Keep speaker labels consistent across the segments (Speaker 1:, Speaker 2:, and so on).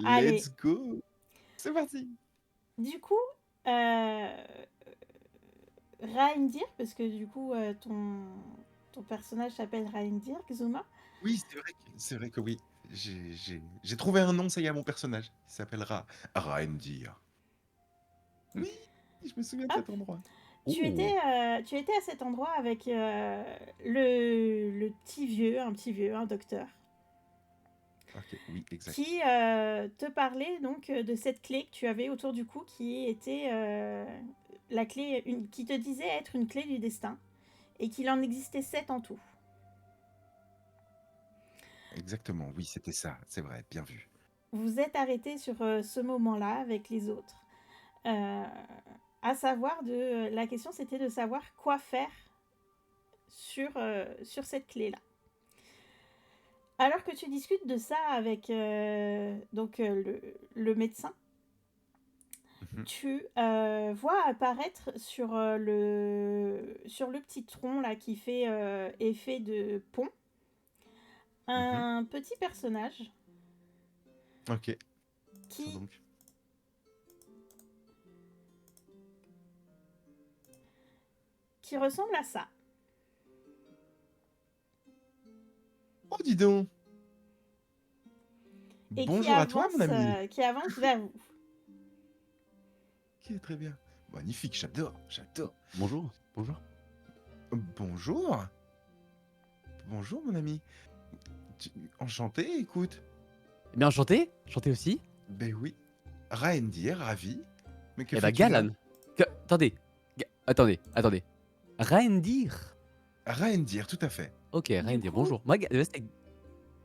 Speaker 1: Allez,
Speaker 2: Let's go! C'est parti!
Speaker 1: du coup, euh, Reindeer, parce que du coup, ton personnage s'appelle Reindeer, Xuma.
Speaker 2: Oui, c'est vrai que oui. J'ai trouvé un nom, ça y est, à mon personnage. Il s'appellera Reindeer. Oui, je me souviens de
Speaker 1: Hop,
Speaker 2: cet endroit.
Speaker 1: tu
Speaker 2: Oh!
Speaker 1: tu étais à cet endroit avec le petit vieux, un docteur,
Speaker 2: Ok, oui, exact.
Speaker 1: qui te parlait donc de cette clé que tu avais autour du cou, qui était la clé, qui te disait être une clé du destin, et qu'il en existait 7 en tout.
Speaker 2: Exactement, oui, c'était ça, c'est vrai, bien vu.
Speaker 1: Vous êtes arrêté sur ce moment-là avec les autres. Euh, à savoir la question, c'était de savoir quoi faire sur cette clé-là. Alors que tu discutes de ça avec le médecin,
Speaker 2: Mhm,
Speaker 1: tu vois apparaître sur le petit tronc là qui fait effet de pont
Speaker 2: mhm.
Speaker 1: un petit personnage
Speaker 2: Ok, ça
Speaker 1: qui,
Speaker 2: donc.
Speaker 1: qui ressemble à ça
Speaker 2: Oh, dis donc!
Speaker 1: et
Speaker 2: Bonjour à toi, mon ami!
Speaker 1: qui avance vers vous.
Speaker 2: Ok, très bien. Magnifique, j'adore, j'adore.
Speaker 3: Bonjour, bonjour.
Speaker 2: Bonjour! Bonjour, mon ami. Tu- Enchanté, écoute.
Speaker 3: Eh bien, enchanté, enchanté aussi.
Speaker 2: Ben oui. Reindeer, ravi. Mais que
Speaker 3: Eh ben,
Speaker 2: fais-tu là?
Speaker 3: Galan. Attendez, attendez. Reindeer.
Speaker 2: Reindeer, tout à fait.
Speaker 3: Ok,
Speaker 1: Du
Speaker 3: Reindeer,
Speaker 1: coup,
Speaker 3: bonjour. Moi, c'était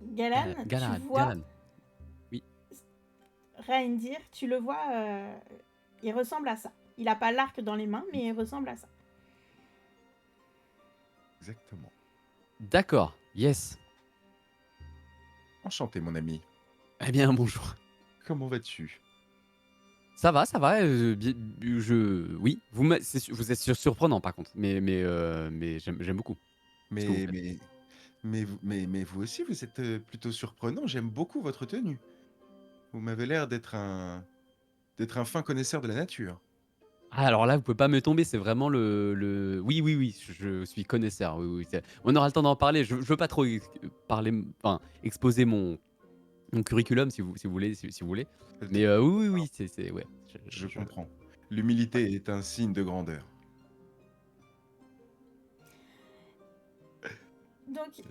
Speaker 1: Galan, tu
Speaker 3: Galan,
Speaker 1: vois
Speaker 3: Galan. Oui.
Speaker 1: Reindeer, tu le vois, il ressemble à ça. Il n'a pas l'arc dans les mains, mais il ressemble à ça.
Speaker 2: Exactement.
Speaker 3: D'accord, yes.
Speaker 2: Enchanté, mon ami.
Speaker 3: Eh bien, bonjour.
Speaker 2: Comment vas-tu?
Speaker 3: Ça va, oui, vous êtes surprenant par contre, mais j'aime beaucoup ce que vous
Speaker 2: Mais,
Speaker 3: faites.
Speaker 2: mais, mais vous aussi, vous êtes plutôt surprenant. J'aime beaucoup votre tenue. Vous m'avez l'air d'être un fin connaisseur de la nature.
Speaker 3: Ah, alors là, vous pouvez pas me tomber, c'est vraiment oui, je suis connaisseur, oui, oui, on aura le temps d'en parler, je veux pas trop parler, enfin, exposer mon curriculum si vous voulez, si vous voulez.
Speaker 2: Euh,
Speaker 3: Mais oui, oui, oui, c'est ouais,
Speaker 2: Je
Speaker 3: je
Speaker 2: comprends.
Speaker 3: ouais.
Speaker 2: L'humilité est un signe de grandeur.
Speaker 1: Donc,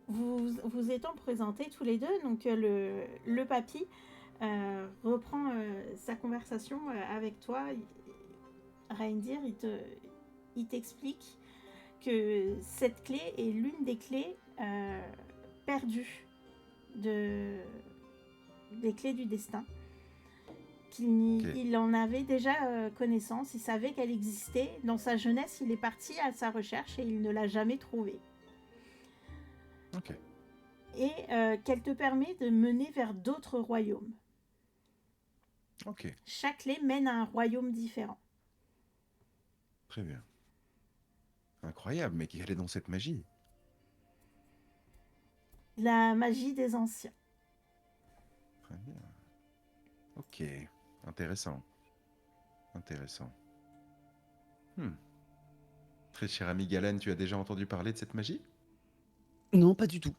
Speaker 1: vous étant présentés tous les deux, donc le papy reprend sa conversation avec toi. Reindeer, il t'explique que cette clé est l'une des clés perdues de, des clés du destin.
Speaker 2: Ok,
Speaker 1: Il en avait déjà connaissance, il savait qu'elle existait. Dans sa jeunesse, il est parti à sa recherche et il ne l'a jamais trouvée.
Speaker 2: ok,
Speaker 1: Et qu'elle te permet de mener vers d'autres royaumes.
Speaker 2: ok.
Speaker 1: Chaque clé mène à un royaume différent.
Speaker 2: Très bien. Incroyable, mais quelle est donc cette magie?
Speaker 1: La magie des anciens.
Speaker 2: Très bien. Ok. Intéressant. Intéressant. Hmm. Très cher ami Galen, tu as déjà entendu parler de cette magie?
Speaker 3: Non, pas du tout.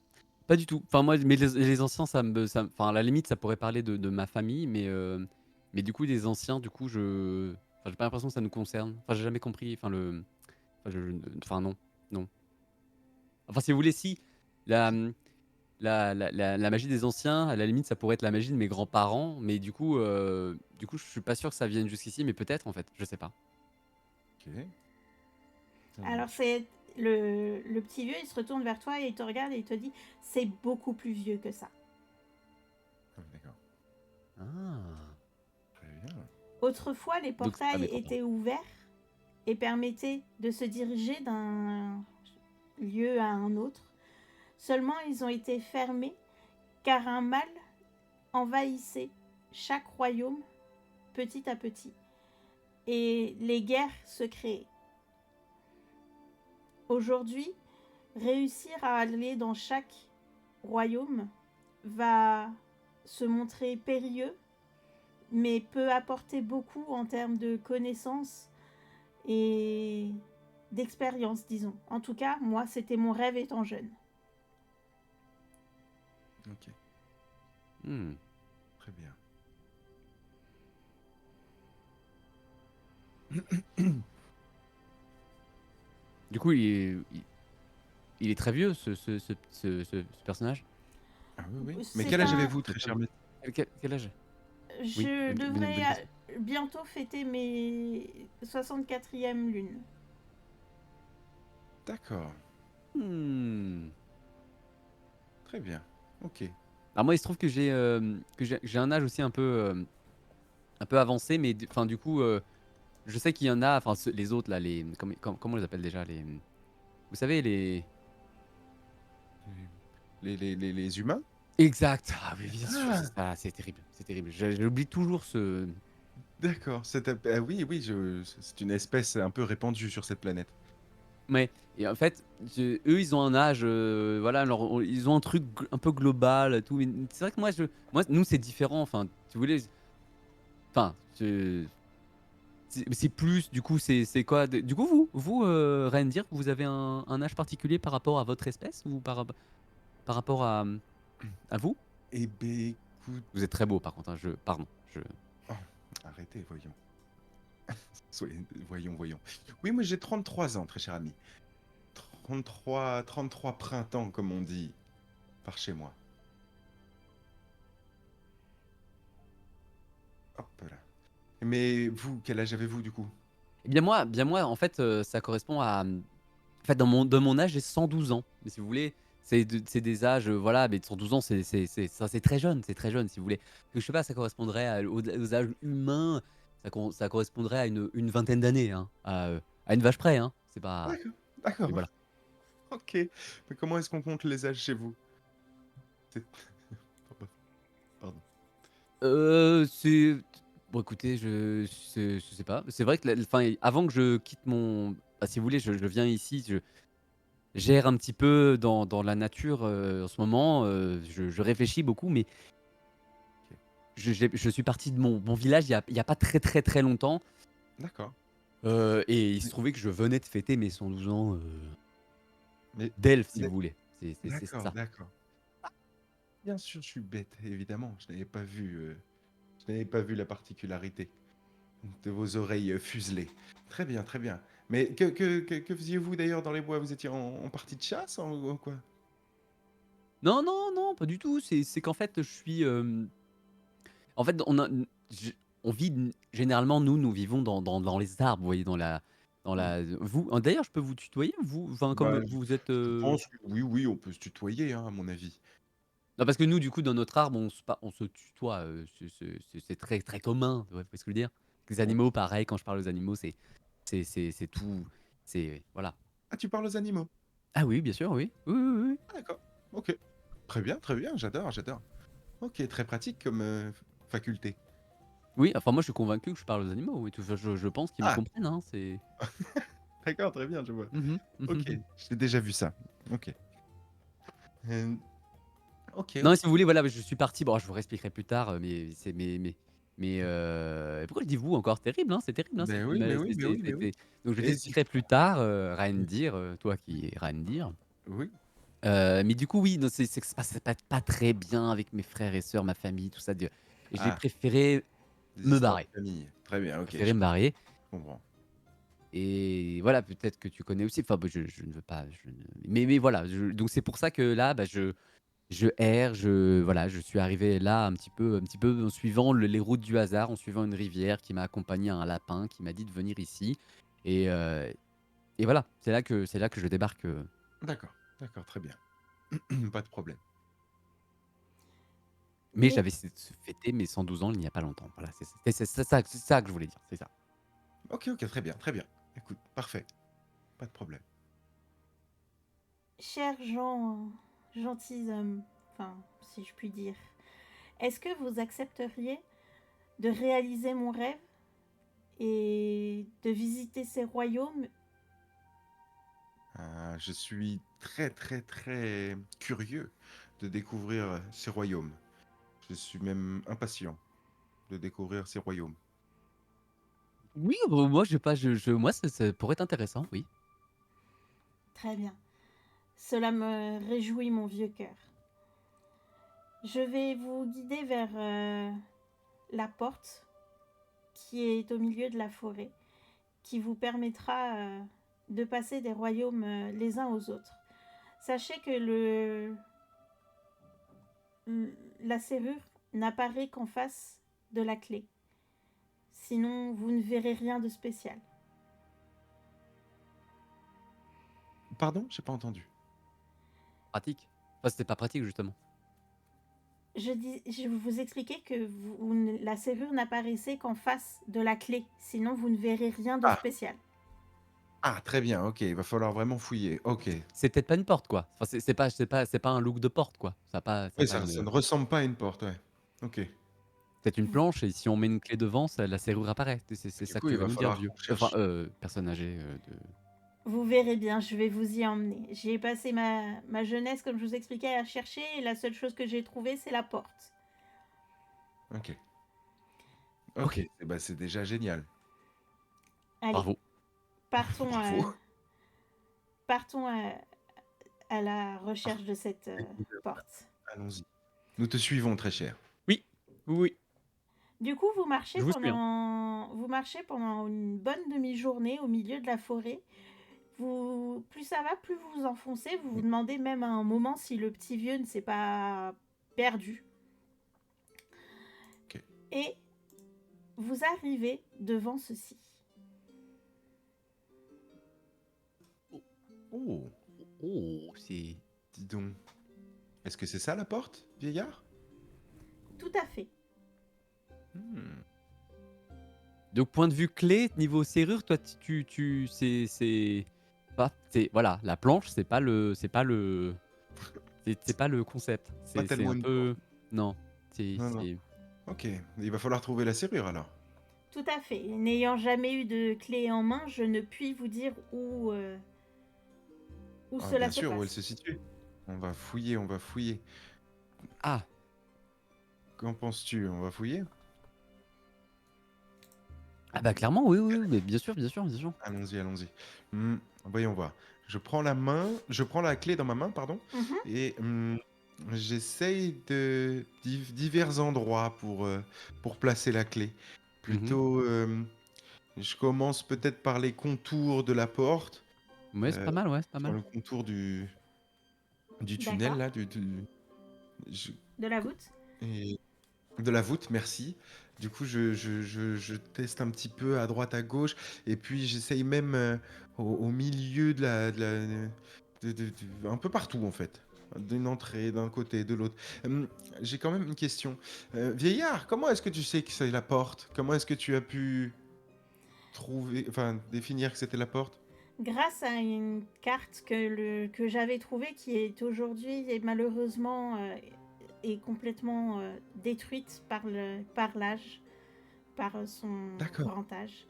Speaker 3: Pas du tout. Enfin moi, mais les anciens, enfin à la limite, ça pourrait parler de ma famille, mais du coup des anciens, du coup j'ai pas l'impression que ça nous concerne. Enfin j'ai jamais compris. Enfin enfin non, non. Enfin si vous voulez, si la, la magie des anciens, à la limite, ça pourrait être la magie de mes grands-parents, mais du coup je suis pas sûr que ça vienne jusqu'ici, mais peut-être en fait, je sais pas.
Speaker 2: Ok. Ça
Speaker 1: Alors
Speaker 2: marche.
Speaker 1: c'est le petit vieux, il se retourne vers toi et il te regarde et il te dit c'est beaucoup plus vieux que ça.
Speaker 2: Ah, d'accord.
Speaker 3: Ah.
Speaker 2: Très bien.
Speaker 1: Autrefois, les
Speaker 3: Donc c'est pas
Speaker 1: portails
Speaker 3: mes grands-parents.
Speaker 1: étaient ouverts et permettaient de se diriger d'un lieu à un autre. Seulement, ils ont été fermés car un mal envahissait chaque royaume petit à petit et les guerres se créaient. Aujourd'hui, réussir à aller dans chaque royaume va se montrer périlleux, mais peut apporter beaucoup en termes de connaissances et d'expérience, disons. En tout cas, moi, c'était mon rêve étant jeune.
Speaker 2: Ok,
Speaker 3: Hmm.
Speaker 2: très bien.
Speaker 3: Du coup, il est très vieux, ce personnage.
Speaker 2: Ah oui, oui. Mais
Speaker 1: C'est
Speaker 2: quel âge
Speaker 1: un...
Speaker 2: avez-vous, très cher maître?
Speaker 3: Quel âge? Oui,
Speaker 1: Je devrais
Speaker 3: bonne question.
Speaker 1: bientôt fêter mes 64e lunes.
Speaker 2: D'accord,
Speaker 3: Hmm.
Speaker 2: très bien. Ok.
Speaker 3: Alors moi, il se trouve que j'ai un âge aussi un peu avancé, mais enfin du coup, je sais qu'il y en a, enfin les autres là, comment on les appelle déjà les, vous savez les.
Speaker 2: Les humains?
Speaker 3: Exact. Ah oui, bien sûr, c'est
Speaker 2: Ah,
Speaker 3: ça, c'est terrible, c'est terrible. J'oublie toujours ce.
Speaker 2: d'accord. Ah oui, oui, c'est une espèce un peu répandue sur cette planète.
Speaker 3: Ouais. Et en fait, eux, ils ont un âge, voilà, ils ont un truc un peu global, et tout. Mais c'est vrai que nous, c'est différent. Enfin, si vous voulez, enfin, c'est plus, du coup, c'est quoi du coup, Reindeer, vous avez un âge particulier par rapport à votre espèce ou par rapport à vous?
Speaker 2: Eh ben, écoute...
Speaker 3: Vous êtes très beau, par contre, hein, pardon.
Speaker 2: Oh, arrêtez, voyons. Voyons, voyons. Oui, moi j'ai 33 ans, très cher ami. 33 printemps, comme on dit, par chez moi. Hop là. Mais vous, quel âge avez-vous du coup?
Speaker 3: Eh bien moi, en fait, ça correspond à, en fait, dans mon âge, j'ai 112 ans. Mais si vous voulez, c'est des âges, voilà, mais 112 ans, c'est très jeune, c'est très jeune, si vous voulez. Que je sais pas, ça correspondrait aux âges humains, ça correspondrait à une vingtaine d'années, hein, à une vache près, hein. C'est pas.
Speaker 2: D'accord,
Speaker 3: Et
Speaker 2: d'accord.
Speaker 3: voilà.
Speaker 2: Ok. Mais comment est-ce qu'on compte les âges chez vous? C'est- Pardon.
Speaker 3: C'est. Bon, écoutez, je sais pas. C'est vrai que, enfin, avant que je quitte mon. Bah, si vous voulez, je viens ici, je gère un petit peu dans la nature en ce moment. Je réfléchis beaucoup, mais
Speaker 2: Ok.
Speaker 3: je suis parti de mon village il y a pas très très très longtemps.
Speaker 2: D'accord.
Speaker 3: Et il se
Speaker 2: Mais,
Speaker 3: trouvait que je venais de fêter mes 112 ans
Speaker 2: mais-
Speaker 3: d'elfe, si
Speaker 2: mais-
Speaker 3: vous voulez. C'est
Speaker 2: d'accord,
Speaker 3: ça.
Speaker 2: d'accord. Bien sûr, je suis bête, évidemment. Je n'avais pas vu la particularité de vos oreilles fuselées. Très bien, très bien. Mais que faisiez-vous d'ailleurs dans les bois? Vous étiez en partie de chasse ou quoi?
Speaker 3: Non, non, non, pas du tout. C'est qu'en fait, je suis. En fait, on vit généralement, nous vivons dans les arbres, vous voyez,
Speaker 2: Hmm.
Speaker 3: vous, d'ailleurs, je peux vous tutoyer, vous, enfin, comme
Speaker 2: Bah,
Speaker 3: vous êtes.
Speaker 2: je pense que oui, oui, on peut se tutoyer, hein, à mon avis.
Speaker 3: Non, parce que nous, du coup, dans notre arbre, on se tutoie. C'est très très commun. Ouais, vous voyez ce que je veux dire? Les
Speaker 2: Ok.
Speaker 3: animaux, pareil. Quand je parle aux animaux, c'est tout. C'est voilà.
Speaker 2: Ah, tu parles aux animaux?
Speaker 3: Ah oui, bien sûr, oui. Oui, oui, oui.
Speaker 2: Ah, d'accord. Ok. Très bien, j'adore, j'adore. Ok, très pratique comme faculté.
Speaker 3: Oui, enfin, moi, je suis convaincu que je parle aux animaux. Oui, je pense qu'ils me
Speaker 2: Ah,
Speaker 3: comprennent. Hein, c'est.
Speaker 2: d'accord, très bien, je vois.
Speaker 3: Mhm,
Speaker 2: Ok,
Speaker 3: mhm.
Speaker 2: j'ai déjà vu ça. Ok. Euh, ok,
Speaker 3: Non, mais
Speaker 2: ok.
Speaker 3: si vous voulez, voilà, je suis parti. Bon, je vous réexpliquerai plus tard, pourquoi je dis vous encore? Terrible, hein, c'est terrible, hein,
Speaker 2: Ben oui, mais oui, mais oui, mais oui.
Speaker 3: donc je
Speaker 2: Hésite.
Speaker 3: t'expliquerai plus tard, Reindeer, toi qui es Reindeer.
Speaker 2: Oui.
Speaker 3: Mais du coup, oui, non, c'est que ça se passe pas très bien avec mes frères et sœurs, ma famille, tout ça. J'ai
Speaker 2: Ah,
Speaker 3: préféré
Speaker 2: des
Speaker 3: me
Speaker 2: histoires de
Speaker 3: barrer.
Speaker 2: famille. Très bien, ok,
Speaker 3: Préféré me barrer.
Speaker 2: je comprends.
Speaker 3: Et voilà, peut-être que tu connais aussi. Enfin, bah, je ne veux pas. Mais voilà, donc c'est pour ça que là, bah, je erre, voilà, je suis arrivé là un petit peu en suivant les routes du hasard, en suivant une rivière qui m'a accompagné à un lapin qui m'a dit de venir ici. Et, euh, et voilà, c'est là que je débarque.
Speaker 2: D'accord, d'accord, très bien. Pas de problème.
Speaker 3: Mais
Speaker 1: Et
Speaker 3: j'avais fêté mes 112 ans il n'y a pas longtemps. Voilà, c'est ça que je voulais dire, c'est ça.
Speaker 2: Ok, ok, très bien, très bien. Écoute, parfait, pas de problème.
Speaker 1: chers gens, gentilshommes, enfin, si je puis dire, est-ce que vous accepteriez de réaliser mon rêve et de visiter ces royaumes?
Speaker 2: Je suis très, très, très curieux de découvrir ces royaumes. Je suis même impatient de découvrir ces royaumes.
Speaker 3: Oui, moi, je pas, moi, ça pourrait être intéressant, oui.
Speaker 1: Très bien. Cela me réjouit mon vieux cœur. Je vais vous guider vers la porte qui est au milieu de la forêt, qui vous permettra de passer des royaumes les uns aux autres. Sachez que la serrure n'apparaît qu'en face de la clé. Sinon, vous ne verrez rien de spécial.
Speaker 2: Pardon, j'ai pas entendu.
Speaker 3: Pratique. Enfin, c'était pas pratique, justement.
Speaker 1: Je vous expliquais que la serrure n'apparaissait qu'en face de la clé. Sinon, vous ne verrez rien de
Speaker 2: Ah,
Speaker 1: spécial.
Speaker 2: très bien, ok, il va falloir vraiment fouiller. Ok.
Speaker 3: C'est peut-être pas une porte, quoi. Enfin, c'est pas un look de porte, quoi. Ça a
Speaker 2: Oui,
Speaker 3: pas
Speaker 2: ça
Speaker 3: une.
Speaker 2: ne ressemble pas à une porte, ouais. Ok.
Speaker 3: Peut-être une planche, et si on met une clé devant, la serrure apparaît. C'est
Speaker 2: Du
Speaker 3: ça que
Speaker 2: coup,
Speaker 3: tu
Speaker 2: il
Speaker 3: veux
Speaker 2: va
Speaker 3: nous dire,
Speaker 2: falloir
Speaker 3: vieux.
Speaker 2: qu'on
Speaker 3: Enfin,
Speaker 2: cherche.
Speaker 3: personne âgée de.
Speaker 1: Vous verrez bien, je vais vous y emmener. J'y ai passé ma jeunesse, comme je vous expliquais, à chercher, et la seule chose que j'ai trouvée, c'est la porte.
Speaker 2: Ok.
Speaker 3: Ok,
Speaker 2: Ok, bah, c'est déjà génial.
Speaker 1: Allez,
Speaker 3: bravo.
Speaker 1: partons,
Speaker 2: Bravo.
Speaker 1: partons à la recherche de cette porte.
Speaker 2: Allons-y. Nous te suivons, très cher.
Speaker 3: Oui, oui, oui.
Speaker 1: Du coup,
Speaker 3: Je vous suis, hein.
Speaker 1: vous marchez pendant une bonne demi-journée au milieu de la forêt. Plus ça va, plus vous vous enfoncez. Vous vous demandez même à un moment si le petit vieux ne s'est pas perdu.
Speaker 2: Ok.
Speaker 1: Et vous arrivez devant ceci.
Speaker 2: Oh,
Speaker 3: Oh, c'est.
Speaker 2: dis donc. Est-ce que c'est ça la porte, vieillard?
Speaker 1: Tout à fait.
Speaker 2: Hmm.
Speaker 3: Donc, point de vue clé, niveau serrure, toi, voilà, la planche, c'est pas le concept.
Speaker 2: Pas
Speaker 3: C'est
Speaker 2: tellement
Speaker 3: un
Speaker 2: une porte.
Speaker 3: peu, non, c'est,
Speaker 2: Non, non.
Speaker 3: c'est.
Speaker 2: Ok, il va falloir trouver la serrure alors.
Speaker 1: Tout à fait. N'ayant jamais eu de clé en main, je ne puis vous dire où
Speaker 2: Ah,
Speaker 1: cela
Speaker 2: bien
Speaker 1: se
Speaker 2: sûr, où elle
Speaker 1: passe.
Speaker 2: se situe. On va fouiller, on va fouiller.
Speaker 3: Ah,
Speaker 2: Qu'en penses-tu? On va fouiller?
Speaker 3: ah bah clairement, oui, oui, oui, mais bien sûr, bien sûr, bien sûr.
Speaker 2: Allons-y, allons-y. Voyons voir. Je prends la clé dans ma main, pardon,
Speaker 1: Mhm.
Speaker 2: et j'essaye de divers endroits pour placer la clé.
Speaker 3: Mhm.
Speaker 2: Plutôt, je commence peut-être par les contours de la porte,
Speaker 3: Ouais, c'est
Speaker 2: euh,
Speaker 3: pas mal, ouais, c'est pas
Speaker 2: sur
Speaker 3: mal.
Speaker 2: le contour du tunnel
Speaker 1: D'accord.
Speaker 2: là, je-
Speaker 1: De la voûte.
Speaker 2: et de la voûte, merci. Du coup, je teste un petit peu à droite, à gauche, et puis j'essaye même au milieu un peu partout en fait. D'une entrée, d'un côté, de l'autre. J'ai quand même une question. Vieillard, comment est-ce que tu sais que c'est la porte? Comment est-ce que tu as pu définir que c'était la porte?
Speaker 1: Grâce à une carte que j'avais trouvée, qui est aujourd'hui et malheureusement est complètement détruite par l'âge, par son
Speaker 2: D'accord.
Speaker 1: grand âge.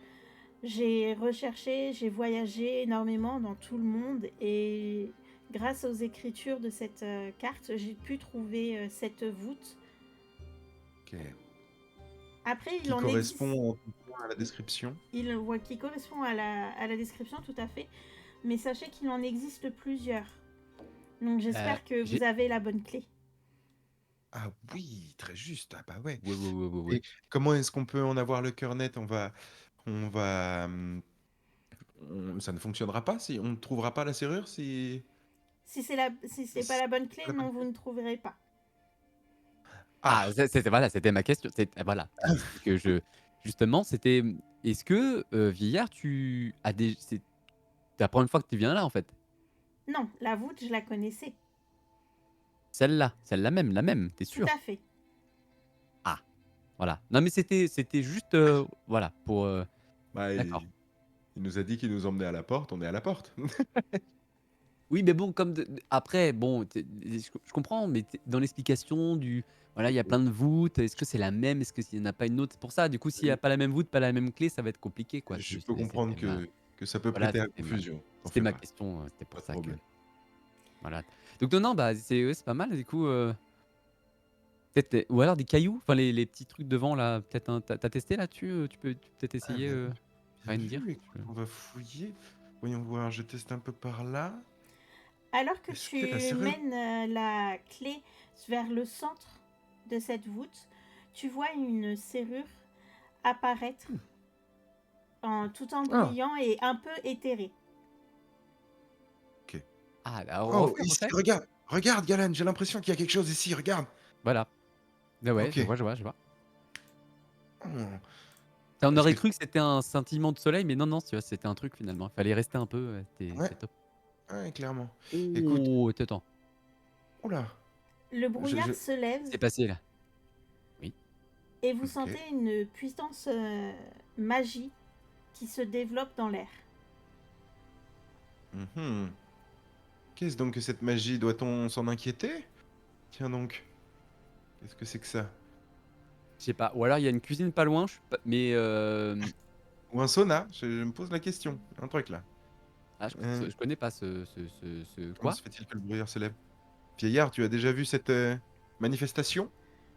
Speaker 1: J'ai recherché, j'ai voyagé énormément dans tout le monde, et grâce aux écritures de cette carte, j'ai pu trouver cette voûte.
Speaker 2: Ok.
Speaker 1: Après, il
Speaker 2: Qui
Speaker 1: en existe,
Speaker 2: correspond en tout cas à la description.
Speaker 1: qui correspond à la description, tout à fait, mais sachez qu'il en existe plusieurs. Donc j'espère que vous
Speaker 3: J'ai.
Speaker 1: avez la bonne clé.
Speaker 2: Ah oui, très juste. Ah bah ouais.
Speaker 3: Ouais, ouais, ouais, ouais, ouais.
Speaker 2: Et comment est-ce qu'on peut en avoir le cœur net? Ça ne fonctionnera pas si on ne trouvera pas la serrure si.
Speaker 1: Si c'est pas la bonne clé,
Speaker 2: La bonne
Speaker 1: non, vous
Speaker 2: clé.
Speaker 1: ne trouverez pas.
Speaker 3: Ah,
Speaker 2: Ah,
Speaker 3: voilà, c'était ma question. Voilà, c'est que justement, c'était. Est-ce que Vieillard, tu as des. C'est la première fois que tu viens là, en fait.
Speaker 1: Non, la voûte, je la connaissais.
Speaker 3: Celle-là même, la même, t'es
Speaker 1: Tout
Speaker 3: sûr?
Speaker 1: à fait.
Speaker 3: Ah, voilà. Non, mais c'était juste, voilà, pour.
Speaker 2: bah,
Speaker 3: D'accord.
Speaker 2: il nous a dit qu'il nous emmenait à la porte, on est à la porte.
Speaker 3: Oui, mais bon, après, bon, je comprends, mais dans l'explication du. Voilà, il y a plein de voûtes. Est-ce que c'est la même? Est-ce qu'il n'y en a pas une autre? C'est pour ça, du coup, s'il n'y a pas la même voûte, pas la même clé, ça va être compliqué, quoi.
Speaker 2: Je peux comprendre
Speaker 3: C'était ma.
Speaker 2: que ça peut
Speaker 3: Voilà,
Speaker 2: prêter à confusion. T'en
Speaker 3: c'était
Speaker 2: fais
Speaker 3: ma
Speaker 2: pas,
Speaker 3: question. C'était
Speaker 2: pas
Speaker 3: pour
Speaker 2: de
Speaker 3: ça que.
Speaker 2: problème.
Speaker 3: Voilà. Donc, non, non, bah, c'est ouais, c'est pas mal, du coup. Peut-être ou alors des cailloux, enfin les petits trucs devant là, peut-être tu testé là-dessus? Tu peux peut-être
Speaker 2: Ah,
Speaker 3: essayer,
Speaker 2: bien
Speaker 3: rien me dire?
Speaker 2: vu, écoute, on va fouiller. Voyons voir, je teste un peu par là.
Speaker 1: Alors que
Speaker 2: Est-ce que la
Speaker 1: tu
Speaker 2: serrure...
Speaker 1: mènes la clé vers le centre de cette voûte, tu vois une serrure apparaître
Speaker 2: Hmm.
Speaker 1: tout en
Speaker 2: Ah,
Speaker 1: brillant et un peu éthérée.
Speaker 2: ok.
Speaker 3: Ah, bah,
Speaker 2: Oh,
Speaker 3: refais,
Speaker 2: ici,
Speaker 3: refais.
Speaker 2: regarde. Regarde, Galan, j'ai l'impression qu'il y a quelque chose ici, regarde.
Speaker 3: Voilà. Ah ouais,
Speaker 2: Ok.
Speaker 3: je vois.
Speaker 2: Hmm.
Speaker 3: Ça, on
Speaker 2: Est-ce
Speaker 3: aurait
Speaker 2: que...
Speaker 3: cru que c'était un scintillement de soleil, mais non, non, tu vois, c'était un truc finalement. Il fallait rester un peu,
Speaker 2: Ouais,
Speaker 3: c'était top.
Speaker 2: ouais, clairement. Écoute,
Speaker 3: Oh, attends.
Speaker 2: oula.
Speaker 1: Le
Speaker 2: Je,
Speaker 1: brouillard
Speaker 2: je...
Speaker 1: se lève
Speaker 3: Qu'est-ce qui s'est passé là? Oui.
Speaker 1: et vous
Speaker 2: Ok.
Speaker 1: sentez une puissance magie qui se développe dans l'air.
Speaker 2: Mhm. Qu'est-ce donc que cette magie? Doit-on s'en inquiéter? Tiens donc. Qu'est-ce que c'est que ça?
Speaker 3: Je sais pas. Ou alors il y a une cuisine pas loin, je suis pas... mais
Speaker 2: Ou un sauna? Je me pose la question. Un truc là.
Speaker 3: ah,
Speaker 2: Euh,
Speaker 3: je connais pas ce
Speaker 2: comment
Speaker 3: quoi?
Speaker 2: se fait-il que le brouillard se lève? Vieillard, tu as déjà vu cette manifestation?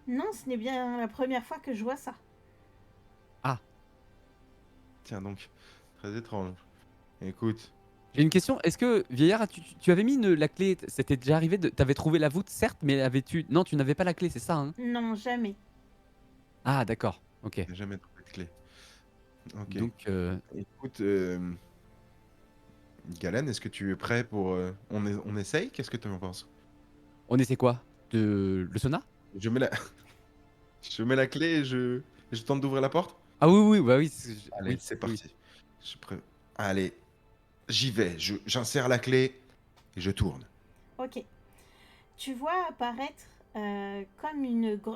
Speaker 1: Non, ce n'est bien la première fois que je vois ça.
Speaker 3: Ah,
Speaker 2: Tiens donc. Très étrange. Écoute.
Speaker 3: j'ai une question. Est-ce que vieillard, tu avais mis la clé? C'était déjà arrivé de, t'avais trouvé la voûte, certes, mais avais-tu? Non, tu n'avais pas la clé, c'est ça, hein?
Speaker 1: Non, jamais.
Speaker 3: Ah, d'accord. Ok.
Speaker 2: J'ai jamais trouvé de clé. Ok.
Speaker 3: Donc,
Speaker 2: Écoute, Galen, est-ce que tu es prêt pour... on essaye? Qu'est-ce que tu en penses?
Speaker 3: on essaie quoi? Le sauna?
Speaker 2: Je mets la... je mets la clé et je tente d'ouvrir la porte?
Speaker 3: Ah oui, oui, bah oui,
Speaker 2: Allez,
Speaker 3: oui,
Speaker 2: c'est
Speaker 3: oui.
Speaker 2: parti. Allez, j'y vais. J'insère la clé et je tourne.
Speaker 1: Ok. Tu vois apparaître comme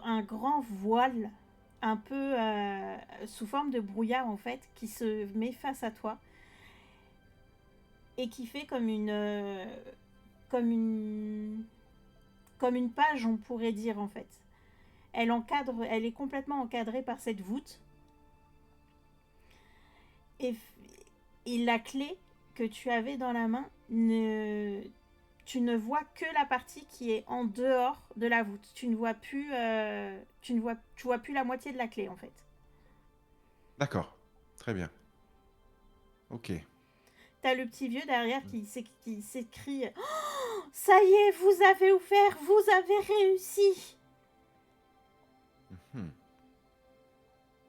Speaker 1: un grand voile, un peu sous forme de brouillard en fait, qui se met face à toi et qui fait comme une, comme une page, on pourrait dire en fait. Elle est complètement encadrée par cette voûte et, et la clé que tu avais dans la main tu ne vois que la partie qui est en dehors de la voûte. Tu tu vois plus la moitié de la clé en fait.
Speaker 2: D'accord. Très bien. Ok.
Speaker 1: T'as le petit vieux derrière qui s'écrie oh, ça y est, vous avez ouvert, vous avez réussi.
Speaker 2: Hmm.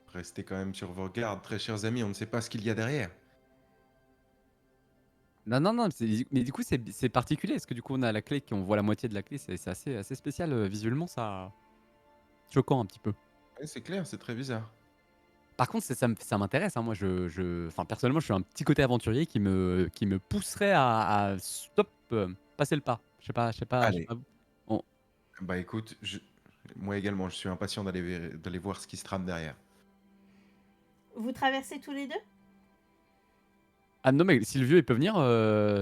Speaker 2: Restez quand même sur vos gardes, très chers amis. On ne sait pas ce qu'il y a derrière.
Speaker 3: Non, non, non, mais du coup, c'est particulier. Est-ce que du coup, on a la clé, qu'on voit la moitié de la clé, c'est assez spécial visuellement, ça. Choquant un petit peu.
Speaker 2: Ouais, c'est clair, c'est très bizarre.
Speaker 3: Par contre, ça m'intéresse, hein. Moi, enfin, personnellement, je suis un petit côté aventurier qui me pousserait à stop, passer le pas. Je sais
Speaker 2: Allez.
Speaker 3: pas. On-
Speaker 2: Bah écoute, moi également, je suis impatient d'aller voir ce qui se trame derrière.
Speaker 1: Vous traversez tous les deux.
Speaker 3: Ah non, mais si le vieux il peut venir,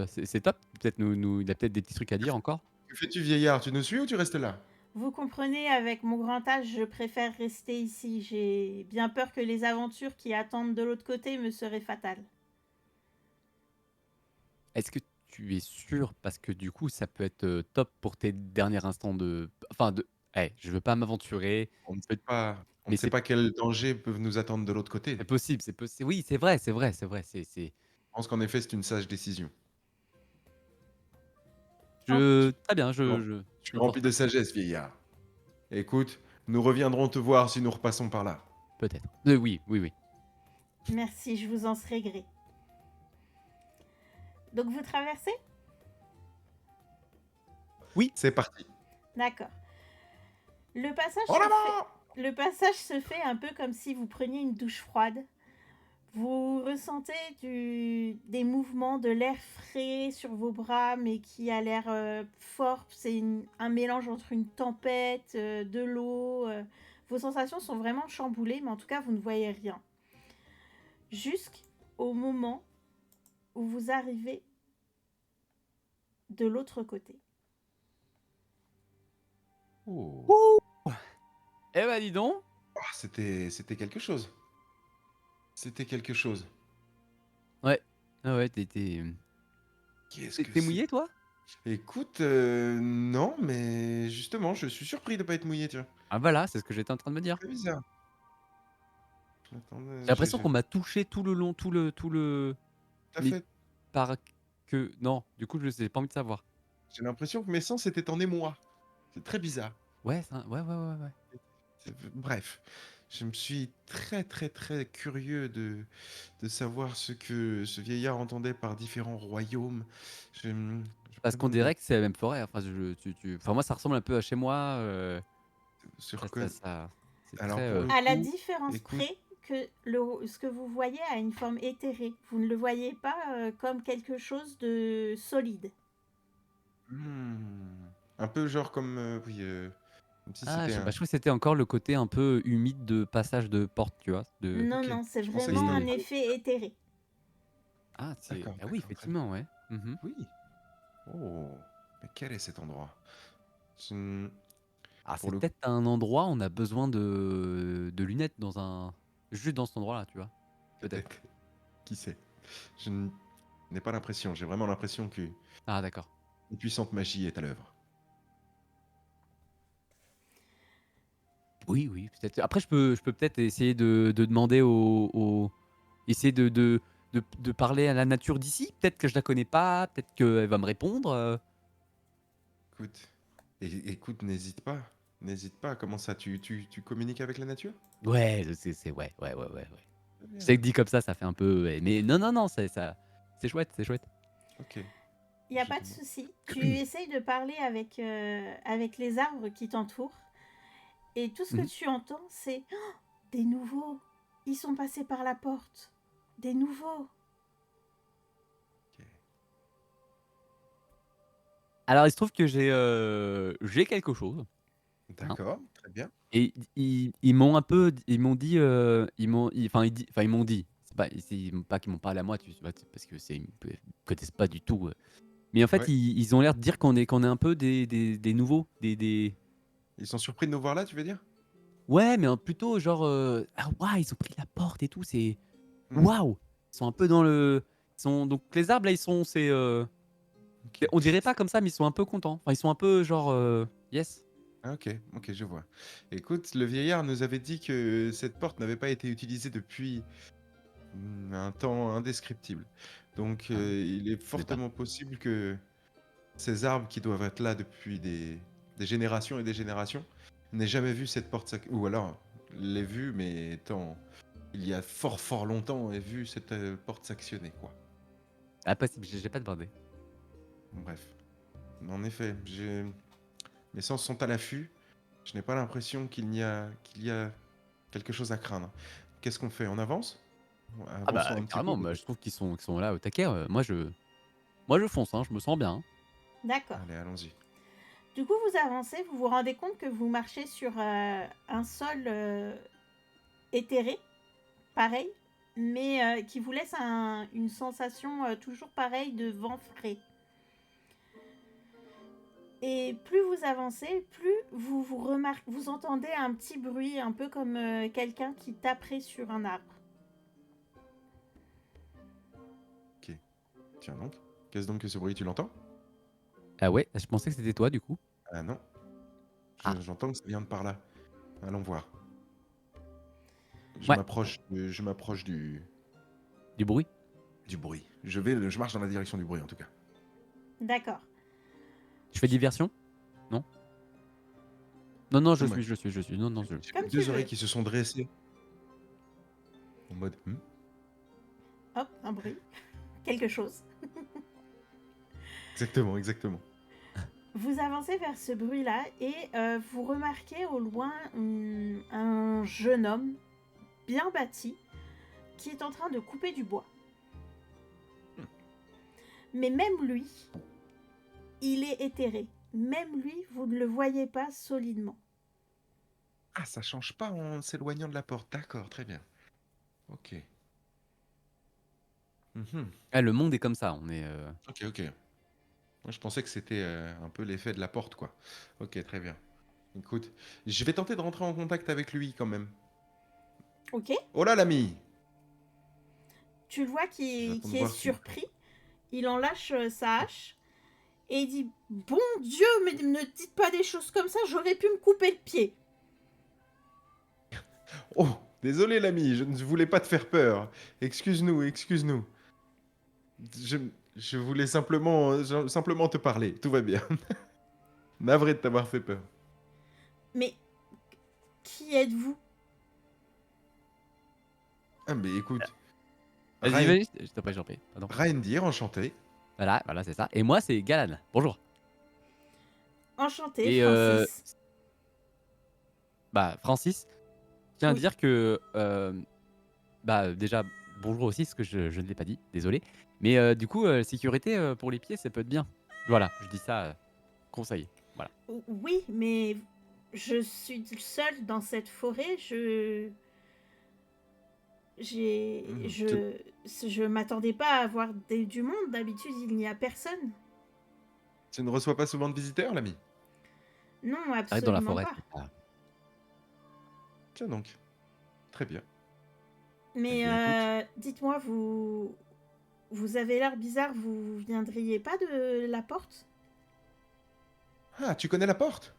Speaker 3: c'est top. Peut-être il a peut-être des petits trucs à dire encore.
Speaker 2: Que fais-tu, vieillard? Tu nous suis ou tu restes là?
Speaker 1: Vous comprenez, avec mon grand âge, je préfère rester ici. J'ai bien peur que les aventures qui attendent de l'autre côté me seraient fatales.
Speaker 3: Est-ce que tu es sûr? Parce que du coup, ça peut être top pour tes derniers instants de. Enfin, je veux pas m'aventurer.
Speaker 2: On ne sait pas, on ne
Speaker 3: Mais
Speaker 2: sait pas quels dangers peuvent nous attendre de l'autre côté.
Speaker 3: c'est possible, c'est possible. Oui, c'est vrai, c'est vrai, c'est vrai.
Speaker 2: Je pense qu'en effet, c'est une sage décision.
Speaker 1: En-
Speaker 3: Très bien,
Speaker 2: Bon, je
Speaker 3: je
Speaker 2: suis
Speaker 3: me
Speaker 2: rempli
Speaker 3: porte
Speaker 2: de sagesse, vieillard. Écoute, nous reviendrons te voir si nous repassons par là.
Speaker 3: peut-être. Oui, oui, oui.
Speaker 1: Merci, je vous en serai gré. Donc vous traversez.
Speaker 2: C'est parti.
Speaker 1: D'accord. Le passage,
Speaker 2: En avant!
Speaker 1: le passage se fait un peu comme si vous preniez une douche froide. Vous ressentez des mouvements de l'air frais sur vos bras, mais qui a l'air fort. C'est un mélange entre une tempête, de l'eau. Vos sensations sont vraiment chamboulées, mais en tout cas, vous ne voyez rien. Jusqu'au moment où vous arrivez de l'autre côté.
Speaker 2: Oh.
Speaker 3: Ouh. Eh ben, dis donc.
Speaker 2: Ah, c'était quelque chose. C'était quelque chose.
Speaker 3: Ouais. Ah ouais,
Speaker 2: Qu'est-ce que
Speaker 3: t'es
Speaker 2: c'est?
Speaker 3: mouillé, toi?
Speaker 2: Écoute, non, mais justement, je suis surpris de pas être mouillé, tiens.
Speaker 3: Ah voilà, c'est ce que j'étais en train de me dire.
Speaker 2: Très bizarre.
Speaker 3: J'ai
Speaker 2: Attendez,
Speaker 3: l'impression qu'on m'a touché tout le long,
Speaker 2: tout à
Speaker 3: mais
Speaker 2: fait.
Speaker 3: par que non, du coup, je sais, j'ai pas envie de savoir.
Speaker 2: J'ai l'impression que mes sens étaient en émoi. C'est très bizarre.
Speaker 3: Ouais, ouais.
Speaker 2: Bref, je me suis très très très curieux de savoir ce que ce vieillard entendait par différents royaumes. Je me
Speaker 3: Parce qu'on
Speaker 2: demande
Speaker 3: dirait que c'est la même forêt, enfin enfin moi ça ressemble un peu à chez moi,
Speaker 2: sur
Speaker 3: ça
Speaker 2: quoi.
Speaker 3: ça ça c'est
Speaker 2: Alors
Speaker 3: très,
Speaker 2: pour le
Speaker 1: À la
Speaker 2: coup,
Speaker 1: différence
Speaker 2: écoute,
Speaker 1: près que ce que vous voyez a une forme éthérée. Vous ne le voyez pas comme quelque chose de solide.
Speaker 2: un peu genre comme oui, comme si c'était
Speaker 3: je
Speaker 2: un.
Speaker 3: crois que c'était encore le côté un peu humide de passage de porte, tu vois?
Speaker 1: Non,
Speaker 2: Ok,
Speaker 1: non, c'est
Speaker 2: je pensais que
Speaker 1: vraiment
Speaker 2: c'était un
Speaker 1: un
Speaker 3: Et
Speaker 2: endroit.
Speaker 1: effet éthéré.
Speaker 3: c'est
Speaker 2: D'accord,
Speaker 3: ah oui,
Speaker 2: d'accord, très bien.
Speaker 3: effectivement, ouais. Mmh.
Speaker 2: Oui. Oh, mais quel est cet endroit? Je-
Speaker 3: Ah,
Speaker 2: Pour
Speaker 3: c'est
Speaker 2: le
Speaker 3: peut-être un endroit où on a besoin de lunettes juste dans cet endroit-là, tu vois? Peut-être.
Speaker 2: peut-être, qui sait? Je n'ai pas l'impression. J'ai vraiment l'impression que
Speaker 3: Ah d'accord.
Speaker 2: une puissante magie est à l'œuvre.
Speaker 3: Oui, oui, peut-être. Après je peux peut-être essayer de demander essayer de parler à la nature d'ici? Peut-être que je la connais pas, peut-être qu'elle va me répondre,
Speaker 2: Écoute, écoute, n'hésite pas. Comment ça, tu communiques avec la nature?
Speaker 3: Ouais, c'est ouais.
Speaker 2: Très
Speaker 3: Je sais que
Speaker 2: bien.
Speaker 3: dit comme ça fait un peu ouais, mais non, c'est chouette, c'est chouette.
Speaker 2: Ok.
Speaker 1: Il n'y a
Speaker 2: Je
Speaker 1: pas de
Speaker 2: demande.
Speaker 1: souci. Tu essayes de parler avec les arbres qui t'entourent. Et tout ce que
Speaker 3: Mmh.
Speaker 1: tu entends, c'est oh, des nouveaux. Ils sont passés par la porte. Des nouveaux.
Speaker 2: Ok.
Speaker 3: Alors il se trouve que j'ai quelque chose, hein,
Speaker 2: D'accord, très bien.
Speaker 3: et ils m'ont un peu ils m'ont dit, ils m'ont dit, c'est pas qu'ils m'ont parlé à moi, tu vois? Parce que ils me connaissent pas du tout, mais en fait
Speaker 2: Ouais.
Speaker 3: ils ont l'air de dire qu'on est un peu des nouveaux, des
Speaker 2: Ils sont surpris de nous voir là, tu veux dire?
Speaker 3: ouais, mais plutôt genre, ah waouh, ils ont pris la porte et tout, c'est
Speaker 2: Hmm,
Speaker 3: waouh! Ils sont un peu donc les arbres là, ils sont
Speaker 2: ok.
Speaker 3: on dirait pas comme ça, mais ils sont un peu contents. Enfin, ils sont un peu genre, yes.
Speaker 2: Ah, ok, ok, je vois. Écoute, le vieillard nous avait dit que cette porte n'avait pas été utilisée depuis un temps indescriptible. Donc,
Speaker 3: Ah,
Speaker 2: il est
Speaker 3: je connais pas.
Speaker 2: fortement possible que ces arbres qui doivent être là depuis des générations et des générations n'aient jamais vu cette porte ou alors l'aient vue, mais étant il y a fort fort longtemps, aient vu cette porte s'actionner, quoi.
Speaker 3: Ah possible, j'ai pas demandé.
Speaker 2: Bref, en effet, mes sens sont à l'affût. Je n'ai pas l'impression qu'il y a quelque chose à craindre. Qu'est-ce qu'on fait? On avance?
Speaker 3: Ah bah,
Speaker 2: Avançons un petit peu
Speaker 3: carrément, moi je
Speaker 2: peut-être.
Speaker 3: trouve qu'ils sont là au taquet, moi je fonce, hein, je me sens bien, hein.
Speaker 1: D'accord.
Speaker 2: Allez, allons-y.
Speaker 1: Du coup, vous avancez, vous vous rendez compte que vous marchez sur un sol éthéré, pareil, mais qui vous laisse une sensation toujours pareille de vent frais. Et plus vous avancez, plus vous entendez un petit bruit, un peu comme quelqu'un qui taperait sur un arbre.
Speaker 2: Ok. Tiens donc. Qu'est-ce donc que ce bruit? Tu l'entends?
Speaker 3: Ah ouais, je pensais que c'était toi du coup.
Speaker 2: Ah non.
Speaker 3: Ah,
Speaker 2: J'entends que ça vient de par là. Allons voir.
Speaker 3: ouais,
Speaker 2: Je m'approche
Speaker 3: du bruit?
Speaker 2: du bruit. Je marche dans la direction du bruit en tout cas.
Speaker 1: D'accord.
Speaker 3: Je fais diversion? Non? Non,
Speaker 2: Ouais.
Speaker 3: je suis. Non, je
Speaker 2: J'ai
Speaker 1: Comme
Speaker 2: mes
Speaker 1: tu
Speaker 2: deux oreilles
Speaker 1: veux.
Speaker 2: qui se sont dressées en mode.
Speaker 1: Hop, un bruit. Quelque chose.
Speaker 2: Exactement, exactement.
Speaker 1: Vous avancez vers ce bruit-là et vous remarquez au loin un jeune homme bien bâti qui est en train de couper du bois. Mais même lui, il est éthéré. Même lui, vous ne le voyez pas solidement.
Speaker 2: Ah, ça change pas en s'éloignant de la porte. D'accord, très bien. Ok. Mhm.
Speaker 3: Ah, le monde est comme ça,
Speaker 2: Ok, ok. Moi, je pensais que c'était un peu l'effet de la porte, quoi. Ok, très bien. Écoute, je vais tenter de rentrer en contact avec lui quand même.
Speaker 1: Ok.
Speaker 2: Oh là, l'ami!
Speaker 1: Tu le vois
Speaker 2: Je vais
Speaker 1: qui
Speaker 2: attendre de
Speaker 1: est
Speaker 2: voir si.
Speaker 1: surpris. Il en lâche sa hache. Et il dit bon Dieu, mais ne dites pas des choses comme ça, j'aurais pu me couper le pied.
Speaker 2: Oh, désolé l'ami, je ne voulais pas te faire peur. Excuse-nous, excuse-nous. Je, je voulais simplement te parler. Tout va bien. Navré de t'avoir fait peur.
Speaker 1: Mais qui êtes-vous?
Speaker 2: Ah, mais écoute,
Speaker 3: Vas-y,
Speaker 2: Ryan,
Speaker 3: vas-y, je t'en prie, j'en prie. Pardon.
Speaker 2: Reindeer, enchanté.
Speaker 3: Voilà, c'est ça. Et moi, c'est Galan. Bonjour.
Speaker 1: Enchanté,
Speaker 3: Et
Speaker 1: Francis.
Speaker 3: bah, Francis, je tiens à
Speaker 1: Oui.
Speaker 3: dire que bah, déjà, bonjour aussi, parce que je ne l'ai pas dit, désolé. Mais du coup, sécurité pour les pieds, ça peut être bien. Voilà, je dis ça, conseil. Voilà.
Speaker 1: Oui, mais je suis seule dans cette forêt.
Speaker 2: Hmm,
Speaker 1: Je m'attendais pas à avoir du monde. D'habitude, il n'y a personne.
Speaker 2: tu ne reçois pas souvent de visiteurs, l'ami?
Speaker 1: Non,
Speaker 3: Arrête dans la
Speaker 1: absolument
Speaker 3: forêt,
Speaker 1: pas.
Speaker 3: c'est pas.
Speaker 2: Tiens donc. Très bien. Eh
Speaker 1: Mais
Speaker 2: bien, écoute.
Speaker 1: dites-moi, vous avez l'air bizarre. Vous viendriez pas de la porte?
Speaker 2: Ah, tu connais la porte?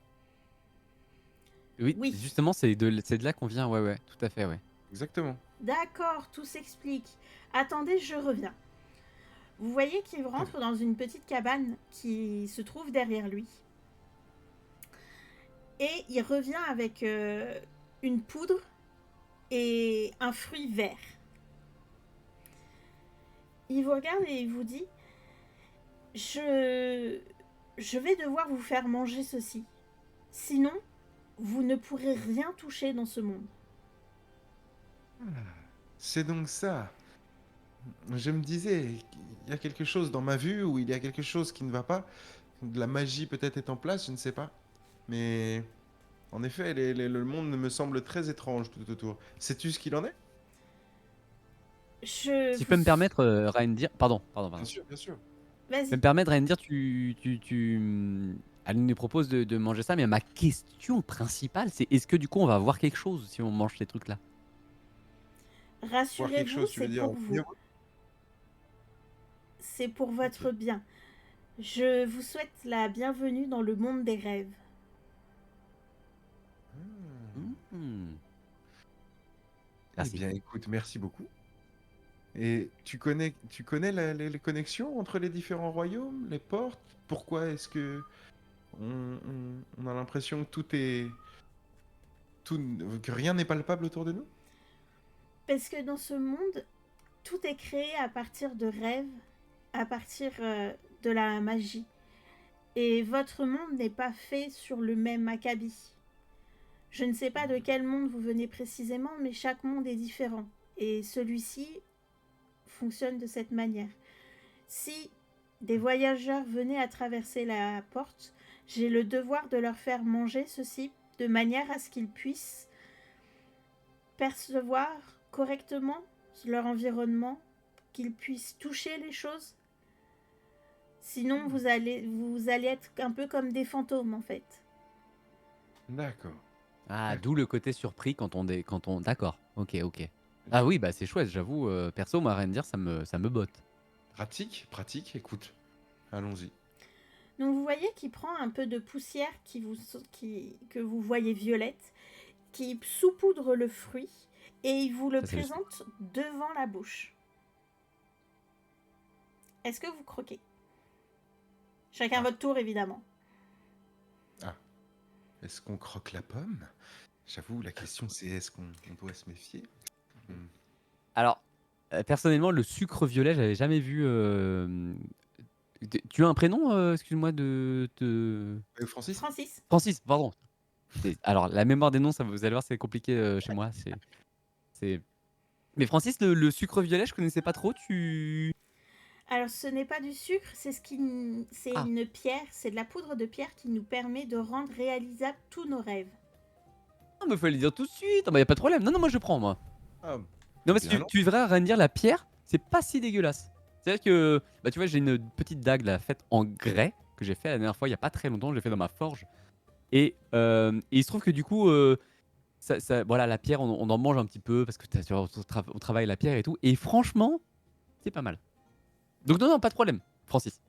Speaker 3: Oui,
Speaker 1: Oui.
Speaker 3: justement, c'est de là qu'on vient, ouais, ouais, tout à fait, ouais.
Speaker 2: Exactement.
Speaker 1: D'accord, tout s'explique. Attendez, je reviens. Vous voyez qu'il
Speaker 2: Très bien.
Speaker 1: rentre dans une petite cabane qui se trouve derrière lui. Et il revient avec une poudre et un fruit vert. Il vous regarde et il vous dit, je, je vais devoir vous faire manger ceci. Sinon, vous ne pourrez rien toucher dans ce monde.
Speaker 2: Ah, c'est donc ça. Je me disais, il y a quelque chose dans ma vue ou il y a quelque chose qui ne va pas. De la magie peut-être est en place, je ne sais pas. Mais en effet, le monde me semble très étrange tout autour. Sais-tu ce qu'il en est?
Speaker 1: Je
Speaker 3: Si je
Speaker 1: vous...
Speaker 3: peux me permettre, Reindeer, pardon.
Speaker 2: Bien sûr, bien sûr.
Speaker 3: Je peux
Speaker 1: Vas-y.
Speaker 3: me permettre, Reindeer, elle nous propose de manger ça, mais ma question principale, c'est est-ce que du coup, on va avoir quelque chose si on mange ces trucs-là?
Speaker 2: Voir quelque
Speaker 1: Rassurez-vous,
Speaker 2: chose, tu
Speaker 1: c'est
Speaker 2: veux dire
Speaker 1: pour vous.
Speaker 2: mieux?
Speaker 1: C'est pour
Speaker 2: Ok.
Speaker 1: votre bien. Je vous souhaite la bienvenue dans le monde des rêves.
Speaker 2: Hmm.
Speaker 3: Hmm.
Speaker 2: Eh
Speaker 3: Merci.
Speaker 2: bien, écoute, merci beaucoup. Et tu connais les connexions entre les différents royaumes, les portes? Pourquoi est-ce que on a l'impression que que rien n'est palpable autour de nous?
Speaker 1: Parce que dans ce monde, tout est créé à partir de rêves, à partir de la magie. Et votre monde n'est pas fait sur le même acabit. Je ne sais pas de quel monde vous venez précisément, mais chaque monde est différent. Et celui-ci fonctionne de cette manière. Si des voyageurs venaient à traverser la porte, j'ai le devoir de leur faire manger ceci de manière à ce qu'ils puissent percevoir correctement leur environnement, qu'ils puissent toucher les choses. Sinon, vous allez être un peu comme des fantômes en fait.
Speaker 2: D'accord.
Speaker 3: Ah,
Speaker 2: D'accord.
Speaker 3: d'où le côté surpris quand on. D'accord, ok. Ah oui, bah c'est chouette, j'avoue. Perso, moi, Reindeer, ça me botte.
Speaker 2: Pratique, pratique, écoute. Allons-y.
Speaker 1: Donc vous voyez qu'il prend un peu de poussière que vous voyez violette, qui saupoudre le fruit et il vous le
Speaker 3: Ça, c'est le sucre.
Speaker 1: présente devant la bouche. Est-ce que vous croquez? Chacun
Speaker 2: Ah,
Speaker 1: votre tour évidemment.
Speaker 2: ah. Est-ce qu'on croque la pomme? J'avoue, la question c'est est-ce qu'on doit se méfier? Hmm.
Speaker 3: Alors, personnellement, le sucre violet, j'avais jamais vu. Tu as un prénom, excuse-moi, de.
Speaker 2: Francis?
Speaker 1: Francis.
Speaker 3: Francis, pardon. Alors, la mémoire des noms, vous allez voir, c'est compliqué chez moi. C'est. Mais Francis, le sucre violet, je connaissais pas trop.
Speaker 1: Alors ce n'est pas du sucre, c'est
Speaker 3: Ah,
Speaker 1: une pierre, c'est de la poudre de pierre qui nous permet de rendre réalisables tous nos rêves.
Speaker 3: non, mais fallait le dire tout de suite. Ah, bah, y a pas de problème. Non, moi je prends, moi.
Speaker 2: Ah,
Speaker 3: Non,
Speaker 2: eh
Speaker 3: parce que
Speaker 2: bien
Speaker 3: tu,
Speaker 2: alors.
Speaker 3: tu verras, rien dire, la pierre, c'est pas si dégueulasse. C'est-à-dire que, bah, tu vois, j'ai une petite dague là, faite en grès, que j'ai fait la dernière fois, il y a pas très longtemps, j'ai fait dans ma forge. Et il se trouve que du coup, voilà, la pierre, on en mange un petit peu, parce que tu vois, on travaille la pierre et tout. Et franchement, c'est pas mal. Donc, non, pas de problème, Francis.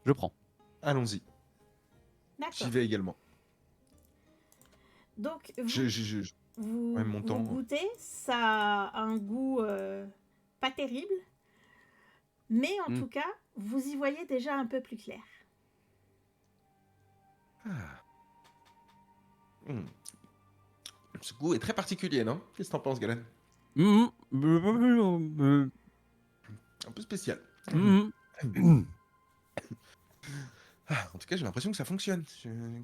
Speaker 3: Je prends.
Speaker 2: Allons-y. J'y
Speaker 1: D'accord.
Speaker 2: vais également.
Speaker 1: Donc
Speaker 2: Je,
Speaker 1: vous,
Speaker 2: je, je- Ouais, mon
Speaker 1: Vous
Speaker 2: temps.
Speaker 1: goûtez, ça a un goût pas terrible, mais en
Speaker 3: Hmm.
Speaker 1: tout cas, vous y voyez déjà un peu plus clair.
Speaker 2: Ah. Hmm. Ce goût est très particulier, non? Qu'est-ce que t'en penses, Galen? Un peu spécial. Ah, en tout cas, j'ai l'impression que ça fonctionne.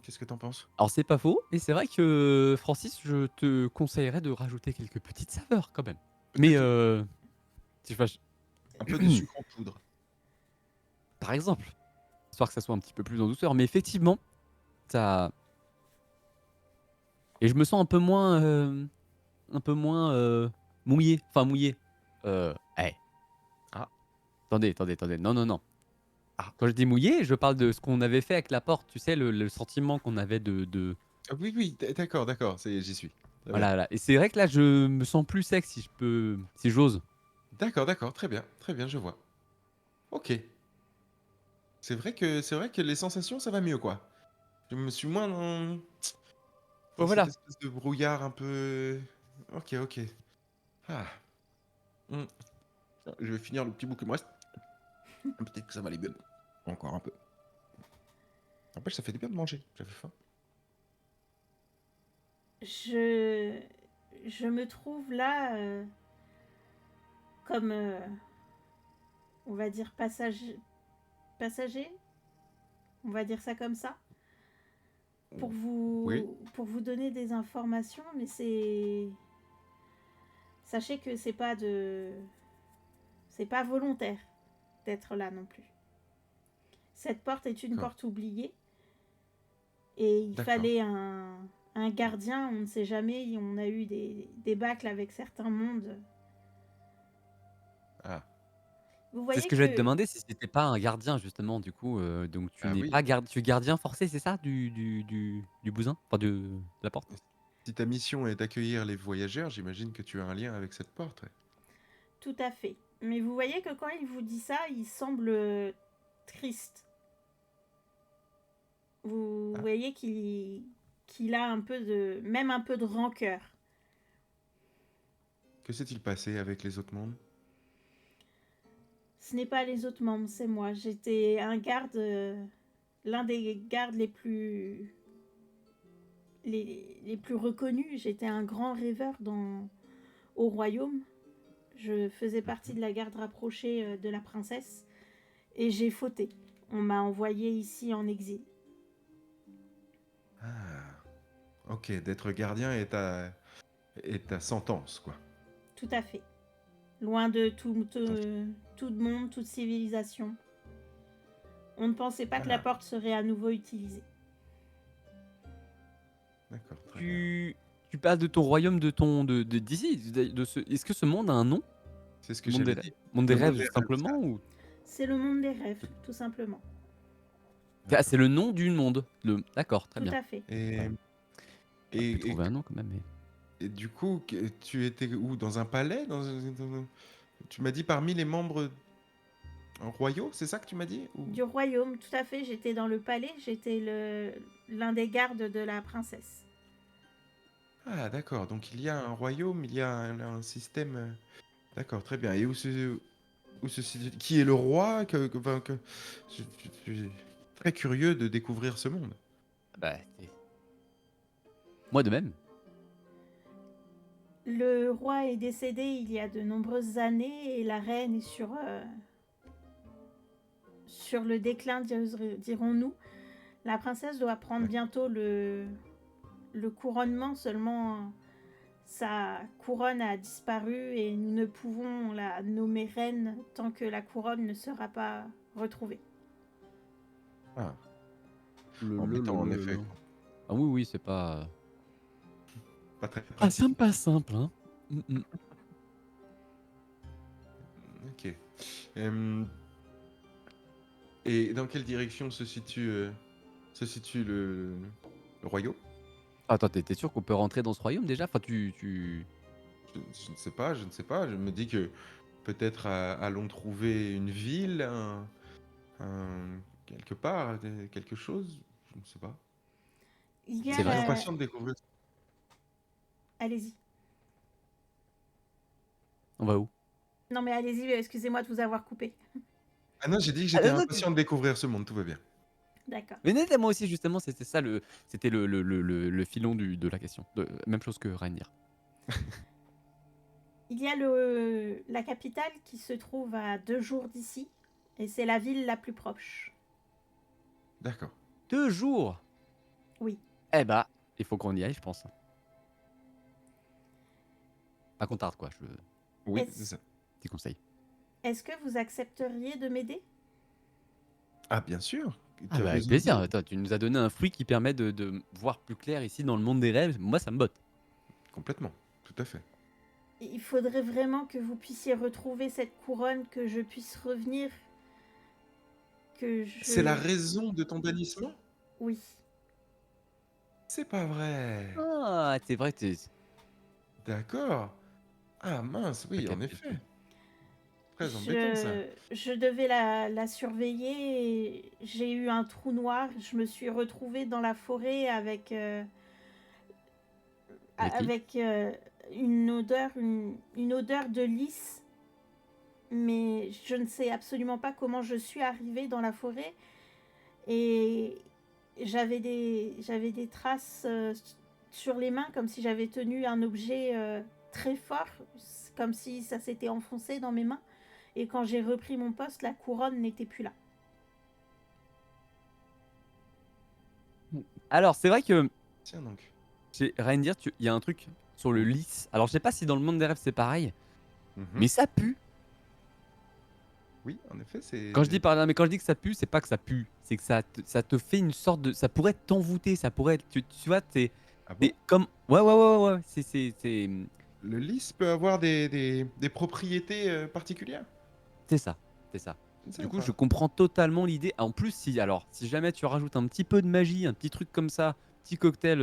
Speaker 2: Qu'est-ce que t'en penses?
Speaker 3: Alors c'est pas faux, et c'est vrai que Francis, je te conseillerais de rajouter quelques petites saveurs quand même. Mais
Speaker 2: Peut-être
Speaker 3: si je fâche-
Speaker 2: un peu de sucre en poudre.
Speaker 3: par exemple, histoire que ça soit un petit peu plus en douceur, mais effectivement, ça. Et je me sens un peu moins mouillé. Enfin mouillé. Hey.
Speaker 2: Ah.
Speaker 3: Attendez. Non, non, non.
Speaker 2: Ah.
Speaker 3: Quand je dis mouillé, je parle de ce qu'on avait fait avec la porte. Tu sais, le sentiment qu'on avait
Speaker 2: Ah oui, oui, d'accord, j'y suis. Très bien.
Speaker 3: Voilà, voilà. Et c'est vrai que là, je me sens plus sec si je peux, si j'ose.
Speaker 2: D'accord, très bien, je vois. Ok. C'est vrai que les sensations, ça va mieux, quoi. Je me suis moins
Speaker 3: Ouais,
Speaker 2: dans cette
Speaker 3: voilà.
Speaker 2: espèce de brouillard un peu. Ok. Ah. Hmm. Je vais finir le petit bout qui me reste. Peut-être que ça va aller mieux. Encore un peu. N'empêche, ça fait du bien de manger. J'avais faim.
Speaker 1: Je, je me trouve là comme, on va dire, passager, on va dire ça comme ça,
Speaker 2: Oui.
Speaker 1: pour vous donner des informations, mais c'est... Sachez que c'est pas volontaire d'être là non plus. Cette porte est une
Speaker 2: D'accord.
Speaker 1: porte oubliée et il
Speaker 2: D'accord.
Speaker 1: fallait un gardien. On ne sait jamais. On a eu des débâcles avec certains mondes.
Speaker 2: Ah.
Speaker 1: Vous
Speaker 3: C'est ce
Speaker 1: voyez
Speaker 3: que j'allais te
Speaker 1: que
Speaker 3: demander si c'était pas un gardien justement du coup. Donc tu
Speaker 2: Ah
Speaker 3: n'es
Speaker 2: oui.
Speaker 3: pas tu es gardien forcé, c'est ça du bousin, enfin de la porte.
Speaker 2: Si ta mission est d'accueillir les voyageurs, j'imagine que tu as un lien avec cette porte. Ouais.
Speaker 1: tout à fait. Mais vous voyez que quand il vous dit ça, il semble triste. Vous
Speaker 2: Ah.
Speaker 1: voyez qu'il a un peu de, même un peu de rancœur.
Speaker 2: Que s'est-il passé avec les autres mondes?
Speaker 1: Ce n'est pas les autres membres, c'est moi. J'étais un garde, l'un des gardes les plus reconnus. J'étais un grand rêveur au royaume. Je faisais partie de la garde rapprochée de la princesse et j'ai fauté. On m'a envoyé ici en exil.
Speaker 2: Ah. Ok, d'être gardien est ta sentence, quoi.
Speaker 1: Tout à fait. Loin de tout monde, toute civilisation. On ne pensait pas que la
Speaker 2: Ah,
Speaker 1: porte serait à nouveau utilisée.
Speaker 2: d'accord, très bien.
Speaker 3: Tu parles de ton royaume, d'ici, est-ce que ce monde a un nom?
Speaker 2: C'est ce que j'allais dire.
Speaker 3: Monde des
Speaker 2: Le monde
Speaker 3: rêves
Speaker 2: des
Speaker 3: tout
Speaker 2: rêves, ça.
Speaker 3: simplement ou
Speaker 1: C'est le monde des rêves, tout simplement.
Speaker 3: ah,
Speaker 2: D'accord.
Speaker 3: c'est le nom du monde. D'accord, très
Speaker 1: Tout
Speaker 3: bien.
Speaker 1: à fait.
Speaker 2: Et,
Speaker 3: On peut
Speaker 2: et, et,
Speaker 3: trouver un nom quand même. Mais...
Speaker 2: et du coup, tu étais où? Dans un palais? Tu m'as dit parmi les membres royaux, c'est ça que tu m'as dit?
Speaker 1: Du royaume, tout à fait. J'étais dans le palais. J'étais l'un des gardes de la princesse.
Speaker 2: Ah, d'accord. Donc il y a un royaume, il y a un système. D'accord, très bien. Et où se situe... Qui est le roi je suis très curieux de découvrir ce monde.
Speaker 3: Bah, moi de même.
Speaker 1: Le roi est décédé il y a de nombreuses années et la reine est sur le déclin, dirons-nous. La princesse doit prendre
Speaker 2: Ouais.
Speaker 1: bientôt le couronnement, seulement sa couronne a disparu et nous ne pouvons la nommer reine tant que la couronne ne sera pas retrouvée.
Speaker 2: Ah,
Speaker 3: Le, le, le,
Speaker 2: embêtant en
Speaker 3: le,
Speaker 2: effet,
Speaker 3: le.
Speaker 2: quoi.
Speaker 3: Ah oui, oui, c'est pas.
Speaker 2: Pas très
Speaker 3: Ah,
Speaker 2: pratique.
Speaker 3: c'est pas simple, hein.
Speaker 2: Ok. Euh, et dans quelle direction se situe le royaume?
Speaker 3: Attends, t'es sûr qu'on peut rentrer dans ce royaume déjà? Enfin,
Speaker 2: Je ne sais pas. Je me dis que peut-être allons trouver une ville, quelque part, quelque chose. Je ne sais pas.
Speaker 1: Il y
Speaker 2: Je
Speaker 1: a
Speaker 3: C'est
Speaker 2: suis
Speaker 3: vrai.
Speaker 1: la,
Speaker 2: impatient de découvrir.
Speaker 1: Allez-y.
Speaker 3: On va où?
Speaker 1: Non, mais allez-y, excusez-moi de vous avoir coupé.
Speaker 2: Ah non, j'ai dit que
Speaker 3: Ah,
Speaker 2: j'étais
Speaker 3: non,
Speaker 2: impatient de découvrir ce monde, tout va bien.
Speaker 1: D'accord.
Speaker 3: Mais non, moi aussi, justement, c'était ça c'était le filon de la question. Même chose que Rainier.
Speaker 1: Il y a la capitale qui se trouve à 2 jours d'ici, et c'est la ville la plus proche.
Speaker 2: D'accord.
Speaker 3: 2 jours.
Speaker 1: Oui.
Speaker 3: Eh bah, il faut qu'on y aille, je pense. Pas qu'on tarde, quoi.
Speaker 2: Oui, c'est
Speaker 1: Est-ce
Speaker 2: ça.
Speaker 3: Petit conseil.
Speaker 1: est-ce que vous accepteriez de m'aider?
Speaker 2: Ah, bien sûr.
Speaker 3: Ah
Speaker 2: Tu as
Speaker 3: bah, avec
Speaker 2: besoin
Speaker 3: plaisir.
Speaker 2: de...
Speaker 3: Attends, tu nous as donné un fruit qui permet de voir plus clair ici dans le monde des rêves. Moi, ça me botte.
Speaker 2: Complètement, tout à fait.
Speaker 1: Il faudrait vraiment que vous puissiez retrouver cette couronne, que je puisse revenir, que
Speaker 2: C'est la
Speaker 1: je...
Speaker 2: raison de ton bannissement?
Speaker 1: Oui.
Speaker 2: C'est pas vrai.
Speaker 3: Ah, c'est vrai,
Speaker 2: D'accord. Ah mince,
Speaker 3: t'as
Speaker 2: oui, en
Speaker 3: capté le
Speaker 2: effet.
Speaker 3: truc.
Speaker 2: Très embêtant ça.
Speaker 1: Je devais la surveiller et j'ai eu un trou noir. Je me suis retrouvée dans la forêt avec,
Speaker 3: Avec qui?
Speaker 1: avec une odeur de lys, mais je ne sais absolument pas comment je suis arrivée dans la forêt. Et j'avais des traces sur les mains, comme si j'avais tenu un objet très fort, comme si ça s'était enfoncé dans mes mains. Et quand j'ai repris mon poste, la couronne n'était plus là.
Speaker 3: Alors, c'est vrai que
Speaker 2: Tiens donc.
Speaker 3: chez Reindeer, il y a un truc sur le
Speaker 2: Oui.
Speaker 3: lys. Alors, je sais pas si dans le monde des rêves c'est pareil,
Speaker 2: Mhm.
Speaker 3: mais ça pue.
Speaker 2: Oui, en effet, c'est...
Speaker 3: Quand je dis par là, mais quand je dis que ça pue, c'est pas que ça pue, c'est que ça te fait une sorte de, ça pourrait t'envoûter, ça pourrait, tu vois,
Speaker 2: Ah bon?
Speaker 3: t'es comme, ouais,
Speaker 2: Le lys peut avoir des propriétés particulières?
Speaker 3: c'est ça, c'est ça.
Speaker 2: Je ne
Speaker 3: Du
Speaker 2: savais
Speaker 3: coup, je
Speaker 2: pas.
Speaker 3: comprends totalement l'idée. En plus, si jamais tu rajoutes un petit peu de magie, un petit truc comme ça, petit cocktail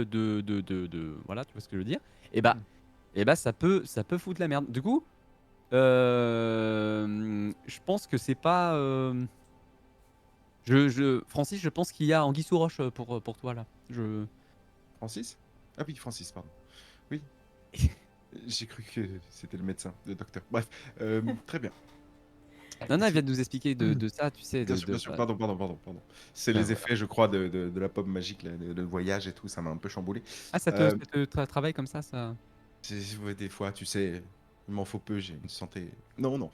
Speaker 3: voilà, tu vois ce que je veux dire, et bah,
Speaker 2: Hmm.
Speaker 3: ça peut foutre la merde. Du coup, je pense que c'est pas, Francis, je pense qu'il y a anguille sous roche pour toi là.
Speaker 2: Francis? Ah oui, Francis, pardon. Oui, j'ai cru que c'était le médecin, le docteur. Bref, très bien.
Speaker 3: Non, non, elle vient de nous expliquer de ça, tu sais,
Speaker 2: Bien sûr, pardon. C'est
Speaker 3: bah,
Speaker 2: les
Speaker 3: voilà.
Speaker 2: effets, je crois, de la pomme magique, là, le voyage et tout, ça m'a un peu chamboulé.
Speaker 3: Ah,
Speaker 2: Euh,
Speaker 3: travaille comme ça.
Speaker 2: ouais, des fois, tu sais, il m'en faut peu, j'ai une santé... Non, non.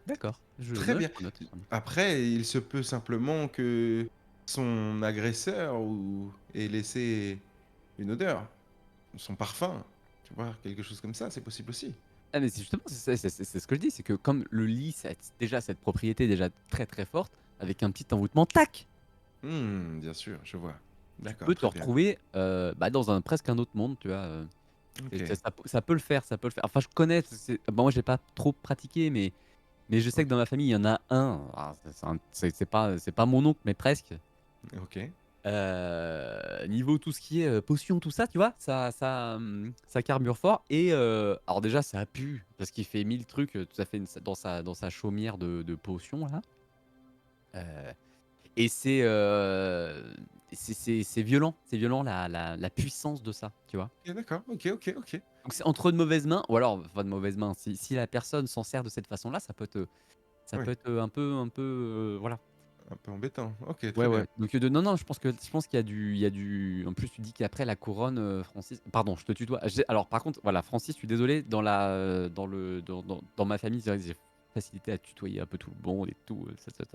Speaker 3: D'accord.
Speaker 2: Très
Speaker 3: Non, je
Speaker 2: bien.
Speaker 3: prends note, je prends note.
Speaker 2: Après, il se peut simplement que son agresseur ait laissé une odeur, son parfum, tu vois, quelque chose comme ça, c'est possible aussi.
Speaker 3: Ah, mais c'est justement, c'est ce que je dis, c'est que comme le lit, ça a déjà cette propriété déjà très très forte, avec un petit envoûtement, tac,
Speaker 2: Bien sûr, je vois.
Speaker 3: tu
Speaker 2: D'accord,
Speaker 3: peux te
Speaker 2: très bien.
Speaker 3: retrouver bah, dans presque un autre monde, tu vois.
Speaker 2: Ok.
Speaker 3: Ça peut le faire, ça peut le faire. Enfin, je connais, bon, moi j'ai pas trop pratiqué, mais je sais
Speaker 2: Ok.
Speaker 3: que dans ma famille, il y en a un. C'est pas mon oncle, mais presque.
Speaker 2: Ok.
Speaker 3: Niveau tout ce qui est potion, tout ça, tu vois, ça carbure fort. Et alors, déjà, ça pue parce qu'il fait 1000 trucs tout à fait dans sa chaumière de potions là. Euh, et c'est violent la puissance de ça, tu vois.
Speaker 2: Ok, d'accord. Ok.
Speaker 3: Donc, c'est entre de mauvaises mains, ou alors, pas de mauvaises mains, si la personne s'en sert de cette façon-là, ça
Speaker 2: Oui,
Speaker 3: peut être un peu, voilà.
Speaker 2: un peu embêtant. Ok,
Speaker 3: Ouais,
Speaker 2: très bien.
Speaker 3: ouais. Donc, non, je pense qu'il y a En plus, tu dis qu'après la couronne, Francis. Pardon, je te tutoie. Alors, par contre, voilà, Francis, je suis désolé. Dans ma famille, c'est vrai que j'ai facilité à tutoyer un peu tout le monde et tout.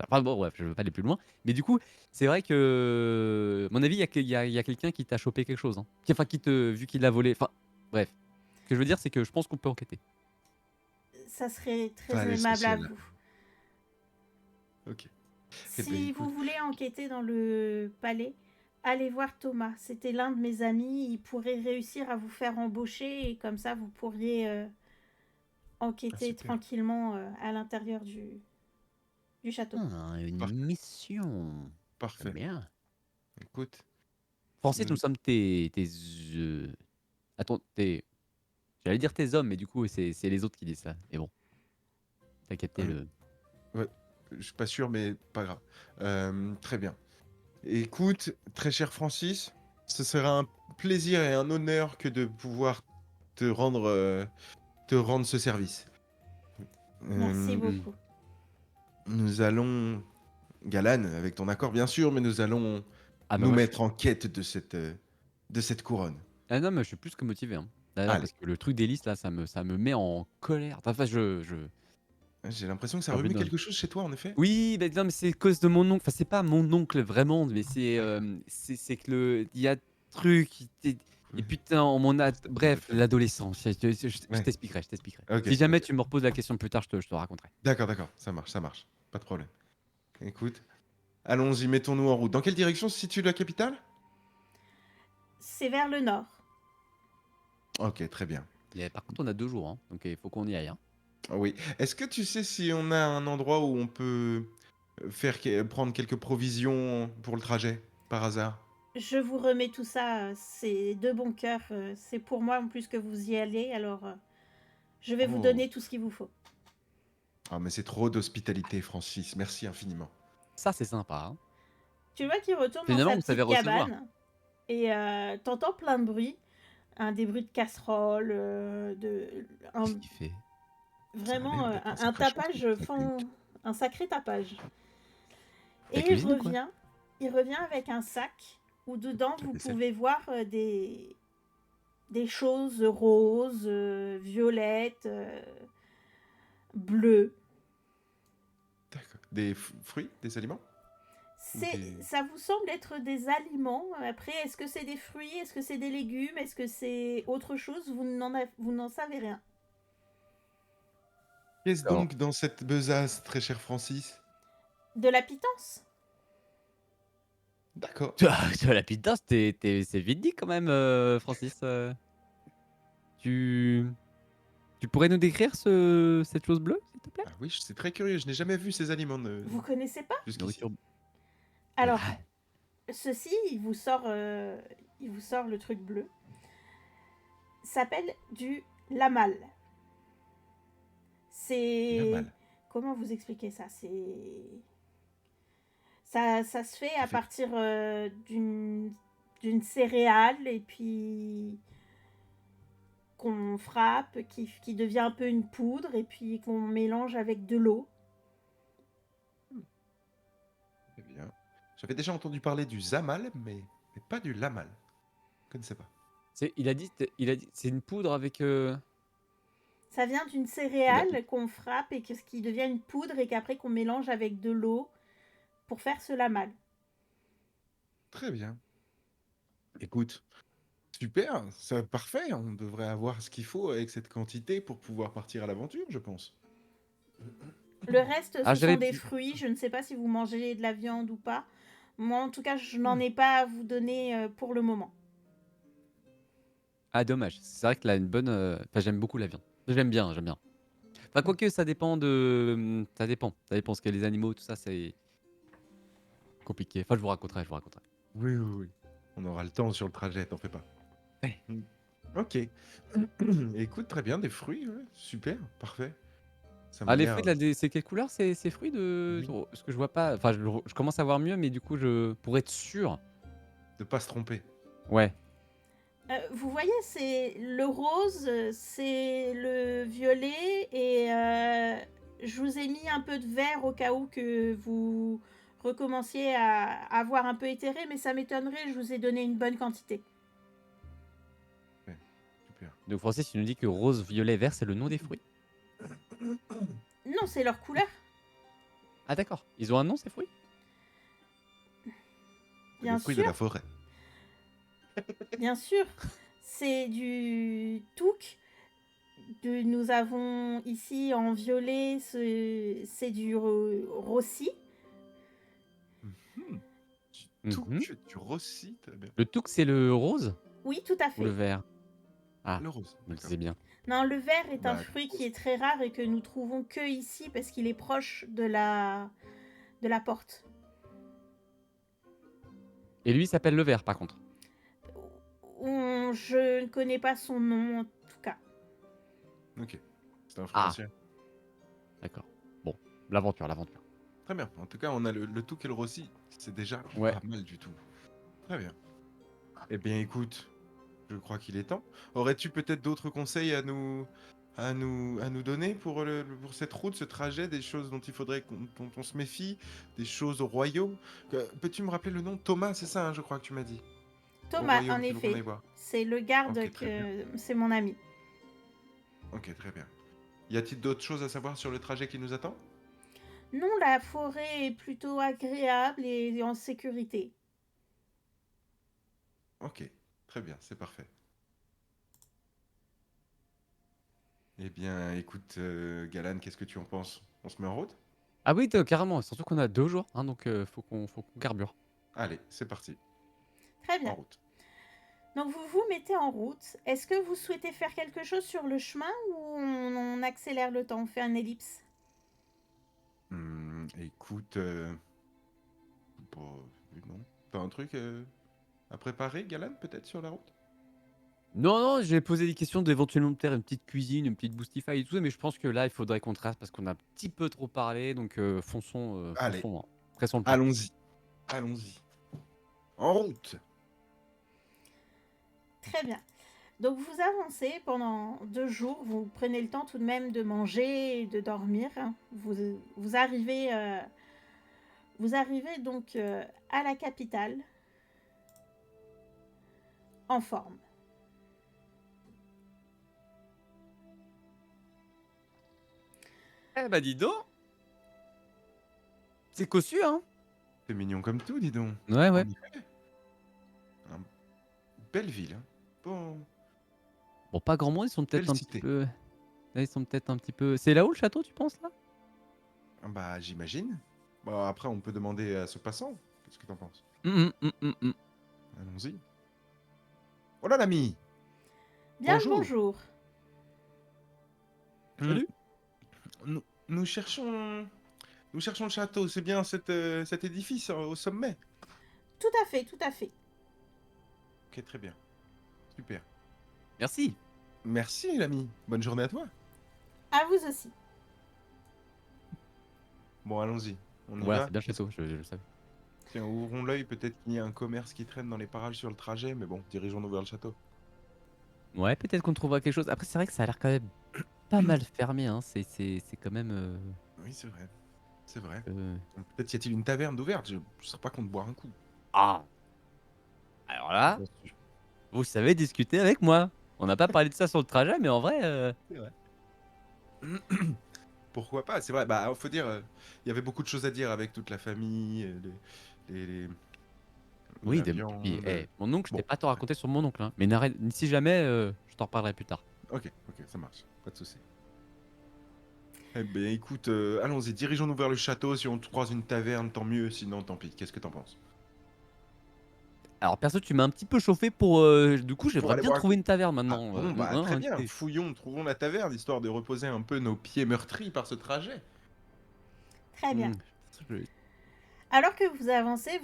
Speaker 3: Enfin, bon, bref, je veux pas aller plus loin. Mais du coup, c'est vrai que, à mon avis, il y a quelqu'un qui t'a chopé quelque chose. Hein. Enfin, vu qu'il l'a volé. Enfin, bref. Ce que je veux dire, c'est que je pense qu'on peut enquêter.
Speaker 1: Ça serait très
Speaker 2: Pas
Speaker 1: aimable à
Speaker 2: l'essentiel.
Speaker 1: vous.
Speaker 2: Ok. Eh ben,
Speaker 1: Si vous
Speaker 2: écoute.
Speaker 1: voulez enquêter dans le palais, allez voir Thomas. C'était l'un de mes amis. Il pourrait réussir à vous faire embaucher et comme ça, vous pourriez
Speaker 2: Ah,
Speaker 1: enquêter
Speaker 2: super.
Speaker 1: tranquillement à l'intérieur du château.
Speaker 3: Ah, une
Speaker 2: Parfait.
Speaker 3: mission. Très
Speaker 2: Parfait.
Speaker 3: bien.
Speaker 2: Écoute.
Speaker 3: Francis, nous
Speaker 2: Hmm,
Speaker 3: sommes attends, j'allais dire tes hommes, mais du coup, c'est les autres qui disent ça. Mais bon, t'as capté
Speaker 2: euh,
Speaker 3: le.
Speaker 2: ouais, je suis pas sûr, mais pas grave. Très bien. Écoute, très cher Francis, ce sera un plaisir et un honneur que de pouvoir te rendre ce service.
Speaker 1: Merci
Speaker 2: Euh,
Speaker 1: beaucoup.
Speaker 2: nous allons, Galan, avec ton accord bien sûr, mais nous allons
Speaker 3: Ah bah
Speaker 2: nous
Speaker 3: moi,
Speaker 2: mettre en quête de cette couronne.
Speaker 3: ah non, mais je suis plus que motivé, hein. D'ailleurs,
Speaker 2: Allez,
Speaker 3: parce que le truc d'Hélice, là, ça me met en colère. Enfin,
Speaker 2: j'ai l'impression que ça
Speaker 3: j'ai envie
Speaker 2: remue
Speaker 3: de...
Speaker 2: quelque chose chez toi, en effet.
Speaker 3: Oui, mais non, mais c'est à cause de mon oncle. Enfin, c'est pas mon oncle vraiment, mais c'est que il y a truc. Et putain, on m'en a. Bref, l'adolescence. Je
Speaker 2: Ouais.
Speaker 3: t'expliquerai, je t'expliquerai.
Speaker 2: Ok,
Speaker 3: Si jamais
Speaker 2: ok.
Speaker 3: tu me reposes la question plus tard, je te raconterai.
Speaker 2: D'accord, d'accord, ça marche, pas de problème. Écoute, allons-y, mettons-nous en route. Dans quelle direction se situe la capitale?
Speaker 1: C'est vers le nord.
Speaker 2: Ok, très bien.
Speaker 3: Mais par contre, on a 2 jours, hein, donc il faut qu'on y aille, hein.
Speaker 2: Ah oui. Est-ce que tu sais si on a un endroit où on peut prendre quelques provisions pour le trajet, par hasard?
Speaker 1: Je vous remets tout ça, c'est de bon cœur. C'est pour moi en plus que vous y allez, alors je vais vous
Speaker 2: Oh.
Speaker 1: donner tout ce qu'il vous faut.
Speaker 2: Ah, mais c'est trop d'hospitalité, Francis. Merci infiniment.
Speaker 3: Ça, c'est sympa, hein.
Speaker 1: Tu vois qu'il retourne dans
Speaker 3: Finalement,
Speaker 1: sa
Speaker 3: vous savez
Speaker 1: petite
Speaker 3: recevoir.
Speaker 1: cabane et t'entends plein de bruits. Des bruits de casserole,
Speaker 3: Qu'est-ce qu'il fait?
Speaker 2: Ça a
Speaker 1: vraiment
Speaker 2: l'air d'être un
Speaker 1: un
Speaker 2: sacré chantier.
Speaker 1: tapage, un sacré tapage. Et
Speaker 3: La cuisine ou quoi?
Speaker 1: il revient avec un sac où dedans
Speaker 2: La
Speaker 1: vous
Speaker 2: vaisselle.
Speaker 1: pouvez voir des choses roses, violettes, bleues.
Speaker 2: D'accord. Des fruits, des aliments? Des-
Speaker 1: Ça vous semble être des aliments. Après, est-ce que c'est des fruits? Est-ce que c'est des légumes? Est-ce que c'est autre chose? Vous n'en savez rien.
Speaker 2: Qu'est-ce
Speaker 3: Alors,
Speaker 2: donc dans cette besace, très cher Francis?
Speaker 1: De la pitance?
Speaker 2: D'accord.
Speaker 3: tu vois, la pizza, c'est vite dit quand même, Francis. Tu... tu pourrais nous décrire cette chose bleue, s'il te plaît?
Speaker 2: Ah oui, c'est très curieux. Je n'ai jamais vu ces aliments
Speaker 1: Vous connaissez pas?
Speaker 2: jusqu'ici.
Speaker 3: Nourriture.
Speaker 1: Alors,
Speaker 3: Ah,
Speaker 1: ceci, il vous sort le truc bleu. S'appelle du lamal.
Speaker 2: La
Speaker 1: C'est...
Speaker 2: malle.
Speaker 1: Comment vous expliquer ça? Ça se fait à
Speaker 2: Ça fait-
Speaker 1: partir d'une céréale et puis qu'on frappe, qui devient un peu une poudre et puis qu'on mélange avec de l'eau.
Speaker 2: Très bien. J'avais déjà entendu parler du zamal, mais pas du lamal. Je ne connaissais pas.
Speaker 3: il a dit, c'est une poudre avec.
Speaker 1: Ça vient d'une
Speaker 3: Il a-
Speaker 1: céréale qu'on frappe et qui devient une poudre et qu'après qu'on mélange avec de l'eau pour faire ce lamal.
Speaker 2: Très bien. Écoute, super, c'est parfait. On devrait avoir ce qu'il faut avec cette quantité pour pouvoir partir à l'aventure, je pense.
Speaker 1: Le reste,
Speaker 3: Ah,
Speaker 1: ce sont
Speaker 3: j'avais.
Speaker 1: des fruits. Je ne sais pas si vous mangez de la viande ou pas. Moi, en tout cas, je n'en ai pas à vous donner pour le moment.
Speaker 3: Ah, dommage. C'est vrai que là, une bonne. Enfin, j'aime beaucoup la viande. J'aime bien, j'aime bien. Enfin, quoique, ça dépend de. Ça dépend. Ça dépend parce que les animaux, tout ça, c'est compliqué. Enfin, je vous raconterai, je vous raconterai.
Speaker 2: Oui, oui, oui. On aura le temps sur le trajet, t'en fais pas.
Speaker 3: Ouais.
Speaker 2: Ok. Écoute, très bien, des fruits, ouais, super, parfait. Ça
Speaker 3: Ah,
Speaker 2: m'a
Speaker 3: les
Speaker 2: l'air
Speaker 3: fruits, là, c'est quelle couleur ces fruits de.
Speaker 2: oui,
Speaker 3: Parce que je vois pas. Enfin, je commence à voir mieux, mais du coup, pour être sûr.
Speaker 2: de pas se tromper.
Speaker 3: Ouais.
Speaker 1: Vous voyez, c'est le rose, c'est le violet et je vous ai mis un peu de vert au cas où que vous recommenciez à avoir un peu éthéré, mais ça m'étonnerait, je vous ai donné une bonne quantité.
Speaker 2: Ouais, super.
Speaker 3: Donc, Francis, tu nous dis que rose, violet, vert, c'est le nom des fruits.
Speaker 1: Non, c'est leur couleur,
Speaker 3: Ah, d'accord. Ils ont un nom, ces fruits?
Speaker 2: C'est
Speaker 1: bien
Speaker 2: les fruits de
Speaker 1: sûr,
Speaker 2: la forêt.
Speaker 1: bien sûr. C'est du touk. Nous avons ici en violet, c'est du rossi.
Speaker 2: Mhm. Du
Speaker 3: Mhm.
Speaker 2: touc, du rossi, très bien.
Speaker 3: Le touk, c'est le rose
Speaker 1: Oui, tout à
Speaker 3: ou le
Speaker 1: fait.
Speaker 3: vert? Ah,
Speaker 2: Le rose,
Speaker 3: je me
Speaker 2: d'accord.
Speaker 3: disais bien.
Speaker 1: Non, le vert est un
Speaker 2: Bah,
Speaker 1: fruit qui est très rare et que nous trouvons que ici parce qu'il est proche de la porte.
Speaker 3: Et lui, il s'appelle le vert, par contre.
Speaker 1: Je ne connais pas son nom en tout cas.
Speaker 2: ok. C'est un fruit
Speaker 3: Ah,
Speaker 2: ancien.
Speaker 3: d'accord. Bon, l'aventure, l'aventure.
Speaker 2: Très bien. En tout cas, on a le touc et le rossi. C'est déjà
Speaker 3: Ouais.
Speaker 2: pas mal du tout. Très bien. Eh bien, écoute, Je crois qu'il est temps. Aurais-tu peut-être d'autres conseils à nous donner pour, pour cette route, ce trajet, des choses dont il faudrait dont on se méfie, des choses au royaume? Peux-tu me rappeler le nom? Thomas, c'est ça, hein, je crois que tu m'as dit. Au
Speaker 1: Thomas, en
Speaker 2: royaume qu'il faut qu'on
Speaker 1: effet,
Speaker 2: aille voir.
Speaker 1: c'est le garde
Speaker 2: Ok, très bien.
Speaker 1: c'est mon ami.
Speaker 2: Ok, très bien. Y a-t-il d'autres choses à savoir sur le trajet qui nous attend?
Speaker 1: Non, la forêt est plutôt agréable et en sécurité.
Speaker 2: Ok, très bien, c'est parfait. Eh bien, écoute, Galan, qu'est-ce que tu en penses? On se met en route?
Speaker 3: Ah oui, carrément, surtout qu'on a 2 jours, hein, donc faut qu'on carbure.
Speaker 2: Allez, c'est parti,
Speaker 1: Très
Speaker 2: en
Speaker 1: bien.
Speaker 2: route.
Speaker 1: Donc vous vous mettez en route. Est-ce que vous souhaitez faire quelque chose sur le chemin ou on accélère le temps, on fait un ellipse?
Speaker 2: Écoute, bah, non. T'as un truc à préparer, Galan, peut-être sur la route?
Speaker 3: Non, non, j'ai posé des questions d'éventuellement faire une petite cuisine, une petite Boostify et tout, mais je pense que là, il faudrait qu'on trace parce qu'on a un petit peu trop parlé, donc
Speaker 2: Allez,
Speaker 3: fonçons, hein. Pressons le pas.
Speaker 2: allons-y, allons-y. En route!
Speaker 1: Très bien. Donc vous avancez pendant 2 jours, vous prenez le temps tout de même de manger et de dormir, hein. Vous arrivez donc à la capitale en forme.
Speaker 3: Eh bah dis donc, c'est cossu, hein?
Speaker 2: C'est mignon comme tout, dis donc.
Speaker 3: Ouais,
Speaker 2: En
Speaker 3: ouais.
Speaker 2: effet, hein, belle ville, hein. Bon,
Speaker 3: Bon, pas grand monde, ils sont
Speaker 2: belle
Speaker 3: peut-être un petit
Speaker 2: cité.
Speaker 3: peu. Là, ils sont peut-être un petit peu. C'est là-haut le château, tu penses là?
Speaker 2: Ah bah, j'imagine. Bon, après, on peut demander à ce passant. Qu'est-ce que t'en penses?
Speaker 3: Hum.
Speaker 2: Allons-y. Oh là, l'ami!
Speaker 1: Bien le
Speaker 2: Bonjour!
Speaker 1: bonjour.
Speaker 2: Hmm,
Speaker 3: Salut.
Speaker 2: Nous, nous cherchons le château, c'est bien cet édifice au sommet.
Speaker 1: Tout à fait, tout à fait.
Speaker 2: Ok, très bien. Super.
Speaker 3: Merci.
Speaker 2: Merci, l'ami. Bonne journée à toi.
Speaker 1: À vous aussi.
Speaker 2: Bon, allons-y. On y
Speaker 3: Voilà,
Speaker 2: va.
Speaker 3: c'est bien le château, je le savais.
Speaker 2: Tiens, ouvrons l'œil, peut-être qu'il y a un commerce qui traîne dans les parages sur le trajet, mais bon, dirigeons-nous vers le château.
Speaker 3: Ouais, peut-être qu'on trouvera quelque chose. Après, c'est vrai que ça a l'air quand même pas mal fermé, hein. C'est quand même.
Speaker 2: Oui, c'est vrai. C'est vrai.
Speaker 3: Euh,
Speaker 2: Peut-être y a-t-il une taverne d'ouverte, je ne serais pas contre boire un coup.
Speaker 3: Ah, alors là,
Speaker 2: Bien sûr.
Speaker 3: vous savez discuter avec moi. On n'a pas parlé de ça sur le trajet, mais en vrai.
Speaker 2: C'est vrai. Pourquoi pas? C'est vrai, bah, faut dire, il y avait beaucoup de choses à dire avec toute la famille, les-
Speaker 3: Oui,
Speaker 2: la
Speaker 3: puis,
Speaker 2: viande.
Speaker 3: mon oncle, je t'ai
Speaker 2: Bon,
Speaker 3: pas tout
Speaker 2: bref.
Speaker 3: raconté sur mon oncle, hein. Mais si jamais, je t'en reparlerai plus tard.
Speaker 2: Ok, ok, ça marche. Pas de souci. Eh bien, écoute, allons-y, dirigeons-nous vers le château. Si on croise une taverne, tant mieux, sinon, tant pis. Qu'est-ce que t'en penses?
Speaker 3: Alors perso, tu m'as un petit peu chauffé pour, du coup,
Speaker 2: Pour
Speaker 3: j'aimerais
Speaker 2: aller
Speaker 3: bien
Speaker 2: boire un
Speaker 3: trouver
Speaker 2: coup?
Speaker 3: une taverne
Speaker 2: Ah,
Speaker 3: maintenant,
Speaker 2: bon, bah, très
Speaker 3: hein,
Speaker 2: bien.
Speaker 3: écoutez.
Speaker 2: Fouillons, trouvons la taverne, histoire de reposer un peu nos pieds meurtris par ce trajet.
Speaker 1: Très bien.
Speaker 3: Mmh, je
Speaker 1: Alors que vous avancez,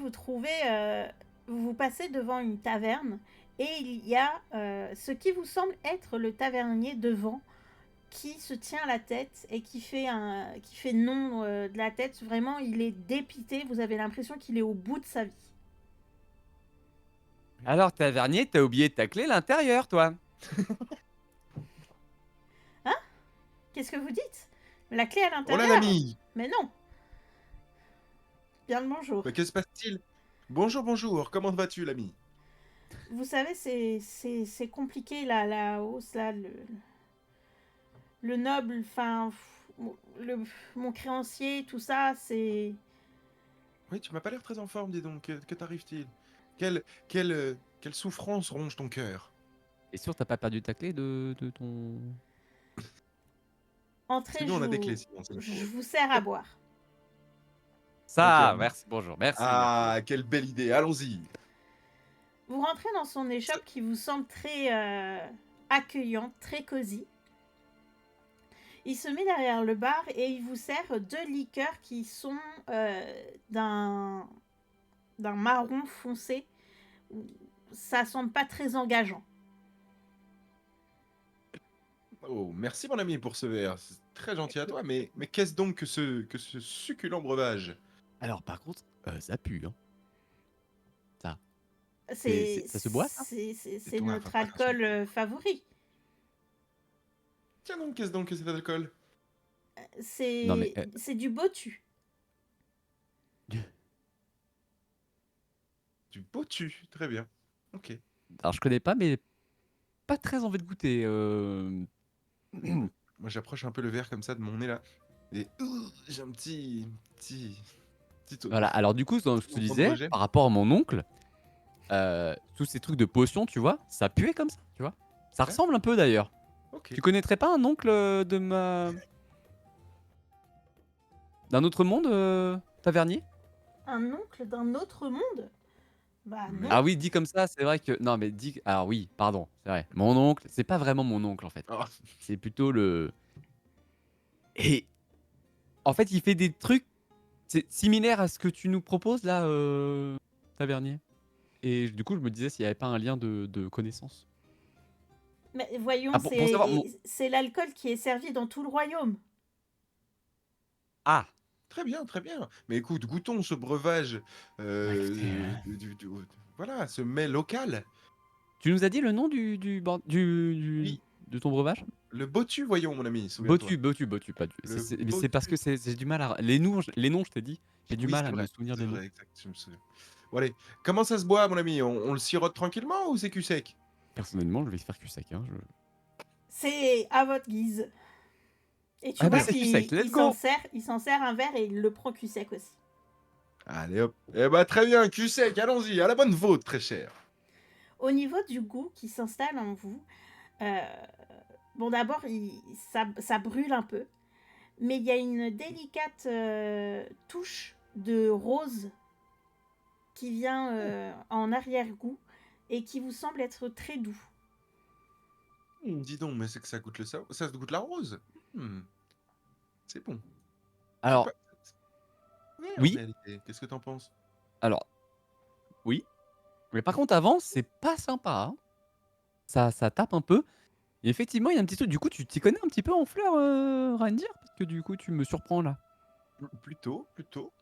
Speaker 1: vous passez devant une taverne et il y a ce qui vous semble être le tavernier devant qui se tient la tête et qui fait non de la tête. Vraiment, il est dépité. Vous avez l'impression qu'il est au bout de sa vie.
Speaker 3: Alors tavernier, tu oublié ta clé à l'intérieur, toi?
Speaker 1: Hein? Qu'est-ce que vous dites? La clé à
Speaker 2: Oh là,
Speaker 1: l'intérieur?
Speaker 2: l'ami!
Speaker 1: Mais non. Bien le bonjour.
Speaker 2: Mais que se passe-t-il? Bonjour, bonjour, comment vas-tu, l'ami?
Speaker 1: Vous savez, c'est compliqué la hausse là, le noble, enfin, mon créancier, tout ça, c'est...
Speaker 2: Oui, tu m'as pas l'air très en forme, dis donc. Que t'arrive-t-il? Quelle souffrance ronge ton cœur?
Speaker 3: Et sûr, t'as pas perdu ta clé de ton.
Speaker 2: Parce que
Speaker 1: Entrez,
Speaker 2: nous, on a des clés, sinon, c'est
Speaker 1: je
Speaker 2: pour eux.
Speaker 1: vous sers à boire.
Speaker 2: Ok,
Speaker 3: Ça, merci, bonjour, merci, merci.
Speaker 2: ah, quelle belle idée, allons-y.
Speaker 1: Vous rentrez dans son échoppe qui vous semble très accueillante, très cosy. Il se met derrière le bar et il vous sert 2 liqueurs qui sont d'un marron foncé. Ça semble pas très engageant.
Speaker 2: Oh, merci, mon ami, pour ce verre. C'est très gentil à toi, mais qu'est-ce donc que ce succulent breuvage?
Speaker 3: Alors par contre, ça pue, hein. Ça. Ça se boit, ça?
Speaker 1: C'est
Speaker 2: toi, va
Speaker 1: notre
Speaker 2: pas
Speaker 1: alcool
Speaker 2: t'insulter.
Speaker 1: favori.
Speaker 2: Tiens donc, qu'est-ce donc que cet alcool?
Speaker 3: Non, mais
Speaker 1: C'est du Botu.
Speaker 2: Du Botu, très bien. Ok.
Speaker 3: alors je connais pas, mais pas très envie de goûter.
Speaker 2: Moi, j'approche un peu le verre comme ça de mon nez là. Et j'ai un petit
Speaker 3: Voilà, alors du coup, je te
Speaker 2: moment de
Speaker 3: disais,
Speaker 2: rejet.
Speaker 3: par rapport à mon oncle, tous ces trucs de potions, tu vois, ça puait comme ça, tu vois. Ça
Speaker 2: Ouais.
Speaker 3: ressemble un peu d'ailleurs.
Speaker 2: Ok.
Speaker 3: Tu connaîtrais pas un oncle d'un autre monde, tavernier?
Speaker 1: Un oncle d'un autre monde? Bah non.
Speaker 3: Ah oui, dit comme ça, c'est vrai que non, mais dit alors oui, pardon, c'est vrai. Mon oncle, c'est pas vraiment mon oncle en fait.
Speaker 2: Oh,
Speaker 3: C'est plutôt le et en fait, il fait des trucs c'est similaire à ce que tu nous proposes là, tavernier. Et du coup, je me disais s'il y avait pas un lien de connaissance.
Speaker 1: Mais voyons,
Speaker 3: Ah, pour savoir mon
Speaker 1: c'est l'alcool qui est servi dans tout le royaume.
Speaker 3: ah!
Speaker 2: très bien, très bien. Mais écoute, goûtons ce breuvage.
Speaker 3: Bah, écoutez,
Speaker 2: Voilà, ce mets local.
Speaker 3: tu nous as dit le nom du
Speaker 2: Oui,
Speaker 3: de ton breuvage?
Speaker 2: le Botu, voyons, mon ami, souviens-toi.
Speaker 3: Botu, pas du
Speaker 2: Le
Speaker 3: mais c'est parce que
Speaker 2: Botu.
Speaker 3: j'ai du mal à les noms, je t'ai dit, j'ai du
Speaker 2: Oui,
Speaker 3: mal à me souvenir
Speaker 2: c'est
Speaker 3: des noms.
Speaker 2: vrai, exact, je me souviens. Bon, allez, comment ça se boit, mon ami? On le sirote tranquillement ou c'est cul sec?
Speaker 3: Personnellement, je vais faire cul sec, hein, je
Speaker 1: C'est à votre guise. Et tu
Speaker 3: ah bah,
Speaker 1: vois
Speaker 2: Bien.
Speaker 3: c'est cul sec, let's
Speaker 1: s'en
Speaker 3: go!
Speaker 1: sert, il s'en sert un verre et il le prend cul sec aussi.
Speaker 2: Allez hop. Eh bah, très bien, cul sec, allons-y, à la bonne vôtre, très cher.
Speaker 1: Au niveau du goût qui s'installe en vous, euh, bon d'abord ça brûle un peu, mais il y a une délicate touche de rose qui vient en arrière-goût et qui vous semble être très doux.
Speaker 2: Dis donc, mais c'est que ça goûte ça goûte la rose. Hmm, c'est bon. C'est
Speaker 3: Alors,
Speaker 2: pas. Ouais, en
Speaker 3: oui,
Speaker 2: réalité. Qu'est-ce que t'en penses?
Speaker 3: alors, oui, mais par contre avant, c'est pas sympa, hein. Ça tape un peu. Et effectivement, il y a un petit truc du coup, tu t'y connais un petit peu en fleurs, Reindeer? Parce que du coup, tu me surprends là.
Speaker 2: Plutôt, plutôt.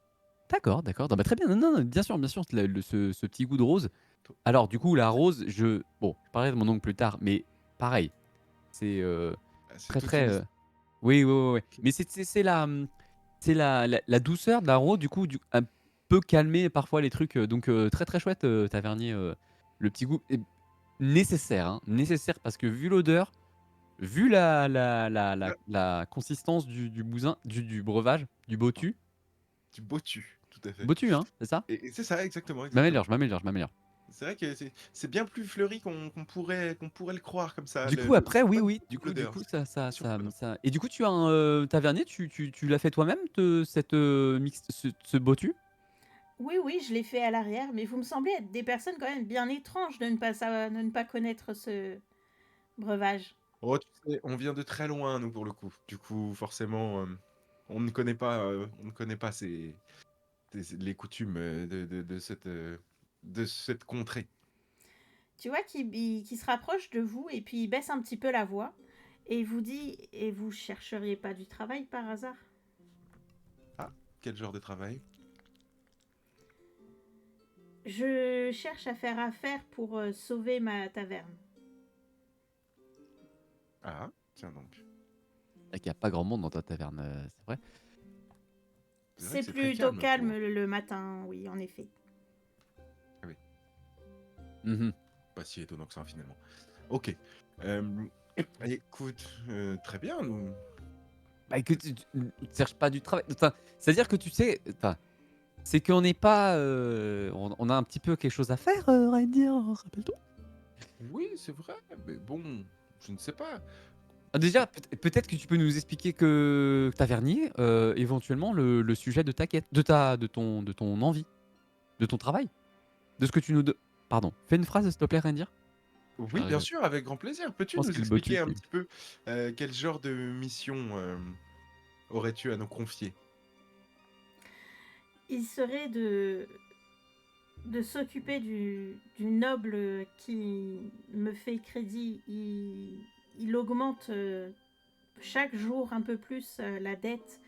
Speaker 3: D'accord, d'accord. Non, bah, très bien. Non, non, non, bien sûr, ce petit goût de rose. Alors du coup, la rose, bon, je parlerai de mon oncle plus tard, mais pareil, c'est,
Speaker 2: Ah, c'est
Speaker 3: très,
Speaker 2: toute
Speaker 3: très,
Speaker 2: une.
Speaker 3: oui, oui, oui, oui.
Speaker 2: Ok.
Speaker 3: Mais c'est la, c'est la douceur de la rose, du coup, un peu calmer parfois les trucs, donc très, très chouette, tavernier, le petit goût est nécessaire, hein, nécessaire parce que vu l'odeur, vu
Speaker 2: Ah,
Speaker 3: la consistance du bousin du breuvage, du Botu.
Speaker 2: du Botu, tout à fait.
Speaker 3: Botu, hein, c'est ça?
Speaker 2: Et c'est ça, exactement,
Speaker 3: Je m'améliore,
Speaker 2: exactement.
Speaker 3: je m'améliore, je m'améliore.
Speaker 2: C'est vrai que c'est bien plus fleuri qu'on pourrait le croire comme ça.
Speaker 3: Du coup, après, oui,
Speaker 2: Pas
Speaker 3: oui, du
Speaker 2: l'odeur,
Speaker 3: coup,
Speaker 2: c'est surprenant.
Speaker 3: et du coup, tu as un, tavernier, tu l'as fait toi-même de cette, ce Botu?
Speaker 1: Oui, oui, je l'ai fait à l'arrière, mais vous me semblez être des personnes quand même bien étranges de ne pas connaître ce breuvage.
Speaker 2: Oh, tu sais, on vient de très loin, nous, pour le coup. Du coup, forcément, on ne connaît pas les coutumes de cette contrée.
Speaker 1: Tu vois qui se rapproche de vous et puis il baisse un petit peu la voix et il vous dit, et vous chercheriez pas du travail par hasard?
Speaker 2: Ah, quel genre de travail?
Speaker 1: Je cherche à faire affaire pour sauver ma taverne.
Speaker 2: Ah, tiens donc.
Speaker 3: C'est vrai qu'il y a pas grand monde dans ta taverne, c'est vrai?
Speaker 2: C'est vrai
Speaker 1: C'est
Speaker 2: que c'est très
Speaker 1: plutôt
Speaker 2: calme
Speaker 1: calme le matin, oui, en effet.
Speaker 2: Ah oui,
Speaker 3: Mmh.
Speaker 2: pas si étonnant que ça, finalement. Ok. Euh, Écoute, très bien, nous.
Speaker 3: Bah, écoute, tu cherches pas du travail, enfin, c'est-à-dire que tu sais, enfin, c'est qu'on n'est pas, on a un petit peu quelque chose à faire, Reindeer, rappelle-toi?
Speaker 2: Oui, c'est vrai, mais bon, je ne sais pas.
Speaker 3: Ah, déjà, peut-être que tu peux nous expliquer que tavernier, éventuellement le sujet de ta quête, de ton envie, de ton travail, de ce que tu nous de pardon, fais une phrase s'il te plaît, Reindeer?
Speaker 2: Oui, bien
Speaker 3: J'arrive
Speaker 2: sûr, avec grand plaisir.
Speaker 3: je
Speaker 2: Peux-tu
Speaker 3: pense
Speaker 2: nous
Speaker 3: que le Botu
Speaker 2: expliquer un
Speaker 3: qui
Speaker 2: petit peu quel genre de mission aurais-tu à nous confier?
Speaker 1: Il serait de s'occuper du noble qui me fait crédit. Il augmente chaque jour un peu plus la dette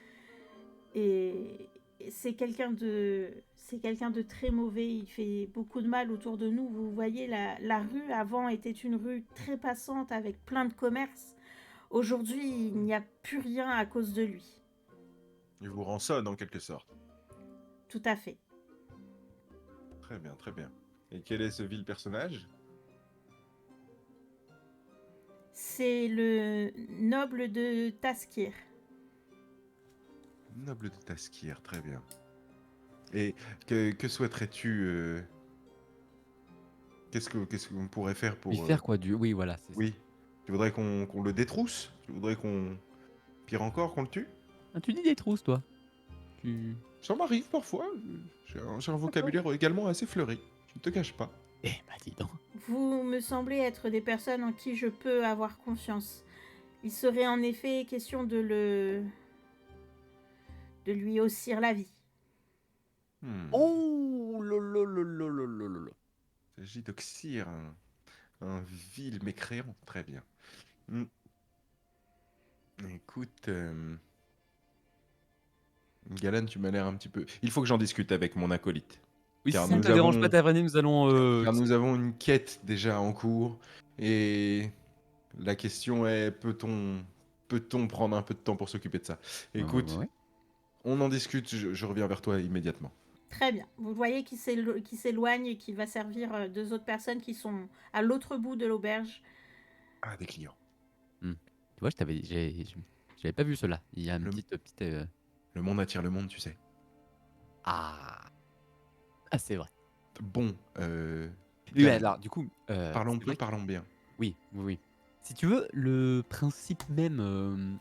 Speaker 1: et, c'est quelqu'un de très mauvais. Il fait beaucoup de mal autour de nous. Vous voyez, la rue avant était une rue très passante avec plein de commerces. Aujourd'hui, il n'y a plus rien à cause de lui.
Speaker 2: Il vous rançonne en quelque sorte.
Speaker 1: Tout à fait.
Speaker 2: Très bien, très bien. Et quel est ce vil personnage?
Speaker 1: C'est le noble de Taskir.
Speaker 2: Noble de Taskir, très bien. Et que souhaiterais-tu qu'est-ce qu'on pourrait faire
Speaker 3: Lui
Speaker 2: pour...
Speaker 3: faire quoi du... Oui, voilà, c'est ça.
Speaker 2: Oui. Tu voudrais qu'on le détrousse? Tu voudrais qu'on... Pire encore, qu'on le tue?
Speaker 3: Ah, tu dis des trousses, toi. Tu...
Speaker 2: Ça m'arrive parfois. J'ai un vocabulaire également assez fleuri. Je ne te cache pas.
Speaker 3: Eh bah dis donc.
Speaker 1: Vous me semblez être des personnes en qui je peux avoir confiance. Il serait en effet question de lui haussir la vie.
Speaker 3: Oh lololololololol.
Speaker 2: Il s'agit d'Oxyr, un vil mécréant. Très bien. Hmm. Écoute, Galan, tu m'as l'air un petit peu... Il faut que j'en discute avec mon acolyte.
Speaker 3: Oui,
Speaker 2: Car
Speaker 3: si ça ne
Speaker 2: nous
Speaker 3: te dérange
Speaker 2: avons-
Speaker 3: pas, Tavernier, nous allons...
Speaker 2: Car nous avons une quête déjà en cours. Et la question est, peut-on prendre un peu de temps pour s'occuper de ça? Écoute,
Speaker 3: ouais.
Speaker 2: on en discute, je reviens vers toi immédiatement.
Speaker 1: Très bien. Vous voyez qu'il s'éloigne et qu'il va servir deux autres personnes qui sont à l'autre bout de l'auberge.
Speaker 2: Ah, des clients.
Speaker 3: Tu vois, j'avais pas vu cela. Il y a une
Speaker 2: Le-
Speaker 3: petite...
Speaker 2: Le monde attire le monde, tu sais.
Speaker 3: Ah. Ah, c'est vrai.
Speaker 2: Bon,
Speaker 3: Oui,
Speaker 2: Galan,
Speaker 3: alors, du coup...
Speaker 2: parlons
Speaker 3: c'est
Speaker 2: peu,
Speaker 3: vrai que-
Speaker 2: parlons bien.
Speaker 3: Oui, oui, oui. Si tu veux, le principe même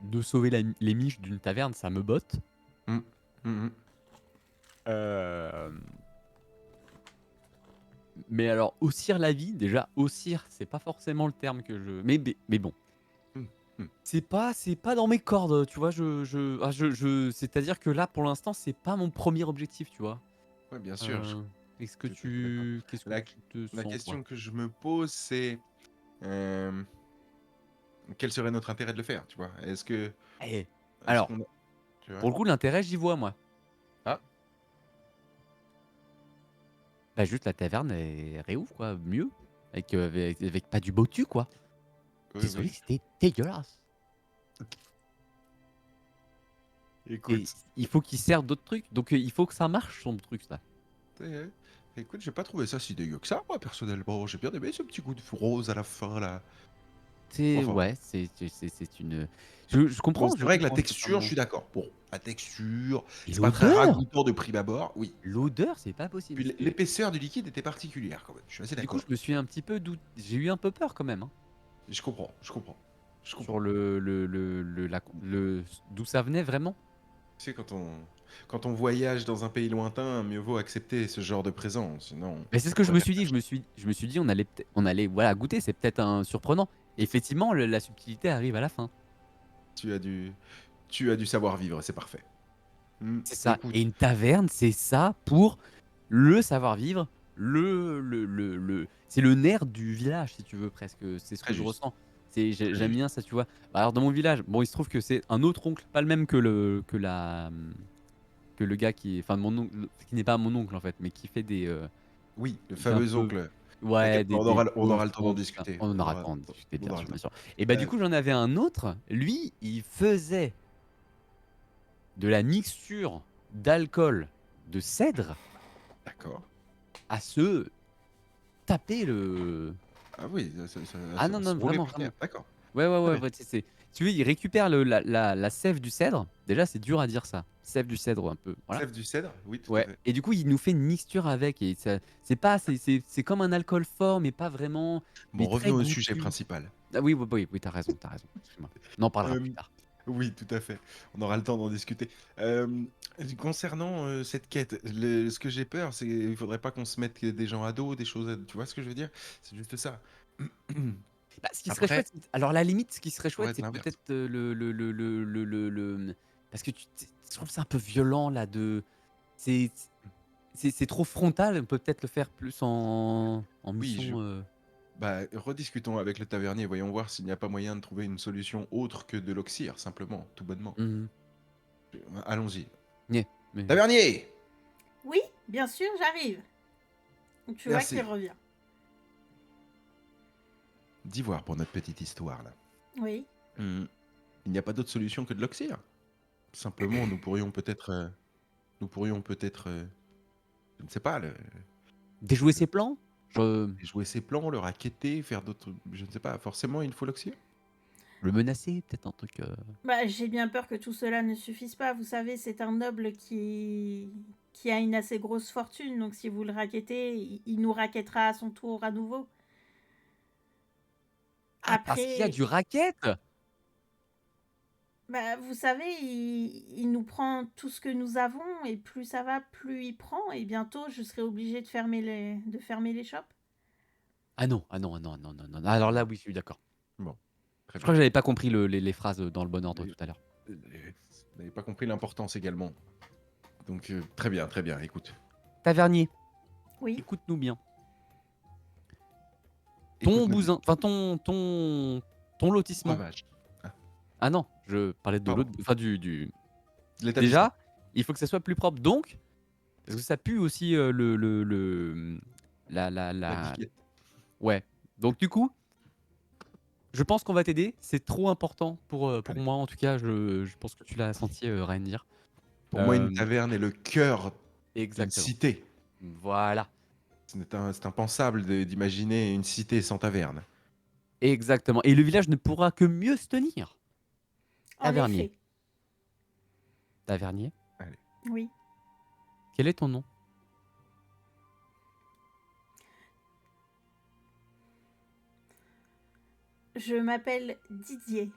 Speaker 3: de sauver les miches d'une taverne, ça me botte.
Speaker 2: Mhm.
Speaker 3: Mais alors, haussir la vie, déjà, haussir, c'est pas forcément le terme que je... Mais bon.
Speaker 2: Mm.
Speaker 3: C'est pas dans mes cordes, tu vois. C'est-à-dire que là, pour l'instant, c'est pas mon premier objectif, tu vois.
Speaker 2: Ouais, bien sûr.
Speaker 3: Qu'est-ce que
Speaker 2: tout à fait d'accord.
Speaker 3: qu'est-ce que
Speaker 2: La-
Speaker 3: tu te
Speaker 2: La
Speaker 3: sens,
Speaker 2: question
Speaker 3: toi
Speaker 2: que je me pose, c'est quel serait notre intérêt de le faire, tu vois?
Speaker 3: Eh,
Speaker 2: Est-ce
Speaker 3: alors,
Speaker 2: qu'on a- tu vois?
Speaker 3: pour le coup, l'intérêt, j'y vois, moi.
Speaker 2: Ah,
Speaker 3: Bah, juste la taverne, elle réouvre, quoi, mieux. Avec pas du beau tu, quoi.
Speaker 2: oui,
Speaker 3: Désolé,
Speaker 2: oui.
Speaker 3: c'était dégueulasse. Et
Speaker 2: Écoute,
Speaker 3: il faut qu'il serve d'autres trucs. Donc, il faut que ça marche, son truc, ça.
Speaker 2: euh, écoute, j'ai pas trouvé ça si dégueu que ça, moi, personnellement. J'ai bien aimé ce petit goût de rose à la fin, là. Enfin,
Speaker 3: Ouais, c'est une... Je comprends,
Speaker 2: bon, c'est vrai que la
Speaker 3: comprends
Speaker 2: texture, je
Speaker 3: totalement.
Speaker 2: suis d'accord. Bon, la texture,
Speaker 3: Et
Speaker 2: c'est pas très
Speaker 3: l'odeur
Speaker 2: ragoûtant de prime abord, oui.
Speaker 3: L'odeur, c'est pas possible.
Speaker 2: Puis l'épaisseur du liquide était particulière, quand même. Je suis assez
Speaker 3: Du coup,
Speaker 2: d'accord.
Speaker 3: je me suis un petit peu j'ai eu un peu peur quand même, hein,
Speaker 2: Je comprends, je comprends. Je comprends.
Speaker 3: sur d'où ça venait vraiment.
Speaker 2: Tu sais, quand on voyage dans un pays lointain, mieux vaut accepter ce genre de présent, sinon...
Speaker 3: Mais c'est ce que je me suis dit. Je me suis dit, on allait voilà, goûter, c'est peut-être un surprenant. Et effectivement, la subtilité arrive à la fin.
Speaker 2: Tu as du savoir-vivre, c'est parfait.
Speaker 3: C'est ça.
Speaker 2: Écoute,
Speaker 3: Et une taverne, c'est ça pour le savoir-vivre, c'est le nerf du village, si tu veux, presque. C'est ce
Speaker 2: très
Speaker 3: que je
Speaker 2: juste.
Speaker 3: ressens.
Speaker 2: Très
Speaker 3: J'aime
Speaker 2: juste.
Speaker 3: bien ça, tu vois. Bah, alors, dans mon village, bon, il se trouve que c'est un autre oncle, pas le même que le gars qui est. Enfin, mon oncle, qui n'est pas mon oncle, en fait, mais qui fait des.
Speaker 2: Oui, le
Speaker 3: Qui fait un
Speaker 2: fameux
Speaker 3: peu.
Speaker 2: oncle.
Speaker 3: Ouais,
Speaker 2: T'inquiète pas, on aura le temps d'en
Speaker 3: tout ça.
Speaker 2: discuter.
Speaker 3: On aura le temps de discuter,
Speaker 2: on
Speaker 3: bien
Speaker 2: aura
Speaker 3: sûr,
Speaker 2: le temps.
Speaker 3: bien sûr. Et bah, du
Speaker 2: Euh,
Speaker 3: coup, j'en avais un autre. Lui, il faisait de la mixture d'alcool de cèdre
Speaker 2: D'accord.
Speaker 3: à se taper le.
Speaker 2: Ah oui,
Speaker 3: Ah non, non,
Speaker 2: se rouler
Speaker 3: vraiment,
Speaker 2: par terre.
Speaker 3: vraiment.
Speaker 2: D'accord.
Speaker 3: Ouais, ouais,
Speaker 2: Très
Speaker 3: ouais,
Speaker 2: bien.
Speaker 3: ouais, tu veux, il récupère la sève du cèdre. Déjà, c'est dur à dire ça. Sève du cèdre, un peu. Voilà.
Speaker 2: Sève du cèdre, oui, tout à
Speaker 3: Ouais.
Speaker 2: fait.
Speaker 3: Et du coup, il nous fait une mixture avec. Et c'est pas. C'est comme un alcool fort, mais pas vraiment.
Speaker 2: Bon,
Speaker 3: Mais très
Speaker 2: revenons au sujet
Speaker 3: goûtu.
Speaker 2: principal.
Speaker 3: Ah oui, oui, oui, oui, t'as raison, t'as raison. Excuse-moi. On en parlera plus
Speaker 2: Euh,
Speaker 3: tard.
Speaker 2: oui, tout à fait. On aura le temps d'en discuter. Concernant cette quête, ce que j'ai peur, c'est qu'il faudrait pas qu'on se mette des gens à dos, des choses, tu vois ce que je veux dire? C'est juste ça.
Speaker 3: Bah, ce qui serait
Speaker 2: Après,
Speaker 3: chouette, alors à la limite, ce qui serait
Speaker 2: ça pourrait
Speaker 3: chouette,
Speaker 2: être
Speaker 3: c'est
Speaker 2: l'inverse.
Speaker 3: peut-être parce que je trouve que c'est un peu violent là de. C'est c'est trop frontal. On peut peut-être le faire plus en
Speaker 2: Oui,
Speaker 3: mission.
Speaker 2: bah, rediscutons avec le tavernier, voyons voir s'il n'y a pas moyen de trouver une solution autre que de l'oxyre, simplement, tout bonnement.
Speaker 3: Mhm.
Speaker 2: Allons-y.
Speaker 3: Mais...
Speaker 2: Tavernier!
Speaker 1: Oui, bien sûr, j'arrive. Donc, tu vois
Speaker 2: Merci.
Speaker 1: qu'il revient.
Speaker 2: D'ivoire pour notre petite histoire, là.
Speaker 1: Oui.
Speaker 2: Il n'y a pas d'autre solution que de l'oxyre. Simplement, nous pourrions peut-être... je ne sais pas,
Speaker 3: Déjouer ses plans
Speaker 2: jouer ses plans, le racketter, faire d'autres... Je ne sais pas, forcément, il faut l'oxyre.
Speaker 3: Le menacer, peut-être un truc...
Speaker 1: Bah, j'ai bien peur que tout cela ne suffise pas. Vous savez, c'est un noble qui a une assez grosse fortune. Donc, si vous le raquettez, il nous raquettera à son tour à nouveau.
Speaker 3: Ah, parce qu'il y a
Speaker 1: Après,
Speaker 3: du racket.
Speaker 1: bah, vous savez, il nous prend tout ce que nous avons. Et plus ça va, plus il prend. Et bientôt, je serai obligée de fermer les shops.
Speaker 3: Ah non, ah non, ah non, non, non, non. Alors là, oui, je suis d'accord.
Speaker 2: Bon, très
Speaker 3: Je crois
Speaker 2: bien.
Speaker 3: que j'avais pas compris les phrases dans le bon ordre
Speaker 2: Mais-
Speaker 3: tout à l'heure.
Speaker 2: Vous n'avez pas compris l'importance également. Donc, très bien, écoute.
Speaker 3: Tavernier,
Speaker 1: Oui.
Speaker 3: écoute-nous bien. Ton
Speaker 2: Écoute-nous bien.
Speaker 3: bousin, enfin ton lotissement.
Speaker 2: Breuvage.
Speaker 3: Ah non, je parlais de
Speaker 2: Pardon.
Speaker 3: l'autre, enfin du.
Speaker 2: L'établissement.
Speaker 3: Déjà, il faut que ça soit plus propre. Donc, parce que ça pue aussi
Speaker 2: La piquette.
Speaker 3: Ouais. Donc du coup, je pense qu'on va t'aider. C'est trop important pour
Speaker 2: Allez.
Speaker 3: moi en tout cas. Je pense que tu l'as senti, Raendir.
Speaker 2: Pour moi, une
Speaker 3: Euh,
Speaker 2: taverne est le cœur d'une
Speaker 3: Exactement.
Speaker 2: cité.
Speaker 3: Voilà.
Speaker 2: C'est impensable d'imaginer une cité sans taverne.
Speaker 3: Exactement. Et le village ne pourra que mieux se tenir.
Speaker 1: En
Speaker 3: Tavernier.
Speaker 1: effet.
Speaker 3: Tavernier.
Speaker 1: Oui.
Speaker 3: Quel est ton nom?
Speaker 1: Je m'appelle Didier.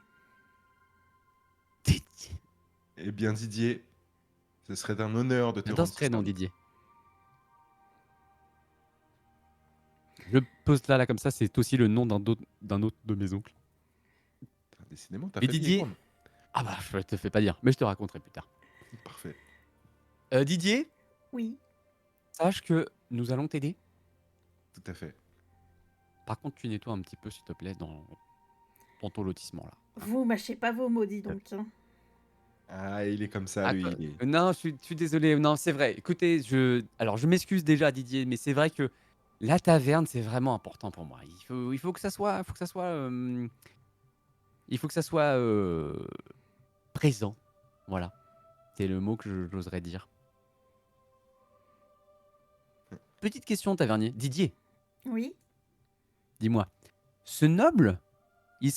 Speaker 3: Didier.
Speaker 2: Eh bien, Didier, ce serait un honneur de te
Speaker 3: J'adore
Speaker 2: rendre
Speaker 3: ce prénom,
Speaker 2: service.
Speaker 3: Didier. Je pose là comme ça, c'est aussi le nom d'un autre de mes oncles.
Speaker 2: Décidément, ta
Speaker 3: Mais
Speaker 2: famille est
Speaker 3: Didier.
Speaker 2: grande.
Speaker 3: Ah bah, je te fais pas dire, mais je te raconterai plus tard.
Speaker 2: Parfait.
Speaker 3: Didier,
Speaker 1: Oui.
Speaker 3: sache que nous allons t'aider.
Speaker 2: Tout à fait.
Speaker 3: Par contre, tu nettoies un petit peu, s'il te plaît, dans ton lotissement là.
Speaker 1: Vous mâchez pas vos mots, dis donc. Hein.
Speaker 2: Ah, il est comme ça,
Speaker 3: Ah,
Speaker 2: lui.
Speaker 3: quoi
Speaker 2: Il est...
Speaker 3: Non, je suis désolé. Non, c'est vrai. Écoutez, alors je m'excuse déjà, Didier, mais c'est vrai que la taverne, c'est vraiment important pour moi. Il faut que ça soit, il faut que ça soit présent. Voilà, c'est le mot que j'oserais dire. Petite question, tavernier. Didier,
Speaker 1: Oui.
Speaker 3: dis-moi, ce noble, il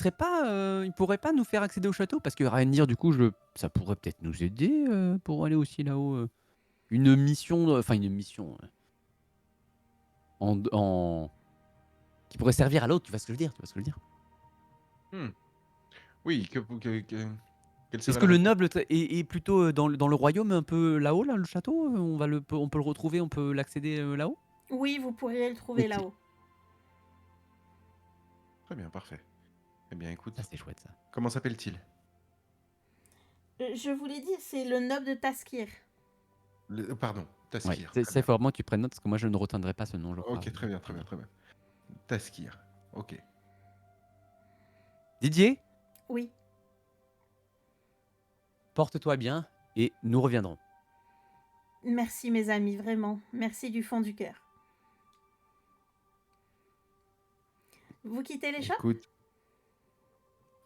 Speaker 3: pourrait pas nous faire accéder au château parce que Rhaendir, du coup, ça pourrait peut-être nous aider pour aller aussi là-haut. Une mission, une mission qui pourrait servir à l'autre. Tu vois ce que je veux dire?
Speaker 2: Oui, quelle
Speaker 3: Est-ce
Speaker 2: serait
Speaker 3: que
Speaker 2: la
Speaker 3: le
Speaker 2: raison?
Speaker 3: noble est plutôt dans le royaume, un peu là-haut, là, le château? On peut le retrouver, on peut l'accéder là-haut?
Speaker 1: Oui, vous pourriez le trouver
Speaker 3: Ok.
Speaker 1: là-haut.
Speaker 2: Très bien, parfait. Eh bien, écoute,
Speaker 3: Ça, c'est chouette, ça.
Speaker 2: comment s'appelle-t-il?
Speaker 1: Je vous l'ai dit, c'est le noble de Taskir.
Speaker 2: Pardon,
Speaker 3: Ouais,
Speaker 2: Taskir.
Speaker 3: c'est
Speaker 2: Très bien.
Speaker 3: vraiment que tu prennes note parce que moi, je ne retiendrai pas ce nom, je crois.
Speaker 2: Ok, très bien. Taskir. Ok.
Speaker 3: Didier,
Speaker 1: Oui.
Speaker 3: porte-toi bien et nous reviendrons.
Speaker 1: Merci, mes amis, vraiment. Merci du fond du cœur. Vous quittez les shops?
Speaker 2: Écoute,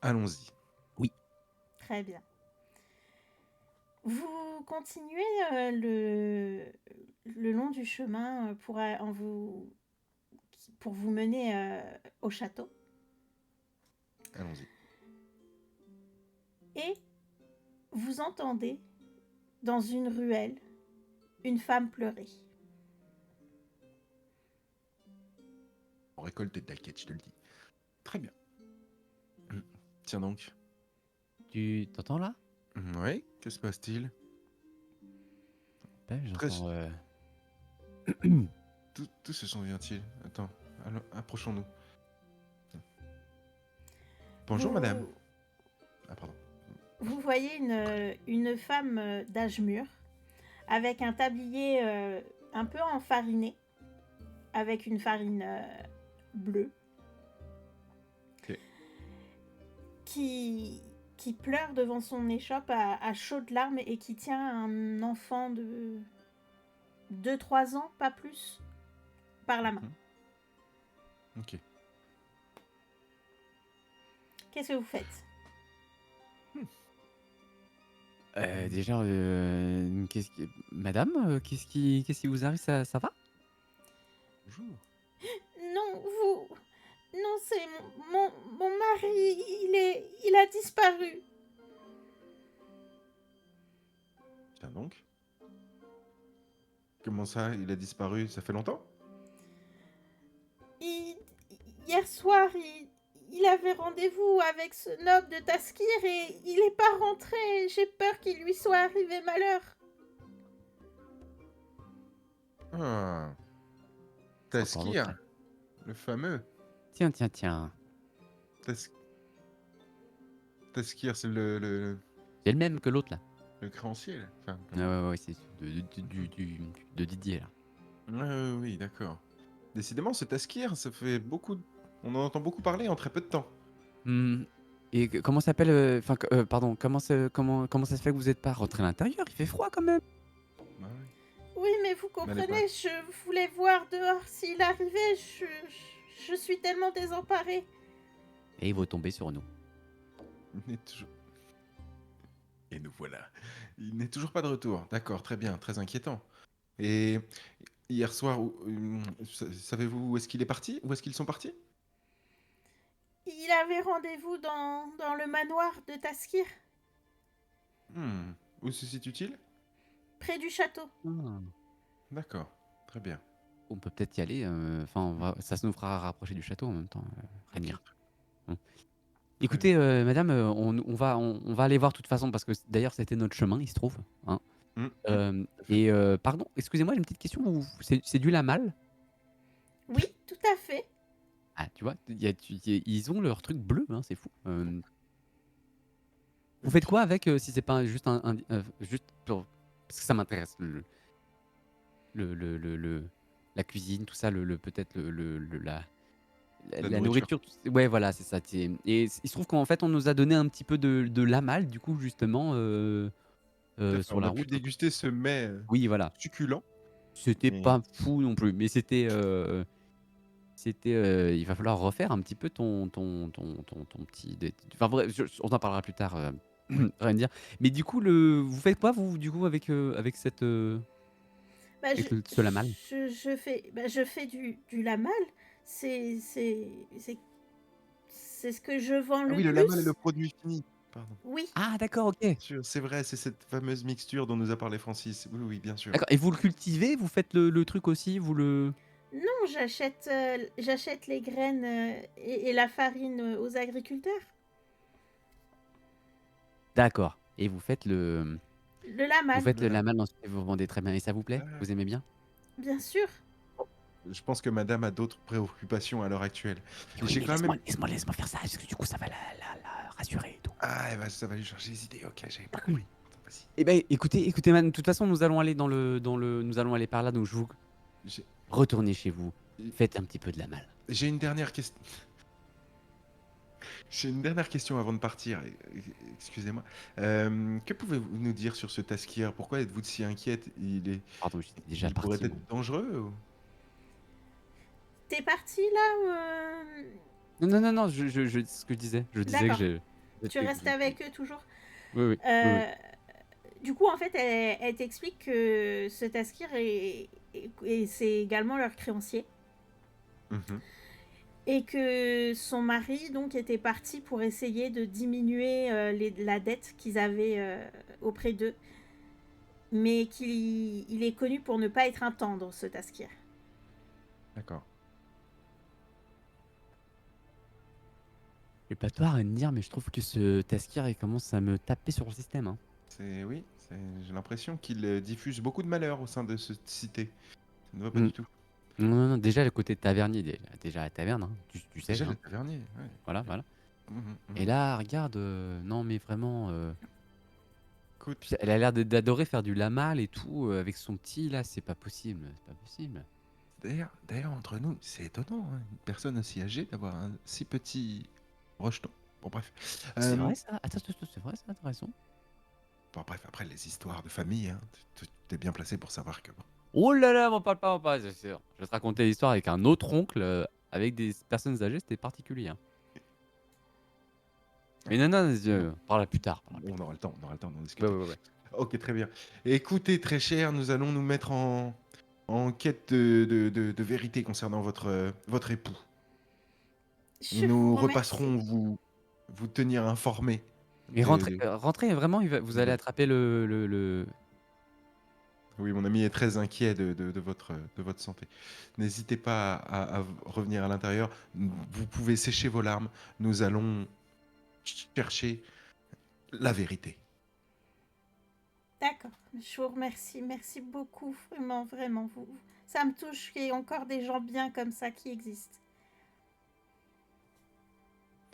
Speaker 2: allons-y.
Speaker 1: Très bien. Vous continuez le long du chemin pour vous mener au château.
Speaker 2: Allons-y.
Speaker 1: Et vous entendez, dans une ruelle, une femme pleurer.
Speaker 2: On récolte de la quête, je te le dis. Très bien. Tiens donc.
Speaker 3: Tu t'entends là?
Speaker 2: Oui, que se passe-t-il?
Speaker 3: Ben, j'entends.
Speaker 2: Tout se s'en vient-il? Attends, approchons-nous. Bonjour,
Speaker 1: Vous-
Speaker 2: madame. Ah, pardon.
Speaker 1: Vous voyez une femme d'âge mûr, avec un tablier un peu enfariné, avec une farine bleue,
Speaker 2: Ok.
Speaker 1: qui qui pleure devant son échoppe à chaudes larmes et qui tient un enfant de 2-3 ans, pas plus, par la main.
Speaker 2: Ok.
Speaker 1: Qu'est-ce que vous faites?
Speaker 3: Déjà, madame, qu'est-ce qui vous arrive? Ça va?
Speaker 2: Bonjour.
Speaker 1: Non, non, c'est mon mari, il a disparu.
Speaker 2: Tiens donc. Comment ça, il a disparu? Ça fait longtemps?
Speaker 1: Il- Hier soir, il avait rendez-vous avec ce noble de Taskir et il n'est pas rentré. J'ai peur qu'il lui soit arrivé malheur.
Speaker 2: Ah,
Speaker 3: C'est encore l'autre.
Speaker 2: Taskir, le fameux.
Speaker 3: Tiens.
Speaker 2: Tas- Taskir, c'est
Speaker 3: C'est le même que l'autre là.
Speaker 2: le créancier, là. Enfin,
Speaker 3: Ouais, c'est de Didier là.
Speaker 2: oui, d'accord. Décidément, ce Taskir, ça fait beaucoup... On en entend beaucoup parler en très peu de temps.
Speaker 3: Et comment s'appelle pardon, comment ça se fait que vous n'êtes pas rentré à l'intérieur? Il fait froid quand même.
Speaker 2: Bah oui.
Speaker 1: Oui, mais vous
Speaker 2: Mais elle est
Speaker 1: comprenez, je voulais voir dehors s'il arrivait. Je suis tellement désemparée.
Speaker 3: Et il va tomber sur nous.
Speaker 2: Il n'est toujours... Et nous voilà. Il n'est toujours pas de retour. D'accord, très bien, très inquiétant. Et hier soir, savez-vous où est-ce qu'il est parti? Où est-ce qu'ils sont partis?
Speaker 1: Il avait rendez-vous dans le manoir de Taskir,
Speaker 2: Où se situe-t-il?
Speaker 1: près du château.
Speaker 2: D'accord, très bien.
Speaker 3: On peut peut-être y aller. Ça se nous fera rapprocher du château en même temps. Renir. Écoutez, madame, on va aller voir de toute façon parce que d'ailleurs c'était notre chemin, il se trouve. Hein. Pardon, excusez-moi, j'ai une petite question. C'est du lamal?
Speaker 1: Oui, tout à fait.
Speaker 3: Ah, tu vois, ils ont leur truc bleu, hein, c'est fou. Vous faites quoi avec si c'est pas juste juste pour... Parce que ça m'intéresse. La cuisine, tout ça, peut-être la nourriture. Ouais, voilà, c'est ça. Et il se trouve qu'en fait, on nous a donné un petit peu de lamal, du coup, justement, sur
Speaker 2: On
Speaker 3: la
Speaker 2: a pu
Speaker 3: route.
Speaker 2: déguster ce mets
Speaker 3: Oui, voilà.
Speaker 2: succulent.
Speaker 3: C'était
Speaker 2: Et-
Speaker 3: pas fou non plus, mais c'était. Il va falloir refaire un petit peu ton petit. Enfin, bref, on en parlera plus tard. Rien à dire. Mais du coup, vous faites quoi, vous, du coup, avec cette.
Speaker 1: Bah,
Speaker 3: Avec ce lamal?
Speaker 1: je fais du lamal. C'est ce que je vends
Speaker 2: Ah
Speaker 1: le
Speaker 2: oui, le
Speaker 1: plus.
Speaker 2: lamal est le produit fini. Pardon.
Speaker 1: Oui.
Speaker 3: Ah, d'accord, ok.
Speaker 2: Bien sûr, c'est vrai, c'est cette fameuse mixture dont nous a parlé Francis. Oui, oui, bien sûr.
Speaker 3: D'accord. Et vous le cultivez? Vous faites le truc aussi? Vous le.
Speaker 1: Non, j'achète les graines et la farine aux agriculteurs.
Speaker 3: D'accord. Et vous faites le.
Speaker 1: Le
Speaker 3: Vous
Speaker 1: lamal,
Speaker 3: faites
Speaker 2: Le
Speaker 3: le
Speaker 2: lamal.
Speaker 3: lamal ensuite et vous vendez très bien. Et ça vous plaît?
Speaker 2: Ah,
Speaker 3: Vous aimez bien?
Speaker 1: bien sûr.
Speaker 2: je pense que madame a d'autres préoccupations à l'heure actuelle.
Speaker 3: Et oui,
Speaker 2: J'ai
Speaker 3: mais
Speaker 2: quand même...
Speaker 3: laisse-moi faire ça, parce que du coup, ça va la rassurer et tout.
Speaker 2: Ah, ça va lui changer les idées. Ok, j'avais pas compris. Vas-y.
Speaker 3: Eh ben, écoutez, madame, de toute façon, nous allons aller nous allons aller par là, donc
Speaker 2: J'ai-
Speaker 3: retournez chez vous. Faites un petit peu de lamal.
Speaker 2: J'ai une dernière question. J'ai une dernière question avant de partir. Excusez-moi. Que pouvez-vous nous dire sur ce Taskir? Pourquoi êtes-vous si inquiète?
Speaker 3: Pardon, j'étais déjà
Speaker 2: Il pourrait
Speaker 3: parti.
Speaker 2: être dangereux ou...
Speaker 1: T'es parti là
Speaker 3: Non, ce que je disais. Je disais que
Speaker 1: D'accord.
Speaker 3: j'ai.
Speaker 1: Tu restes avec eux toujours.
Speaker 3: Oui.
Speaker 1: Du coup, en fait, elle t'explique que ce Taskir c'est également leur créancier.
Speaker 2: Mhm.
Speaker 1: Et que son mari donc était parti pour essayer de diminuer la dette qu'ils avaient auprès d'eux, mais qu'il est connu pour ne pas être un tendre, ce Taskir.
Speaker 2: D'accord.
Speaker 3: Je vais pas toi rien dire, mais je trouve que ce Taskir il commence à me taper sur le système. Hein.
Speaker 2: Oui, j'ai l'impression qu'il diffuse beaucoup de malheur au sein de cette cité. Ça ne va pas
Speaker 3: Mm.
Speaker 2: du tout.
Speaker 3: Non, déjà le côté tavernier, déjà la taverne, hein, tu sais.
Speaker 2: Déjà
Speaker 3: Hein.
Speaker 2: le tavernier, ouais.
Speaker 3: Voilà.
Speaker 2: Mhm.
Speaker 3: Et là, regarde, non mais vraiment,
Speaker 2: Écoute,
Speaker 3: elle a l'air d'adorer faire du lamal et tout avec son petit là, c'est pas possible.
Speaker 2: d'ailleurs, entre nous, c'est étonnant, hein, une personne aussi âgée d'avoir un si petit rejeton. Bon, bref.
Speaker 3: C'est
Speaker 2: Euh,
Speaker 3: vrai ça? Attends, c'est vrai ça, t'as raison.
Speaker 2: bon, bref, après, les histoires de famille, hein, t'es bien placé pour savoir que... Bon.
Speaker 3: Oh là là, m'en parle pas, c'est sûr. Je vais te raconter l'histoire avec un autre oncle, avec des personnes âgées, c'était particulier, hein. Mais non, non,
Speaker 2: Bon,
Speaker 3: parle plus tard, parle plus
Speaker 2: on
Speaker 3: tard.
Speaker 2: aura le temps, on aura le temps d'en
Speaker 3: Ouais,
Speaker 2: discuter.
Speaker 3: ouais, ouais.
Speaker 2: Ok, très bien. Écoutez, très cher, nous allons nous mettre en quête de vérité concernant votre époux. Et
Speaker 1: Je vous
Speaker 2: nous
Speaker 1: remercie.
Speaker 2: repasserons vous tenir informés
Speaker 3: Et
Speaker 2: de...
Speaker 3: rentrez, vraiment, vous allez
Speaker 2: de-
Speaker 3: attraper le...
Speaker 2: Oui, mon ami est très inquiet de votre santé. N'hésitez pas à revenir à l'intérieur. Vous pouvez sécher vos larmes. Nous allons chercher la vérité.
Speaker 1: D'accord. Je vous remercie. Merci beaucoup. Vraiment, vraiment. Ça me touche qu'il y ait encore des gens bien comme ça qui existent.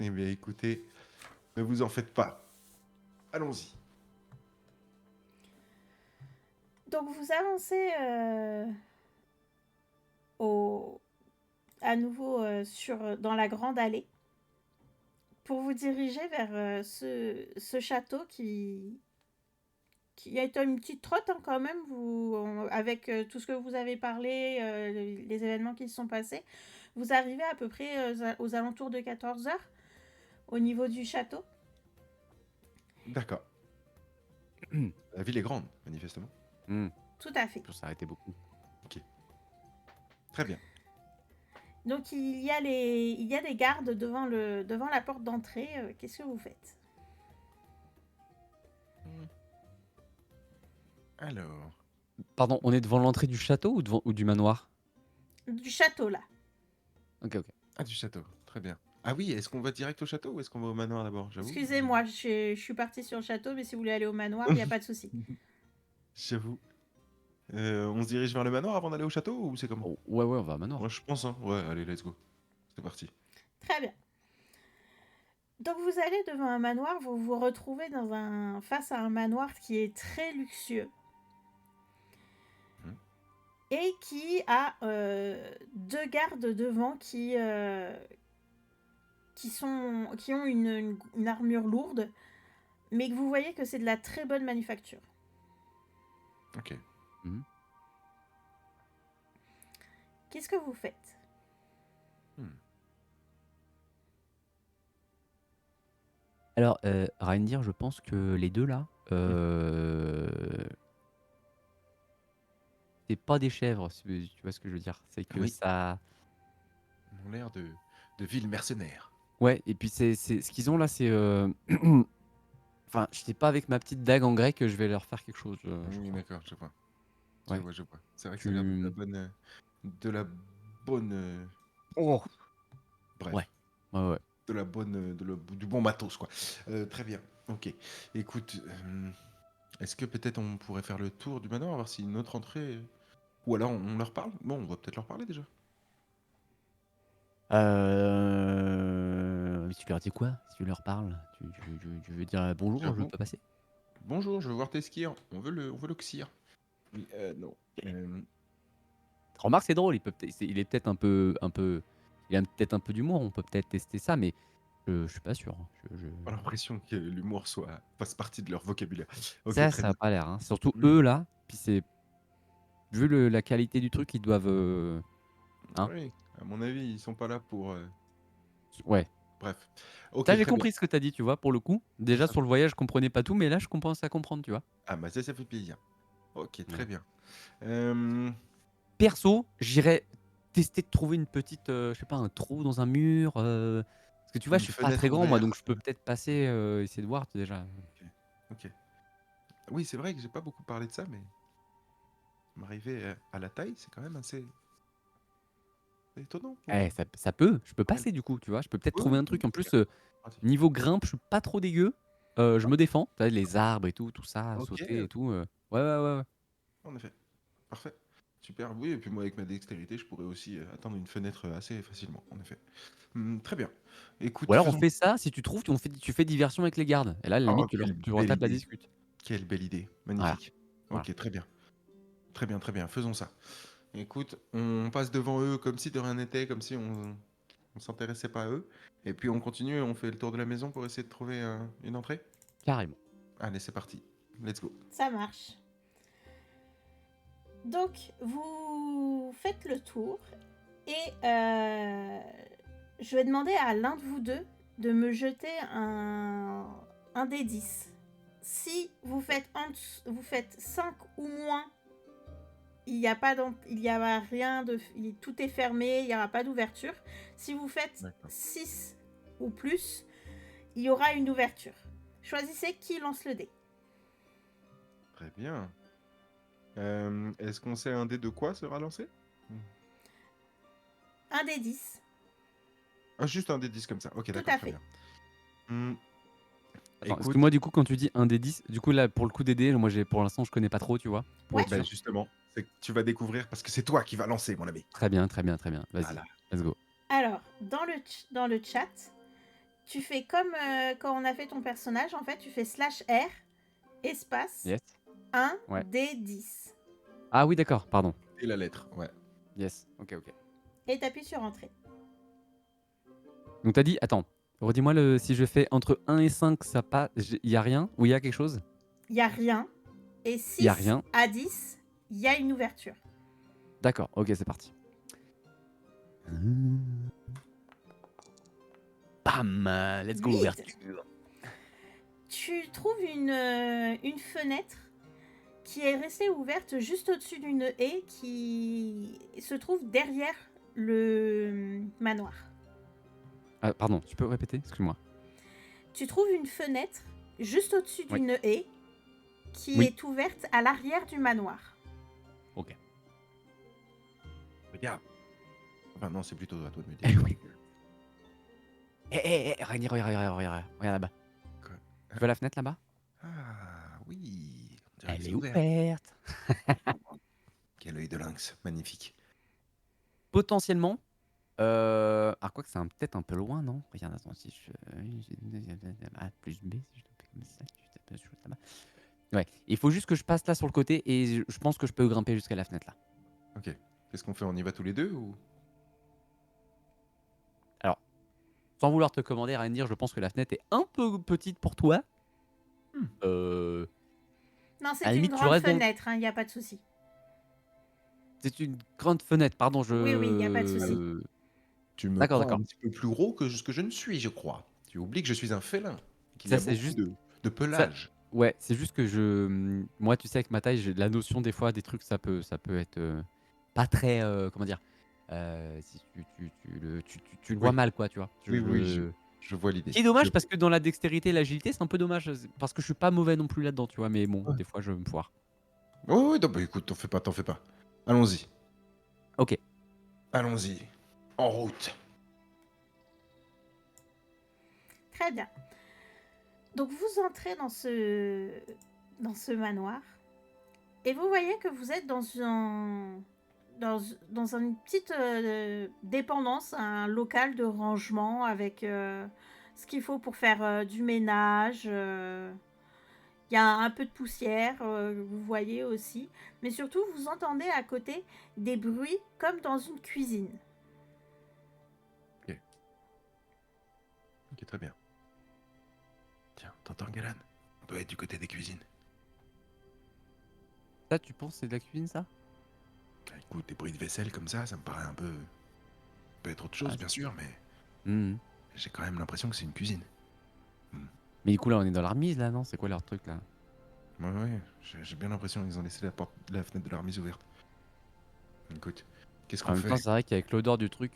Speaker 2: Eh bien, écoutez, ne vous en faites pas. Allons-y.
Speaker 1: Donc vous avancez au, à nouveau dans la grande allée pour vous diriger vers ce château qui est une petite trotte hein, quand même, avec tout ce que vous avez parlé, les événements qui se sont passés. Vous arrivez à peu près aux alentours de 14 heures au niveau du château.
Speaker 2: D'accord. La ville est grande, manifestement.
Speaker 1: Tout à fait.
Speaker 3: Ça s'arrêtait beaucoup.
Speaker 2: Ok. Très bien.
Speaker 1: Donc il y a des gardes devant la porte d'entrée. Qu'est-ce que vous faites?
Speaker 2: Alors...
Speaker 3: Pardon, on est devant l'entrée du château ou du manoir?
Speaker 1: Du château là.
Speaker 3: Ok, ok.
Speaker 2: Ah, du château. Très bien. Ah oui, est-ce qu'on va direct au château ou est-ce qu'on va au manoir d'abord? J'avoue.
Speaker 1: Excusez-moi, je suis partie sur le château, mais si vous voulez aller au manoir, il n'y a pas de souci.
Speaker 2: J'avoue. On se dirige vers le manoir avant d'aller au château ou c'est comment?
Speaker 3: Oh, ouais, ouais, on va au manoir.
Speaker 2: Moi, je pense, hein. Ouais, allez, let's go. C'est parti.
Speaker 1: Très bien. Donc vous allez devant un manoir, vous vous retrouvez face à un manoir qui est très luxueux
Speaker 2: Mhm.
Speaker 1: et qui a deux gardes devant qui ont une armure lourde, mais que vous voyez que c'est de la très bonne manufacture.
Speaker 2: Ok.
Speaker 3: Mhm.
Speaker 1: Qu'est-ce que vous faites?
Speaker 2: Hmm.
Speaker 3: Alors, Reindir, je pense que les deux là, c'est pas des chèvres, tu vois ce que je veux dire. C'est que
Speaker 2: Oui.
Speaker 3: ça.
Speaker 2: Ils ont l'air de villes mercenaires.
Speaker 3: Ouais, et puis c'est ce qu'ils ont là, c'est. Enfin, je sais pas avec ma petite dague en grec que je vais leur faire quelque chose, je
Speaker 2: Oui,
Speaker 3: crois.
Speaker 2: d'accord, je vois. Je
Speaker 3: Ouais.
Speaker 2: vois, je vois. C'est vrai que ça a l'air de la
Speaker 3: Tu.
Speaker 2: bonne... de la bonne...
Speaker 3: Oh.
Speaker 2: bref.
Speaker 3: Ouais. Ouais, ouais.
Speaker 2: De la bonne... du bon matos, quoi. Très bien. Ok. Écoute, est-ce que peut-être on pourrait faire le tour du manoir, voir si une autre entrée... Ou alors on leur parle? Bon, on va peut-être leur parler déjà.
Speaker 3: Mais tu leur dis quoi si tu leur parles? Tu veux dire bonjour, je
Speaker 2: J'avoue.
Speaker 3: peux passer?
Speaker 2: Bonjour, je veux voir tes skiers. On veut le xir. Oui, non.
Speaker 3: Remarque, c'est drôle, il est peut-être il a peut-être un peu d'humour, on peut peut-être tester ça, mais je suis pas sûr, hein.
Speaker 2: J'ai l'impression que l'humour fasse partie de leur vocabulaire. Ok, très
Speaker 3: Ça a
Speaker 2: bien.
Speaker 3: pas l'air, hein. Surtout
Speaker 2: Mm.
Speaker 3: eux là, puis c'est vu la qualité du truc, ils doivent, hein?
Speaker 2: Oui, à mon avis, ils sont pas là pour...
Speaker 3: Ouais.
Speaker 2: Bref. Ok,
Speaker 3: Ça, j'ai
Speaker 2: très bien.
Speaker 3: compris ce que t'as dit, tu vois, pour le coup. Déjà
Speaker 2: Ça
Speaker 3: sur
Speaker 2: fait-
Speaker 3: le voyage, je comprenais pas tout, mais là, je commence à comprendre, tu vois.
Speaker 2: Ah, bah ça fait plaisir. Ok, très
Speaker 3: Voilà.
Speaker 2: bien. Euh,
Speaker 3: Perso, j'irais tester de trouver une petite, je sais pas, un trou dans un mur, parce que tu vois, je
Speaker 2: une
Speaker 3: suis pas très
Speaker 2: fenêtre
Speaker 3: grand moi, donc je
Speaker 2: ouverte.
Speaker 3: peux peut-être passer, essayer de voir déjà.
Speaker 2: Ok. Ok. Oui, c'est vrai que j'ai pas beaucoup parlé de ça, mais m'arriver à la taille, c'est quand même assez étonnant. Ok.
Speaker 3: Eh, je peux passer du coup, tu vois? Je peux peut-être
Speaker 2: Oui,
Speaker 3: trouver
Speaker 2: oui,
Speaker 3: un
Speaker 2: oui,
Speaker 3: truc. En
Speaker 2: très bien.
Speaker 3: plus,
Speaker 2: Pratique.
Speaker 3: niveau grimpe, je suis pas trop dégueu. Je me défends, tu vois? Les arbres et tout ça,
Speaker 2: Ok,
Speaker 3: sauter et tout, ouais, ouais, ouais, ouais.
Speaker 2: en effet. Parfait. Super. Oui, et puis moi, avec ma dextérité, je pourrais aussi atteindre une fenêtre assez facilement, en effet. Très bien.
Speaker 3: Ou
Speaker 2: Écoute,
Speaker 3: alors on
Speaker 2: faisons...
Speaker 3: fait ça, si tu trouves, tu fais diversion avec les gardes et là, à la
Speaker 2: Oh,
Speaker 3: limite,
Speaker 2: quelle
Speaker 3: tu
Speaker 2: belle
Speaker 3: retapes la
Speaker 2: idée.
Speaker 3: discute.
Speaker 2: Quelle belle idée.
Speaker 3: Voilà,
Speaker 2: Magnifique.
Speaker 3: voilà.
Speaker 2: Ok, très bien. Très bien, très bien. Faisons ça. Écoute, on passe devant eux comme si de rien n'était, comme si On s'intéressait pas à eux. Et puis on continue et on fait le tour de la maison pour essayer de trouver une entrée.
Speaker 3: Carrément.
Speaker 2: Allez, c'est parti. Let's go.
Speaker 1: Ça marche. Donc, vous faites le tour et je vais demander à l'un de vous deux de me jeter un des 10. Si vous faites, vous faites 5 ou moins, il n'y a pas il y a rien de... Tout est fermé, il n'y aura pas d'ouverture. Si vous faites
Speaker 2: D'accord.
Speaker 1: 6 ou plus, il y aura une ouverture. Choisissez qui lance le dé.
Speaker 2: Très bien. Est-ce qu'on sait un dé de quoi sera lancé?
Speaker 1: Un des 10.
Speaker 2: Ah, juste un dé 10 comme ça. Ok,
Speaker 1: Tout
Speaker 2: d'accord,
Speaker 1: à
Speaker 2: très
Speaker 1: fait.
Speaker 2: bien. Hmm,
Speaker 3: Attends,
Speaker 2: Écoute,
Speaker 3: excuse-moi, du coup, quand tu dis un des 10, du coup, là, pour le coup des dés, moi, pour l'instant, je connais pas trop, tu vois, pour
Speaker 1: Ouais.
Speaker 3: être
Speaker 2: bah,
Speaker 3: sûr.
Speaker 2: justement, c'est que tu vas découvrir parce que c'est toi qui vas lancer, mon ami.
Speaker 3: Très bien, très bien, très bien. Vas-y,
Speaker 2: Voilà.
Speaker 3: let's go.
Speaker 1: Alors, dans le chat, tu fais comme quand on a fait ton personnage, en fait, tu fais /R, espace,
Speaker 3: Yes.
Speaker 1: 1
Speaker 3: Ouais.
Speaker 1: des 10.
Speaker 3: Ah oui, d'accord, pardon.
Speaker 2: Et la lettre, ouais.
Speaker 3: Yes, ok, ok.
Speaker 1: Et t'appuies sur entrée.
Speaker 3: Donc t'as dit, attends, redis-moi si je fais entre 1 et 5, ça pas, il y a rien ou il y a quelque chose?
Speaker 1: Il n'y a rien. Et
Speaker 3: Il y a
Speaker 1: 6
Speaker 3: rien.
Speaker 1: à 10, il y a une ouverture.
Speaker 3: D'accord, ok, c'est parti. Bam, let's go,
Speaker 1: Huit.
Speaker 3: ouverture.
Speaker 1: Tu trouves une fenêtre qui est restée ouverte juste au-dessus d'une haie qui se trouve derrière le manoir.
Speaker 3: Ah, pardon, tu peux répéter? Excuse-moi.
Speaker 1: Tu trouves une fenêtre juste au-dessus
Speaker 3: Oui.
Speaker 1: d'une haie qui
Speaker 3: Oui.
Speaker 1: est ouverte à l'arrière du manoir.
Speaker 3: Ok.
Speaker 2: Regarde. Enfin, non, c'est plutôt à toi de me
Speaker 3: Eh
Speaker 2: dire.
Speaker 3: oui. Regarde là-bas.
Speaker 2: Quoi?
Speaker 3: Tu vois la fenêtre là-bas?
Speaker 2: Ah, oui. On dirait que
Speaker 3: Elle
Speaker 2: c'est
Speaker 3: est
Speaker 2: ouvert.
Speaker 3: ouverte.
Speaker 2: Quel œil de lynx, magnifique.
Speaker 3: Potentiellement. Alors quoi que c'est peut-être un peu loin, non? Regarde, attends, si je... A plus B, si je le fais comme ça, tu tapes sur là-bas. Ouais, il faut juste que je passe là sur le côté et je pense que je peux grimper jusqu'à la fenêtre là.
Speaker 2: Ok. Qu'est-ce qu'on fait? On y va tous les deux ou?
Speaker 3: Alors, sans vouloir te commander, rien dire, je pense que la fenêtre est un peu petite pour toi.
Speaker 2: Hmm.
Speaker 1: Non,
Speaker 3: À
Speaker 1: c'est
Speaker 3: la
Speaker 1: une
Speaker 3: limite, tu
Speaker 1: grande
Speaker 3: restes dans...
Speaker 1: fenêtre, il n'y a pas de souci.
Speaker 3: C'est une grande fenêtre, pardon,
Speaker 1: Oui, il n'y a pas de souci.
Speaker 2: Tu me
Speaker 3: D'accord,
Speaker 2: crois
Speaker 3: d'accord.
Speaker 2: un petit peu plus gros que ce que je ne suis, je crois. Tu oublies que je suis un félin, qu'il y
Speaker 3: Ça,
Speaker 2: a
Speaker 3: c'est
Speaker 2: beaucoup
Speaker 3: juste...
Speaker 2: de
Speaker 3: Ça...
Speaker 2: pelage.
Speaker 3: Ouais, c'est juste que moi, tu sais, avec ma taille, j'ai la notion des fois des trucs, ça peut être pas très... comment dire si tu le vois
Speaker 2: Oui,
Speaker 3: mal, quoi, tu vois.
Speaker 2: oui, oui, je vois l'idée.
Speaker 3: Qui est dommage parce que dans la dextérité et l'agilité, c'est un peu dommage parce que je suis pas mauvais non plus là-dedans, tu vois. Mais bon,
Speaker 2: Ouais.
Speaker 3: des fois, je me foire.
Speaker 2: Oui, oui, non, bah écoute, t'en fais pas, t'en fais pas. Allons-y,
Speaker 3: Ok.
Speaker 2: allons-y. En route.
Speaker 1: Très bien. Donc vous entrez dans ce manoir et vous voyez que vous êtes dans une petite dépendance, un local de rangement avec ce qu'il faut pour faire du ménage. Il y a un peu de poussière, vous voyez aussi. Mais surtout, vous entendez à côté des bruits comme dans une cuisine.
Speaker 2: Ok, très bien. Tiens, t'entends, Galan? On doit être du côté des cuisines.
Speaker 3: Ça, tu penses, c'est de la cuisine, ça?
Speaker 2: Écoute, des bruits de vaisselle comme ça me paraît un peu... peut être autre chose, bien sûr, mais
Speaker 3: Mhm.
Speaker 2: j'ai quand même l'impression que c'est une cuisine.
Speaker 3: Mais du coup, là, on est dans la remise, là, non? C'est quoi leur truc, là?
Speaker 2: Ouais, ouais, j'ai bien l'impression qu'ils ont laissé la fenêtre de la remise ouverte. Écoute, qu'est-ce
Speaker 3: En
Speaker 2: qu'on
Speaker 3: même
Speaker 2: fait?
Speaker 3: temps, c'est vrai qu'avec l'odeur du truc...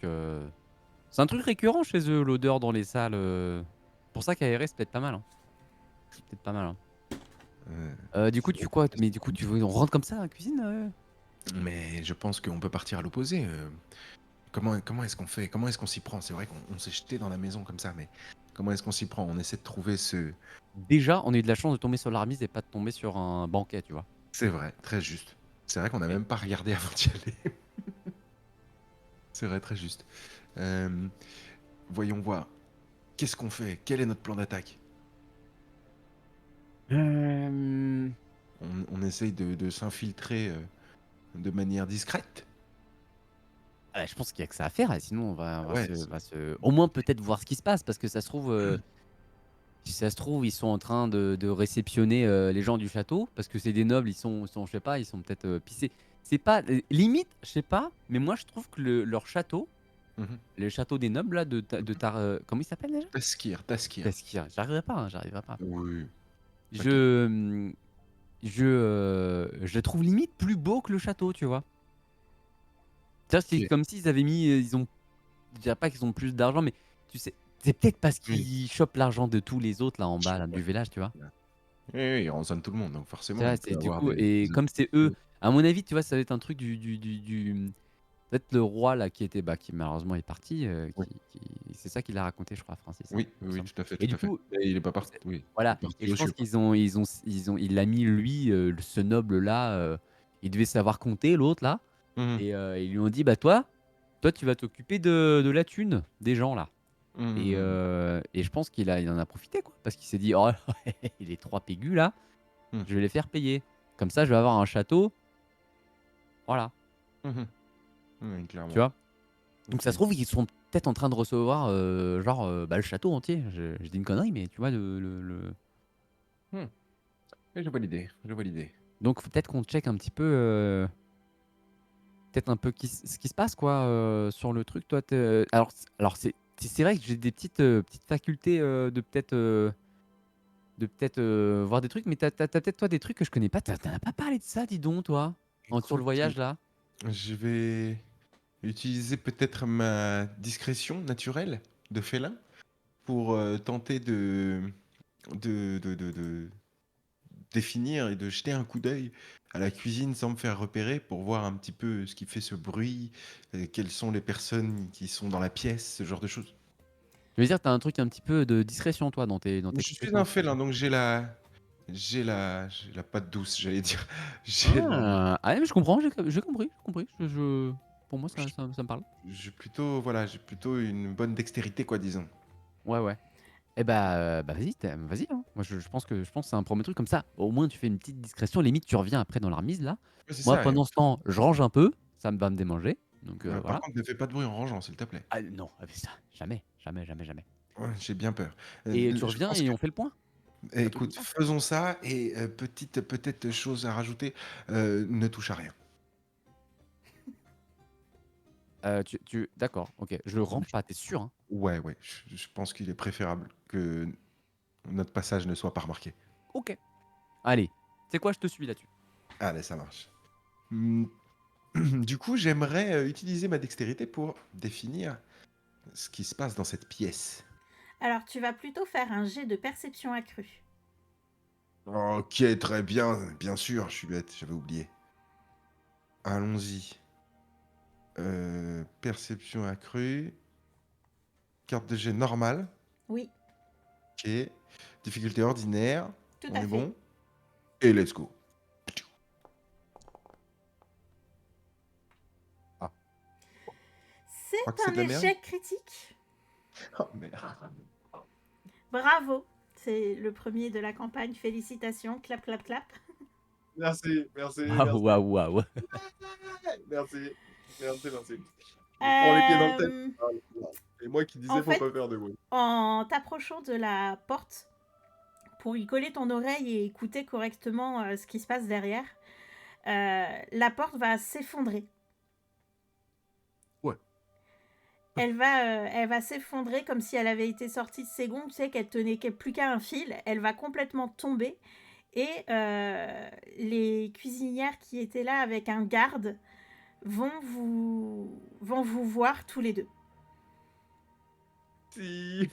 Speaker 3: C'est un truc récurrent chez eux, l'odeur dans les salles. Pour ça qu'aérer, c'est peut-être pas mal. Hein. C'est peut-être pas mal. Hein. Du coup,
Speaker 2: C'est
Speaker 3: tu
Speaker 2: vrai
Speaker 3: quoi?
Speaker 2: que
Speaker 3: Mais du coup, tu veux, on rentre comme ça à la cuisine
Speaker 2: Mais je pense qu'on peut partir à l'opposé. Comment est-ce qu'on fait? Comment est-ce qu'on s'y prend? C'est vrai qu'on s'est jeté dans la maison comme ça, mais comment est-ce qu'on s'y prend? On essaie de trouver ce...
Speaker 3: Déjà, on a eu de la chance de tomber sur la remise et pas de tomber sur un banquet, tu vois.
Speaker 2: C'est vrai, très juste. C'est vrai qu'on n'a même pas regardé avant d'y aller. C'est vrai, très juste. Euh, Voyons voir. Qu'est-ce qu'on fait? Quel est notre plan d'attaque? On essaye de s'infiltrer de manière discrète?
Speaker 3: Ah, je pense qu'il y a que ça à faire, sinon
Speaker 2: Ah ouais,
Speaker 3: on
Speaker 2: c'est
Speaker 3: va se au moins peut-être voir ce qui se passe parce que ça se trouve, si ça se trouve, ils sont en train de réceptionner, les gens du château parce que c'est des nobles, ils sont je sais pas, ils sont peut-être, puis c'est pas limite, je sais pas, mais moi je trouve que leur château,
Speaker 2: mmh
Speaker 3: le château des nobles là comment il s'appelle déjà?
Speaker 2: Taskir, Taskir.
Speaker 3: Basquiat, j'arriverai pas, hein, j'arriverai pas.
Speaker 2: Oui, t'inquiète.
Speaker 3: Je, je le trouve limite plus beau que le château, tu vois? C'est-à-dire c'est
Speaker 2: OK.
Speaker 3: comme s'ils avaient mis, je dirais pas qu'ils ont plus d'argent, mais tu sais, c'est peut-être parce
Speaker 2: Oui,
Speaker 3: qu'ils chopent l'argent de tous les autres là en bas là
Speaker 2: ouais.
Speaker 3: du village, tu vois?
Speaker 2: Oui, oui, ils rançonnent tout le monde, donc
Speaker 3: Tu
Speaker 2: forcément,
Speaker 3: vois?
Speaker 2: il peut
Speaker 3: C'est du
Speaker 2: avoir
Speaker 3: coup
Speaker 2: des
Speaker 3: et comme c'est eux,
Speaker 2: opportunités.
Speaker 3: à mon avis, tu vois, ça va être un truc peut-être le roi là qui était, qui malheureusement est parti,
Speaker 2: Oui,
Speaker 3: qui c'est ça qu'il a raconté je crois Francis, hein,
Speaker 2: oui,
Speaker 3: il me
Speaker 2: oui, oui,
Speaker 3: semble
Speaker 2: tout à fait,
Speaker 3: et
Speaker 2: tout
Speaker 3: du
Speaker 2: à fait.
Speaker 3: coup,
Speaker 2: Et il est pas
Speaker 3: c'est
Speaker 2: parti, oui, il est
Speaker 3: voilà et
Speaker 2: parti
Speaker 3: je
Speaker 2: aux
Speaker 3: pense
Speaker 2: cieux, quoi.
Speaker 3: il l'a mis lui, ce noble là, il devait savoir compter l'autre là
Speaker 2: Mmh
Speaker 3: et ils lui ont dit: «Bah toi tu vas t'occuper de la thune des gens là».
Speaker 2: Mmh.
Speaker 3: Et je pense il en a profité quoi, parce qu'il s'est dit: «Oh les 3 pégus là,
Speaker 2: Mmh.
Speaker 3: je vais les faire payer. Comme ça je vais avoir un château». Voilà,
Speaker 2: Mmh. Oui,
Speaker 3: tu
Speaker 2: clairement.
Speaker 3: vois? Donc
Speaker 2: OK.
Speaker 3: ça se trouve, ils sont peut-être en train de recevoir, genre, le château entier. Je dis une connerie, mais tu vois le
Speaker 2: Mmh. Oui, je vois l'idée, je vois l'idée.
Speaker 3: donc faut peut-être qu'on check un petit peu, peut-être un peu ce qui se passe quoi, sur le truc. Toi tu alors c'est vrai que j'ai des petites facultés, de peut-être, voir des trucs, mais tu as peut-être toi des trucs que je connais pas. Tu as pas parlé de ça, dis donc toi? Sur le
Speaker 2: Écoute,
Speaker 3: voyage là?
Speaker 2: je vais utiliser peut-être ma discrétion naturelle de félin pour, tenter de définir et de jeter un coup d'œil à la cuisine sans me faire repérer pour voir un petit peu ce qui fait ce bruit, quelles sont les personnes qui sont dans la pièce, ce genre de choses.
Speaker 3: Je veux dire, tu as un truc un petit peu de discrétion toi dans tes
Speaker 2: Je suis un
Speaker 3: compétences?
Speaker 2: félin, donc j'ai la patte douce, j'allais dire. J'ai le
Speaker 3: Ah! Ah ouais, mais je comprends, j'ai compris, j'ai compris. Pour moi
Speaker 2: j
Speaker 3: ça me parle.
Speaker 2: j'ai plutôt voilà, j'ai plutôt une bonne dextérité quoi, disons.
Speaker 3: Ouais, ouais. Et vas-y, vas-y, hein. Moi je pense que c'est un premier truc comme ça, au moins tu fais une petite discrétion, limite tu reviens après dans la remise là.
Speaker 2: Ouais, c'est
Speaker 3: Moi
Speaker 2: ça et
Speaker 3: pendant ce temps, je range un peu, ça me va me démanger, donc
Speaker 2: par
Speaker 3: voilà.
Speaker 2: contre ne fais pas de bruit en rangeant, s'il te plaît.
Speaker 3: Ah non, mais ça, jamais, jamais, jamais, jamais.
Speaker 2: Ouais, j'ai bien peur.
Speaker 3: Et tu
Speaker 2: L je
Speaker 3: reviens
Speaker 2: pense
Speaker 3: et
Speaker 2: que
Speaker 3: on fait le point? Un truc comme
Speaker 2: écoute,
Speaker 3: ça?
Speaker 2: faisons ça et petite peut-être chose à rajouter, ne touche à rien.
Speaker 3: Tu d'accord, OK. Je range pas, tu es sûr, hein?
Speaker 2: Ouais, ouais, je pense qu'il est préférable que notre passage ne soit pas remarqué.
Speaker 3: OK. Allez, tu sais quoi? Je te suis là-dessus.
Speaker 2: Allez, ça marche. Mmh, du coup, j'aimerais, utiliser ma dextérité pour définir ce qui se passe dans cette pièce.
Speaker 1: Alors, tu vas plutôt faire un jet de perception accrue.
Speaker 2: OK, très bien, bien sûr, je suis bête, j'avais oublié. Allons-y. Perception accrue, carte de jet normale,
Speaker 1: Oui,
Speaker 2: OK. Difficulté ordinaire,
Speaker 1: tout
Speaker 2: on
Speaker 1: à
Speaker 2: est
Speaker 1: fait.
Speaker 2: bon? Et let's go. Ah, je crois que
Speaker 1: C'est
Speaker 2: c'est
Speaker 1: un
Speaker 2: de la merde?
Speaker 1: échec critique.
Speaker 2: Oh merde.
Speaker 1: Bravo. C'est le premier de la campagne. Félicitations. Clap, clap, clap.
Speaker 2: Merci, merci,
Speaker 3: Waouh,
Speaker 2: merci.
Speaker 3: waouh, waouh.
Speaker 2: Ouais, merci. Merci, merci. Je me prends les pieds dans le tapis.
Speaker 1: Euh,
Speaker 2: Ah là là. C'est moi qui
Speaker 1: en
Speaker 2: disais faut
Speaker 1: fait,
Speaker 2: pas faire de bruit.
Speaker 1: en t'approchant de la porte pour y coller ton oreille et écouter correctement ce qui se passe derrière, la porte va s'effondrer.
Speaker 2: Ouais.
Speaker 1: Elle va s'effondrer comme si elle avait été sortie de ses gonds, tu sais, qu'elle tenait plus qu'à un fil. Elle va complètement tomber. Et les cuisinières qui étaient là avec un garde vont vous voir tous les deux.
Speaker 2: Si.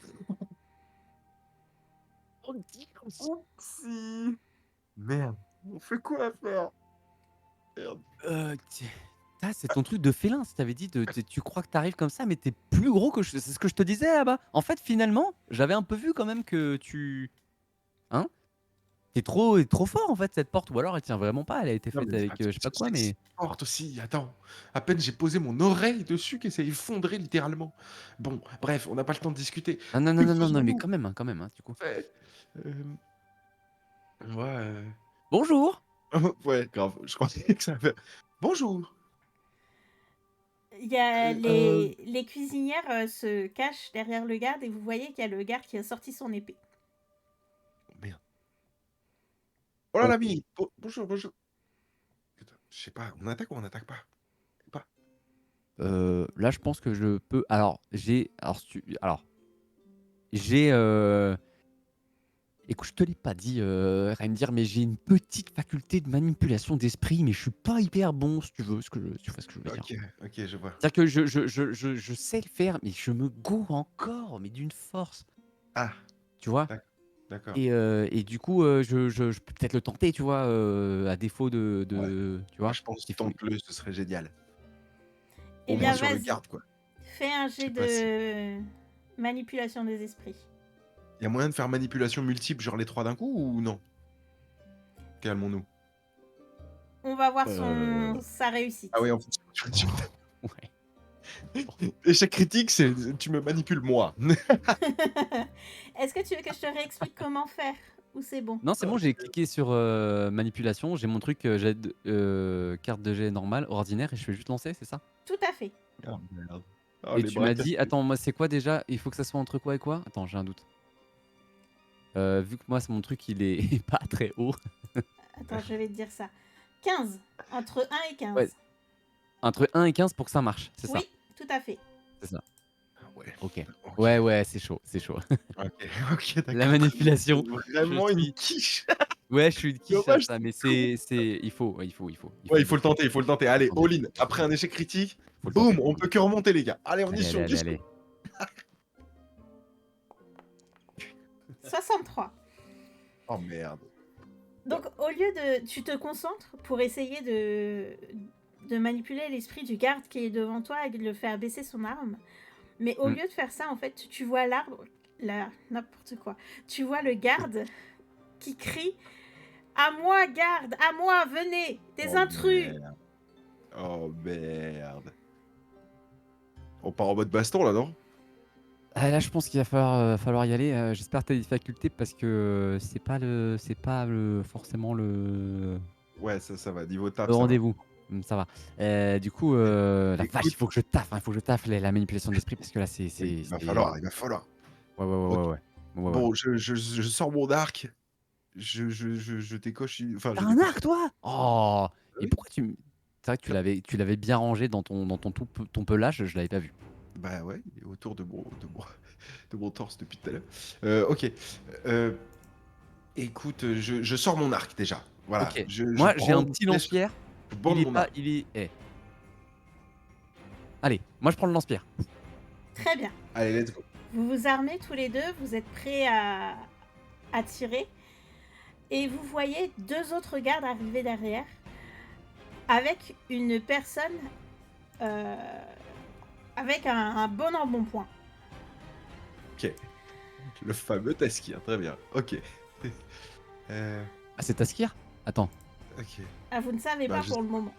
Speaker 2: Si. Merde. On fait quoi à faire? Merde.
Speaker 3: Tu Ça, c'est ton truc de félin. Si tu avais dit tu crois que tu arrives comme ça, mais tu es plus gros que c'est ce que je te disais là-bas. En fait, finalement, j'avais un peu vu quand même que hein? Tu es trop fort en fait cette porte ou alors elle tient vraiment pas, elle a été
Speaker 2: Non,
Speaker 3: faite
Speaker 2: mais
Speaker 3: avec, je sais pas quoi,
Speaker 2: c'est
Speaker 3: mais
Speaker 2: porte aussi, attends. À peine j'ai posé mon oreille dessus qu'elle s'est effondrée littéralement. Bon, bref, on n'a pas le temps de discuter.
Speaker 3: ah non, non,
Speaker 2: Que
Speaker 3: non, non, non, mais
Speaker 2: faisons-nous,
Speaker 3: quand même, hein, du coup.
Speaker 2: en fait? Moi,
Speaker 3: «Bonjour!»
Speaker 2: ouais, grave, je croyais que ça avait bonjour!
Speaker 1: Il y a
Speaker 3: Euh,
Speaker 1: les cuisinières se cachent derrière le garde et vous voyez qu'il y a le garde qui a sorti son épée.
Speaker 2: Merde. Oh là
Speaker 3: ok.
Speaker 2: l'ami! Bonjour, bonjour. Putain, je sais pas, on attaque ou on attaque pas? Pas.
Speaker 3: Là, je pense que je peux. Alors, j'ai. Alors, j'ai. Écoute, je te l'ai pas dit, Reindeer, mais j'ai une petite faculté de manipulation d'esprit, mais je suis pas hyper bon, si tu veux, si tu vois ce que je veux dire.
Speaker 2: Ok, ok, je vois.
Speaker 3: C'est-à-dire que je sais le faire, mais je me gourre encore, mais d'une force,
Speaker 2: Ah,
Speaker 3: tu vois?
Speaker 2: d'ac- d'accord.
Speaker 3: Et du coup, je peux peut-être le tenter, tu vois, à défaut
Speaker 2: Ouais.
Speaker 3: tu
Speaker 2: Moi,
Speaker 3: vois?
Speaker 2: je pense
Speaker 3: Il faut.
Speaker 2: tente-le, ce serait génial.
Speaker 1: Eh
Speaker 2: Au moins
Speaker 1: bien,
Speaker 2: sur le
Speaker 1: vas-y,
Speaker 2: garde, quoi.
Speaker 1: fais un
Speaker 2: Je sais
Speaker 1: jet
Speaker 2: pas si.
Speaker 1: de manipulation des esprits.
Speaker 2: Il y a moyen de faire manipulation multiple, genre les trois d'un coup ou non? Calmons-nous.
Speaker 1: On va voir
Speaker 3: Euh,
Speaker 1: sa réussite.
Speaker 2: Ah oui, en fonction du résultat.
Speaker 3: Ouais.
Speaker 2: Échec critique, c'est tu me manipules moi.
Speaker 1: Est-ce que tu veux que je te réexplique comment faire? Ou c'est bon?
Speaker 3: Non, c'est bon, j'ai cliqué sur manipulation, j'ai mon truc, carte de jet normale, ordinaire, et je fais juste lancer, c'est ça?
Speaker 1: Tout à fait.
Speaker 2: Oh merde. Oh,
Speaker 3: Et
Speaker 2: les
Speaker 3: tu
Speaker 2: bras
Speaker 3: m'as
Speaker 2: cassés.
Speaker 3: dit, attends, moi c'est quoi déjà? Il faut que ça soit entre quoi et quoi? Attends, j'ai un doute. Vu que moi, mon truc, il est pas très haut.
Speaker 1: Attends, je vais te dire ça. 15. Entre 1 et 15.
Speaker 3: Ouais, entre 1 et 15 pour que ça marche, c'est ça?
Speaker 1: Oui, tout à fait.
Speaker 3: C'est ça.
Speaker 2: Ah ouais.
Speaker 3: Ok.
Speaker 2: Ok.
Speaker 3: Ouais, c'est chaud, c'est chaud.
Speaker 2: Ok, ok,
Speaker 3: La
Speaker 2: d'accord.
Speaker 3: manipulation, je
Speaker 2: Vraiment une
Speaker 3: suis.
Speaker 2: quiche.
Speaker 3: Ouais, je suis une quiche à
Speaker 2: Dommage,
Speaker 3: ça, mais
Speaker 2: c'est con.
Speaker 3: il faut, ouais, il faut,
Speaker 2: Ouais,
Speaker 3: le
Speaker 2: il faut le
Speaker 3: dire.
Speaker 2: tenter, il faut le tenter. Allez,
Speaker 3: Attendez,
Speaker 2: all-in. Après un échec critique,
Speaker 3: faut le tenter.
Speaker 2: boum, on peut que remonter, les gars. Allez, on y est
Speaker 3: Allez, allez,
Speaker 2: sur
Speaker 3: allez,
Speaker 2: 10.
Speaker 3: allez.
Speaker 1: 63.
Speaker 2: Oh merde.
Speaker 1: Donc, au lieu de... Tu te concentres pour essayer de manipuler l'esprit du garde qui est devant toi et de le faire baisser son arme. Mais au
Speaker 3: Hmm.
Speaker 1: lieu de faire ça, en fait, tu vois l'arbre... N'importe quoi. Tu vois le garde qui crie « À moi, garde! À moi, venez! Des
Speaker 2: Oh
Speaker 1: intrus!
Speaker 2: merde. Oh merde. On part en mode baston là, non?
Speaker 3: Ah, là, je pense qu'il va falloir y aller. J'espère que tu as des facultés parce que c'est pas forcément
Speaker 2: Ouais, ça va. Niveau taf,
Speaker 3: le
Speaker 2: ça va.
Speaker 3: rendez-vous. Ça va. Du coup, la vache,
Speaker 2: Écoute,
Speaker 3: il faut que je taffe, hein, il faut que je taffe la manipulation d'esprit parce que là,
Speaker 2: oui, il va
Speaker 3: c'est.
Speaker 2: falloir, il va falloir.
Speaker 3: Ouais, ouais,
Speaker 2: Ok.
Speaker 3: ouais, ouais, ouais. Ouais, ouais.
Speaker 2: Bon, je sors mon arc. Je décoche. Enfin,
Speaker 3: T'as
Speaker 2: je
Speaker 3: un
Speaker 2: décoche.
Speaker 3: arc, toi? Oh!
Speaker 2: Ah
Speaker 3: Et
Speaker 2: oui.
Speaker 3: pourquoi tu. C'est vrai que tu l'avais bien rangé dans ton pelage, je l'avais pas vu.
Speaker 2: Bah ouais, il est autour de mon torse depuis tout à l'heure. Ok. Euh, Écoute, je sors mon arc déjà. Voilà.
Speaker 3: Ok.
Speaker 2: Je
Speaker 3: Moi, j'ai
Speaker 2: prends
Speaker 3: un
Speaker 2: une
Speaker 3: petit
Speaker 2: flèche,
Speaker 3: lance-pierre.
Speaker 2: je
Speaker 3: Il
Speaker 2: bande
Speaker 3: est
Speaker 2: mon
Speaker 3: pas.
Speaker 2: arc.
Speaker 3: Il est. Allez, moi, je prends le lance-pierre.
Speaker 1: Très bien.
Speaker 2: Allez, let's go.
Speaker 1: Vous vous armez tous les deux, vous êtes prêts à tirer. Et vous voyez deux autres gardes arriver derrière avec une personne avec un bon embonpoint.
Speaker 2: Ok. Le fameux Taskir, très bien. Ok. Euh,
Speaker 3: Ah, c'est Taskir? Attends.
Speaker 2: ok.
Speaker 1: Ah, vous ne savez
Speaker 2: Bah,
Speaker 1: pas pour le moment.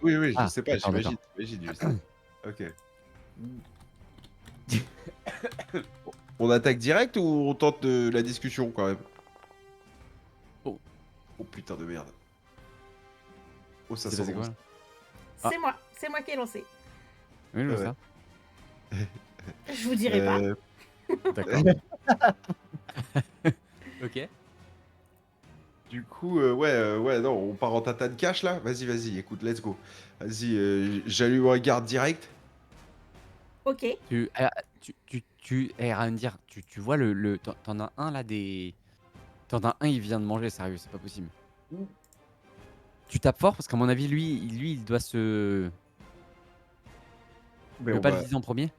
Speaker 2: Oui, oui, je
Speaker 3: Ah,
Speaker 2: sais pas,
Speaker 3: d'accord,
Speaker 2: j'imagine.
Speaker 3: d'accord.
Speaker 2: J'imagine juste. Ok. On attaque direct ou on tente la discussion quand même?
Speaker 3: Oh,
Speaker 2: Oh putain de merde. Oh, ça
Speaker 3: c'est
Speaker 2: sent
Speaker 3: passé
Speaker 2: bon.
Speaker 3: quoi là? Ah.
Speaker 1: C'est moi qui ai lancé.
Speaker 3: Oui, je vois
Speaker 2: Ouais.
Speaker 3: ça.
Speaker 1: Je vous dirai pas.
Speaker 3: D'accord. Ok.
Speaker 2: Du coup, ouais, non, on part en tata de cash là. Vas-y, vas-y, écoute, let's go. Vas-y, j'allume un garde direct.
Speaker 1: Ok.
Speaker 3: Dire, tu vois t'en as un là t'en as un, il vient de manger, sérieux, c'est pas possible. Tu tapes fort parce qu'à mon avis, lui, il doit se.
Speaker 2: Mais
Speaker 3: Tu veux
Speaker 2: on
Speaker 3: pas le
Speaker 2: va.
Speaker 3: viser en premier?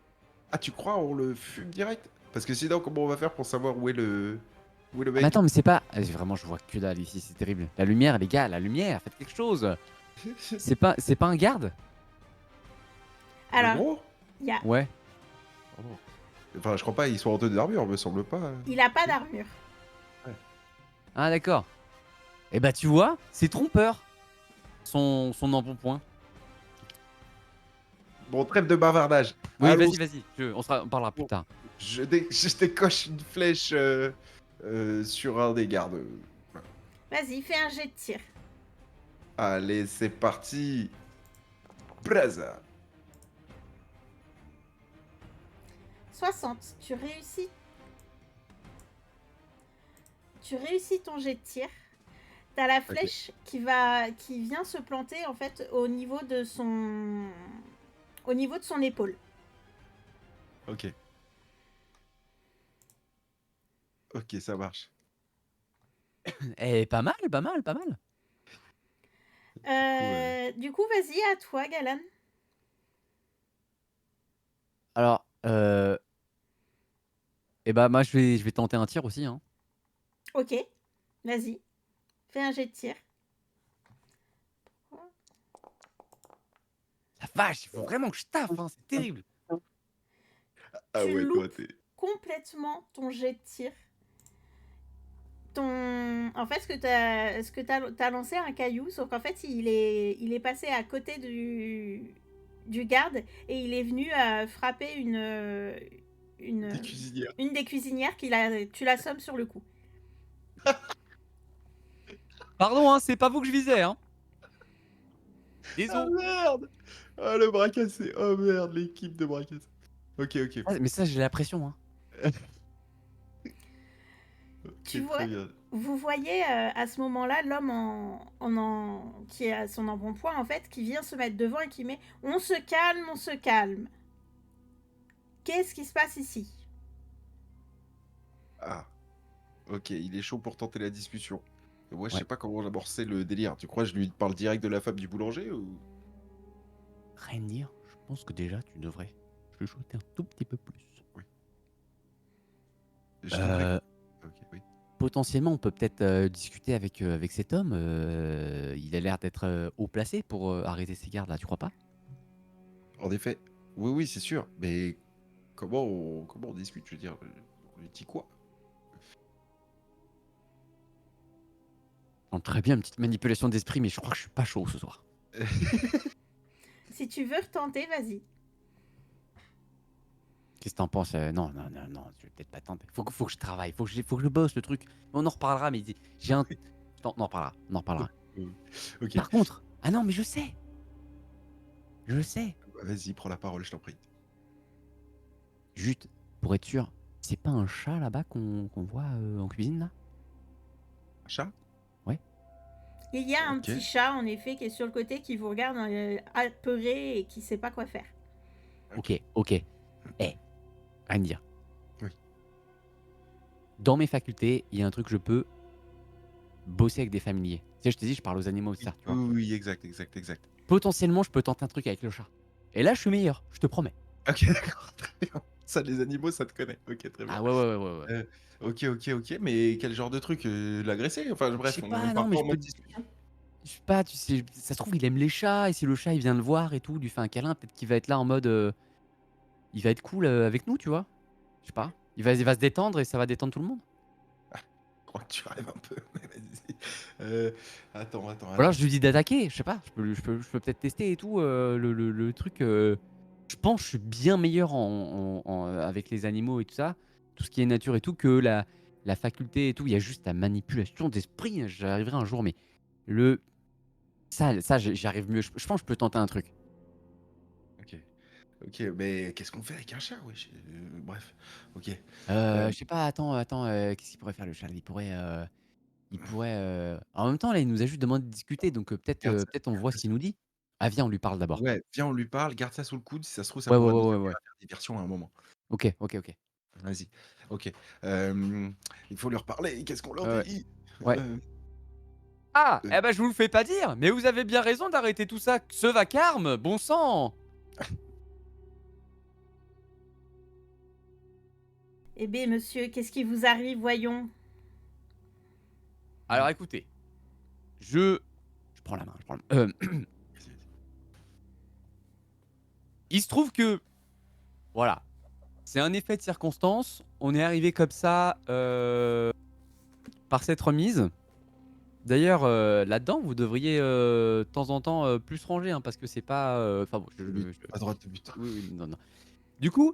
Speaker 2: Ah, tu crois, on le fume direct? Parce que sinon, comment on va faire pour savoir où est le
Speaker 3: Ah, mais
Speaker 2: mec?
Speaker 3: attends, mais c'est pas. Vraiment, je vois que dalle ici, c'est terrible. La lumière, les gars, la lumière, faites quelque chose. C'est pas un garde?
Speaker 2: Le
Speaker 1: Alors,
Speaker 2: gros?
Speaker 1: il a...
Speaker 3: Ouais.
Speaker 2: Oh. Enfin, je crois pas, ils sont en tenue d'armure, me semble pas.
Speaker 1: il a pas d'armure.
Speaker 3: Ah, d'accord. Et bah, tu vois, c'est trompeur. Son embonpoint.
Speaker 2: Bon, trêve de bavardage.
Speaker 3: Oui,
Speaker 2: Allons.
Speaker 3: vas-y. On parlera plus
Speaker 2: Bon,
Speaker 3: tard.
Speaker 2: je décoche une flèche sur un des gardes.
Speaker 1: Vas-y, fais un jet de tir.
Speaker 2: Allez, c'est parti. Braza.
Speaker 1: 60. Tu réussis ton jet de tir. T'as la
Speaker 2: Ok.
Speaker 1: flèche qui vient se planter en fait au niveau de son épaule.
Speaker 2: Ok. Ok, ça marche.
Speaker 3: Eh, pas mal, pas mal, pas mal.
Speaker 1: Du coup, vas-y, à toi, Galan.
Speaker 3: Alors, et bah moi je vais tenter un tir aussi, hein.
Speaker 1: Ok, vas-y. Fais un jet de tir.
Speaker 3: La vache, il faut vraiment que je taffe, hein, c'est terrible.
Speaker 2: Ah
Speaker 1: Tu
Speaker 2: ouais, toi,
Speaker 1: loupes
Speaker 2: t'es.
Speaker 1: complètement ton jet de tir. En fait, ce que t'as lancé un caillou, sauf qu'en fait, il est passé à côté du garde et il est venu frapper
Speaker 2: Des cuisinières.
Speaker 1: une des cuisinières tu l'assommes sur le coup.
Speaker 3: Pardon, hein, c'est pas vous que je visais, hein.
Speaker 2: Ah
Speaker 3: Désolé.
Speaker 2: merde! Ah, le bras cassé. Oh merde, l'équipe de bras cassés. Ok, ok.
Speaker 3: Ah, mais ça, j'ai la pression, hein.
Speaker 1: Tu
Speaker 2: Ok,
Speaker 1: vois,
Speaker 2: très bien.
Speaker 1: vous voyez à ce moment-là l'homme qui est à son embonpoint en fait, qui vient se mettre devant et qui met on se calme, on se calme. Qu'est-ce qui se passe ici?
Speaker 2: Ah, ok, il est chaud pour tenter la discussion. Moi, je
Speaker 3: Ouais.
Speaker 2: sais pas comment amorcer le délire. Tu crois que je lui parle direct de la femme du boulanger ou...
Speaker 3: Rien dire, je pense que déjà tu devrais chuchoter un tout petit peu plus.
Speaker 2: Oui. Je devrais...
Speaker 3: Euh,
Speaker 2: Ok, oui.
Speaker 3: Potentiellement, on peut peut-être discuter avec cet homme. Il a l'air d'être haut placé pour arrêter ces gardes là, tu crois pas?
Speaker 2: En effet, oui, oui, c'est sûr. Mais comment on discute? Je veux dire, on lui dit quoi?
Speaker 3: Bon, très bien, une petite manipulation d'esprit, mais je crois que je suis pas chaud ce soir.
Speaker 1: Si tu veux retenter, vas-y.
Speaker 3: Qu'est-ce que t'en penses? Non, non, non, non, je vais peut-être pas tenter. Faut que je travaille, faut que je bosse le truc. On en reparlera, mais j'ai un. Non, on en reparlera, on en reparlera.
Speaker 2: Ok,
Speaker 3: Par contre, ah non, mais je sais,
Speaker 2: vas-y, prends la parole, je t'en prie.
Speaker 3: juste pour être sûr, c'est pas un chat là-bas qu'on voit en cuisine là?
Speaker 2: Un chat?
Speaker 3: Ouais.
Speaker 1: Il y a un
Speaker 2: Ok.
Speaker 1: petit chat en effet qui est sur le côté qui vous regarde apeuré et qui sait pas quoi faire.
Speaker 3: Ok, ok. Eh, rien à dire.
Speaker 2: Oui.
Speaker 3: Dans mes facultés, il y a un truc que je peux bosser avec des familiers. Tu sais, je t'ai dit, je parle aux animaux,
Speaker 2: Oui,
Speaker 3: ça, tu
Speaker 2: oui,
Speaker 3: vois.
Speaker 2: oui, exact, exact, exact.
Speaker 3: Potentiellement, je peux tenter un truc avec le chat. Et là, je suis meilleur, je te promets.
Speaker 2: Ok, d'accord, très bien. Ça, les animaux, ça te connaît. Ok, très bien.
Speaker 3: Ah ouais, ouais, ouais, ouais, ouais.
Speaker 2: Ok, ok, ok, mais quel genre de truc? L'agresser? Enfin,
Speaker 3: Je
Speaker 2: bref,
Speaker 3: sais
Speaker 2: on
Speaker 3: pas, non,
Speaker 2: part
Speaker 3: mais
Speaker 2: pas
Speaker 3: je
Speaker 2: en
Speaker 3: peux.
Speaker 2: mode discussion?
Speaker 3: Je sais pas, tu sais, ça se trouve, il aime les chats, et si le chat, il vient le voir et tout, lui fait un câlin, peut-être qu'il va être là en mode. Il va être cool avec nous, tu vois. Je sais pas. Il va se détendre et ça va détendre tout le monde.
Speaker 2: Je crois que tu rêves un peu, mais vas-y. Attends, attends,
Speaker 3: Ou alors,
Speaker 2: alors.
Speaker 3: je lui dis d'attaquer, je sais pas, je peux peut-être tester et tout, le truc. Je pense que je suis bien meilleur avec les animaux et tout ça, tout ce qui est nature et tout, que la faculté et tout. Il y a juste la manipulation d'esprit, hein, j'y arriverai un jour, mais le. Ça j'y arrive mieux. Je pense que je peux tenter un truc.
Speaker 2: Ok, ok, mais qu'est-ce qu'on fait avec un chat? Wesh bref, ok.
Speaker 3: Je sais pas, attends, qu'est-ce qu'il pourrait faire le chat? Il pourrait. En même temps, là, il nous a juste demandé de discuter, donc
Speaker 2: Garde ça,
Speaker 3: peut-être on
Speaker 2: garde
Speaker 3: voit
Speaker 2: ça
Speaker 3: ce qu'il nous dit. Ah, viens, on lui parle d'abord.
Speaker 2: ouais, viens, on lui parle, garde ça sous le coude, si ça se trouve, ça
Speaker 3: Ouais, ouais,
Speaker 2: pourrait nous
Speaker 3: ouais, ouais,
Speaker 2: servir
Speaker 3: ouais.
Speaker 2: à faire des versions à un moment.
Speaker 3: Ok, ok, ok.
Speaker 2: Vas-y, ok. Il faut leur parler, qu'est-ce qu'on leur
Speaker 3: Ouais, ouais.
Speaker 2: dit?
Speaker 3: Ouais.
Speaker 2: Euh,
Speaker 3: Ah,
Speaker 2: euh,
Speaker 3: eh ben, je vous le fais pas dire, mais vous avez bien raison d'arrêter tout ça. Ce vacarme, bon sang.
Speaker 1: Eh bien, monsieur, qu'est-ce qui vous arrive, voyons?
Speaker 3: Alors écoutez, je prends la main, je prends la main.
Speaker 2: vas-y, vas-y.
Speaker 3: Il se trouve que, voilà, c'est un effet de circonstance. On est arrivé comme ça par cette remise. D'ailleurs, là-dedans, vous devriez de temps en temps plus ranger, hein, parce que c'est pas. Enfin bon,
Speaker 2: À droite, putain.
Speaker 3: oui, oui, non, non. Du coup,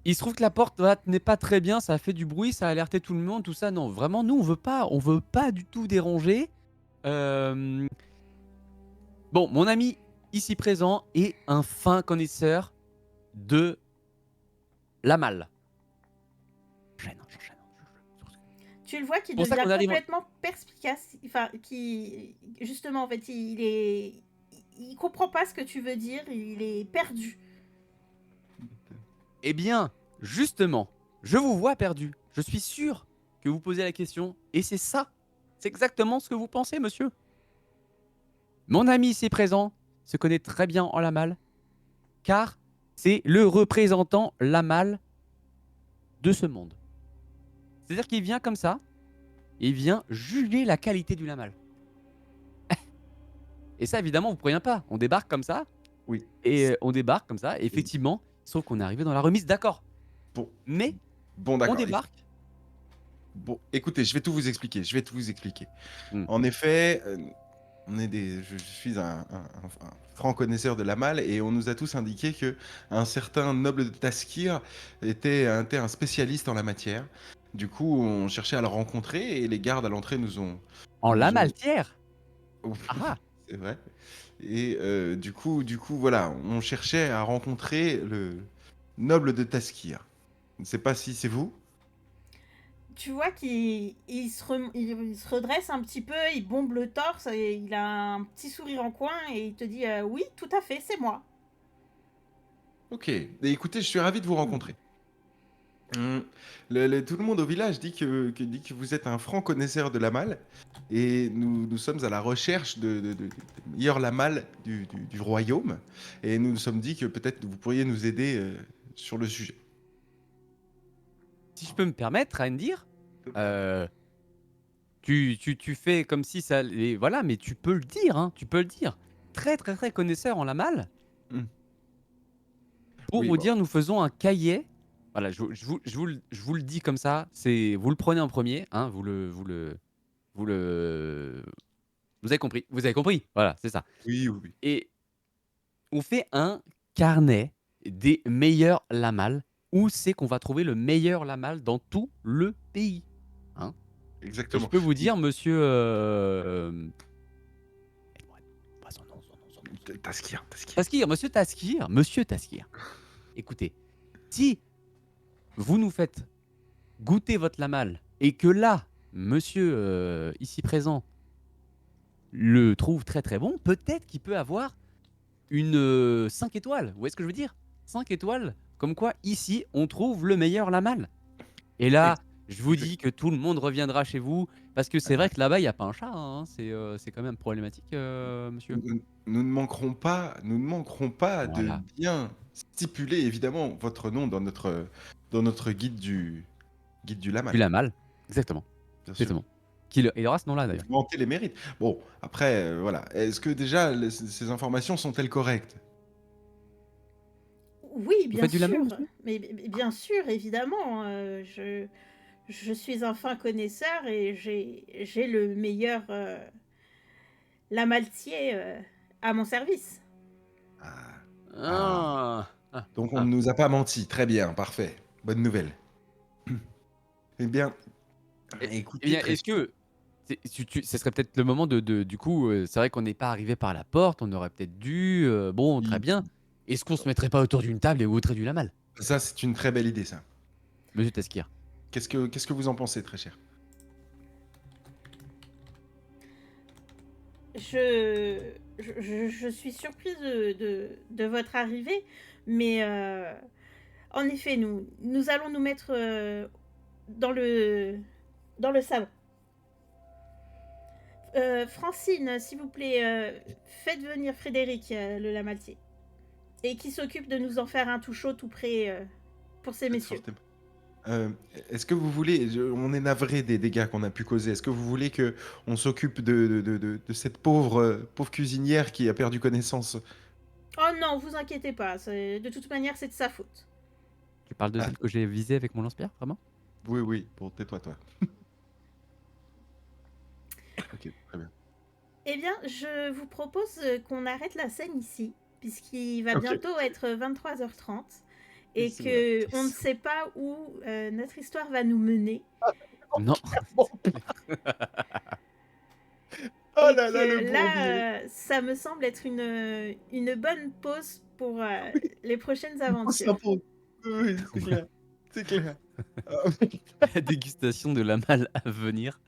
Speaker 3: il se trouve que la porte là, n'est pas très bien, ça a fait du bruit, ça a alerté tout le monde, tout ça. Non, vraiment, nous, on veut pas du tout déranger. Euh, Bon, mon ami ici présent est un fin connaisseur de la malle. J'enchaîne.
Speaker 1: Tu le vois qui
Speaker 3: C'est pour ça
Speaker 1: devient
Speaker 3: qu'on arrive.
Speaker 1: complètement perspicace. Enfin, qui justement en fait, il comprend pas ce que tu veux dire. Il est perdu.
Speaker 3: Eh bien, justement, je vous vois perdu. Je suis sûr que vous posez la question, et c'est ça. C'est exactement ce que vous pensez, monsieur. Mon ami ici présent se connaît très bien en la malle, car c'est le représentant la malle de ce monde. C'est-à-dire qu'il vient comme ça, et il vient juger la qualité du lamal. Et ça, évidemment, vous ne prévenez pas. On débarque comme ça,
Speaker 2: Oui.
Speaker 3: et on débarque comme ça, et effectivement, sauf qu'on est arrivé dans la remise, d'accord.
Speaker 2: Bon,
Speaker 3: Mais
Speaker 2: bon
Speaker 3: on
Speaker 2: d'accord.
Speaker 3: débarque.
Speaker 2: Bon, écoutez, je vais tout vous expliquer.
Speaker 3: Hmm.
Speaker 2: En effet, je suis un franc connaisseur de la malle et on nous a tous indiqué que un certain noble de Taskir était un spécialiste en la matière. Du coup, on cherchait à le rencontrer et les gardes à l'entrée
Speaker 3: En
Speaker 2: nous ont...
Speaker 3: lamaltière.
Speaker 2: Oui,
Speaker 3: Ah,
Speaker 2: c'est vrai. Et du coup, voilà, on cherchait à rencontrer le noble de Taskir. Je ne sais pas si c'est vous.
Speaker 1: Tu vois il se redresse un petit peu, il bombe le torse, et il a un petit sourire en coin et il te dit oui, tout à fait, c'est moi.
Speaker 2: Ok. Et écoutez, je suis ravi de vous rencontrer. Tout le monde au village dit que vous êtes un franc connaisseur de la malle et nous sommes à la recherche de meilleur la malle du royaume et nous nous sommes dit que peut-être vous pourriez nous aider sur le sujet.
Speaker 3: si je peux me permettre, Randir, euh, tu fais comme si ça... Et voilà, mais tu peux le dire, hein, tu peux le dire. Très, très, très connaisseur en la malle.
Speaker 2: Hmm.
Speaker 3: Pour
Speaker 2: Oui,
Speaker 3: vous
Speaker 2: bon.
Speaker 3: dire, nous faisons un cahier. Voilà, je vous le dis comme ça. Vous le prenez en premier, hein, vous avez compris. Vous avez compris. Voilà, c'est ça.
Speaker 2: Oui, oui, oui.
Speaker 3: Et on fait un carnet des meilleurs lamals. Où c'est qu'on va trouver le meilleur lamal dans tout le pays, hein. Et je
Speaker 2: Exactement.
Speaker 3: peux vous dire, monsieur... aide-moi, pas son nom.
Speaker 2: Taskir.
Speaker 3: Monsieur Taskir. Écoutez, si vous nous faites goûter votre lamal et que là, monsieur ici présent le trouve très très bon, peut-être qu'il peut avoir une 5 étoiles. Vous voyez ce que je veux dire? 5 étoiles, comme quoi ici, on trouve le meilleur lamal. Et là, je vous dis que tout le monde reviendra chez vous, parce que c'est vrai que là-bas, il n'y a pas un chat, hein. C'est quand même problématique, monsieur.
Speaker 2: Nous ne manquerons pas de
Speaker 3: Voilà.
Speaker 2: bien stipuler évidemment votre nom dans notre guide du
Speaker 3: Du
Speaker 2: Lamal.
Speaker 3: lamal, exactement.
Speaker 2: Bien sûr.
Speaker 3: Exactement. Il aura ce nom-là, d'ailleurs.
Speaker 2: Vanter les mérites. Bon, après, voilà. Est-ce que déjà ces informations sont-elles correctes?
Speaker 1: Oui,
Speaker 3: Vous
Speaker 1: bien
Speaker 3: faites du lamal,
Speaker 1: sûr.
Speaker 3: monsieur?
Speaker 1: Mais bien sûr, évidemment. Je suis un fin connaisseur et j'ai le meilleur lamaltier à mon service.
Speaker 2: Ah, ah. Donc on
Speaker 3: Ah.
Speaker 2: ne nous a pas menti. Très bien, parfait. Bonne nouvelle. Eh bien,
Speaker 3: Eh
Speaker 2: écoutez,
Speaker 3: bien,
Speaker 2: très...
Speaker 3: est-ce que ce serait peut-être le moment du coup, c'est vrai qu'on n'est pas arrivé par la porte, on aurait peut-être dû, bon, très bien. Est-ce qu'on se mettrait pas autour d'une table et goûterait du lamal,
Speaker 2: Ça, c'est une très belle idée, ça.
Speaker 3: monsieur Taskir?
Speaker 2: Qu'est-ce que vous en pensez, très cher?
Speaker 1: Je suis surprise de votre arrivée, mais en effet, nous allons nous mettre dans le salon. Francine, s'il vous plaît, faites venir Frédéric, le lamaltier, et qui s'occupe de nous en faire un tout chaud, tout prêt pour ces messieurs.
Speaker 2: Est-ce que vous voulez, on est navré des dégâts qu'on a pu causer, est-ce que vous voulez que on s'occupe de cette pauvre cuisinière qui a perdu connaissance?
Speaker 1: Oh non, vous inquiétez pas, de toute manière, c'est de sa faute.
Speaker 3: Tu parles de celle que j'ai visée avec mon lance-pierre, vraiment?
Speaker 2: Oui, oui, bon, tais-toi, toi. Ok, très bien.
Speaker 1: Eh bien, je vous propose qu'on arrête la scène ici, puisqu'il va
Speaker 2: Ok.
Speaker 1: bientôt être 23h30, et
Speaker 2: C'est
Speaker 1: que
Speaker 2: vrai.
Speaker 1: on ne sait pas où notre histoire va nous mener.
Speaker 3: Non.
Speaker 2: Oh
Speaker 1: Et
Speaker 2: là là, le
Speaker 1: que
Speaker 2: bourbier.
Speaker 1: là, ça me semble être une bonne pause pour les prochaines
Speaker 2: Il faut
Speaker 1: aventures.
Speaker 2: s'impose. Oui, c'est clair. C'est clair. Ah,
Speaker 3: La dégustation de la malle à venir.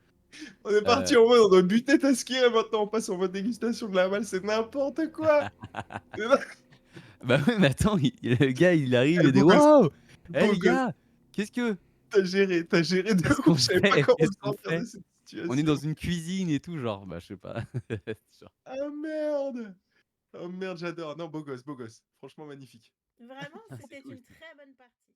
Speaker 2: on est parti en mode on doit buter Taskir et maintenant on passe en mode dégustation de la malle, c'est n'importe quoi. C'est n'im-
Speaker 3: Bah ouais, mais attends, le gars, il arrive
Speaker 2: Eh,
Speaker 3: et dit
Speaker 2: beau gosse,
Speaker 3: waouh! Eh
Speaker 2: beau
Speaker 3: les
Speaker 2: gosse,
Speaker 3: gars, qu'est-ce que
Speaker 2: t'as géré de
Speaker 3: qu'est-ce
Speaker 2: ouf,
Speaker 3: qu'on
Speaker 2: je savais pas
Speaker 3: fait?
Speaker 2: comment
Speaker 3: Qu'est-ce qu'on
Speaker 2: sortir de
Speaker 3: fait?
Speaker 2: cette
Speaker 3: On est dans
Speaker 2: situation.
Speaker 3: une cuisine et tout, genre, bah je sais pas. Genre,
Speaker 2: Ah merde! Oh merde, j'adore. Non, beau gosse, beau gosse. Franchement magnifique.
Speaker 1: Vraiment,
Speaker 3: c'est
Speaker 1: c'était
Speaker 3: cool.
Speaker 1: une très bonne partie.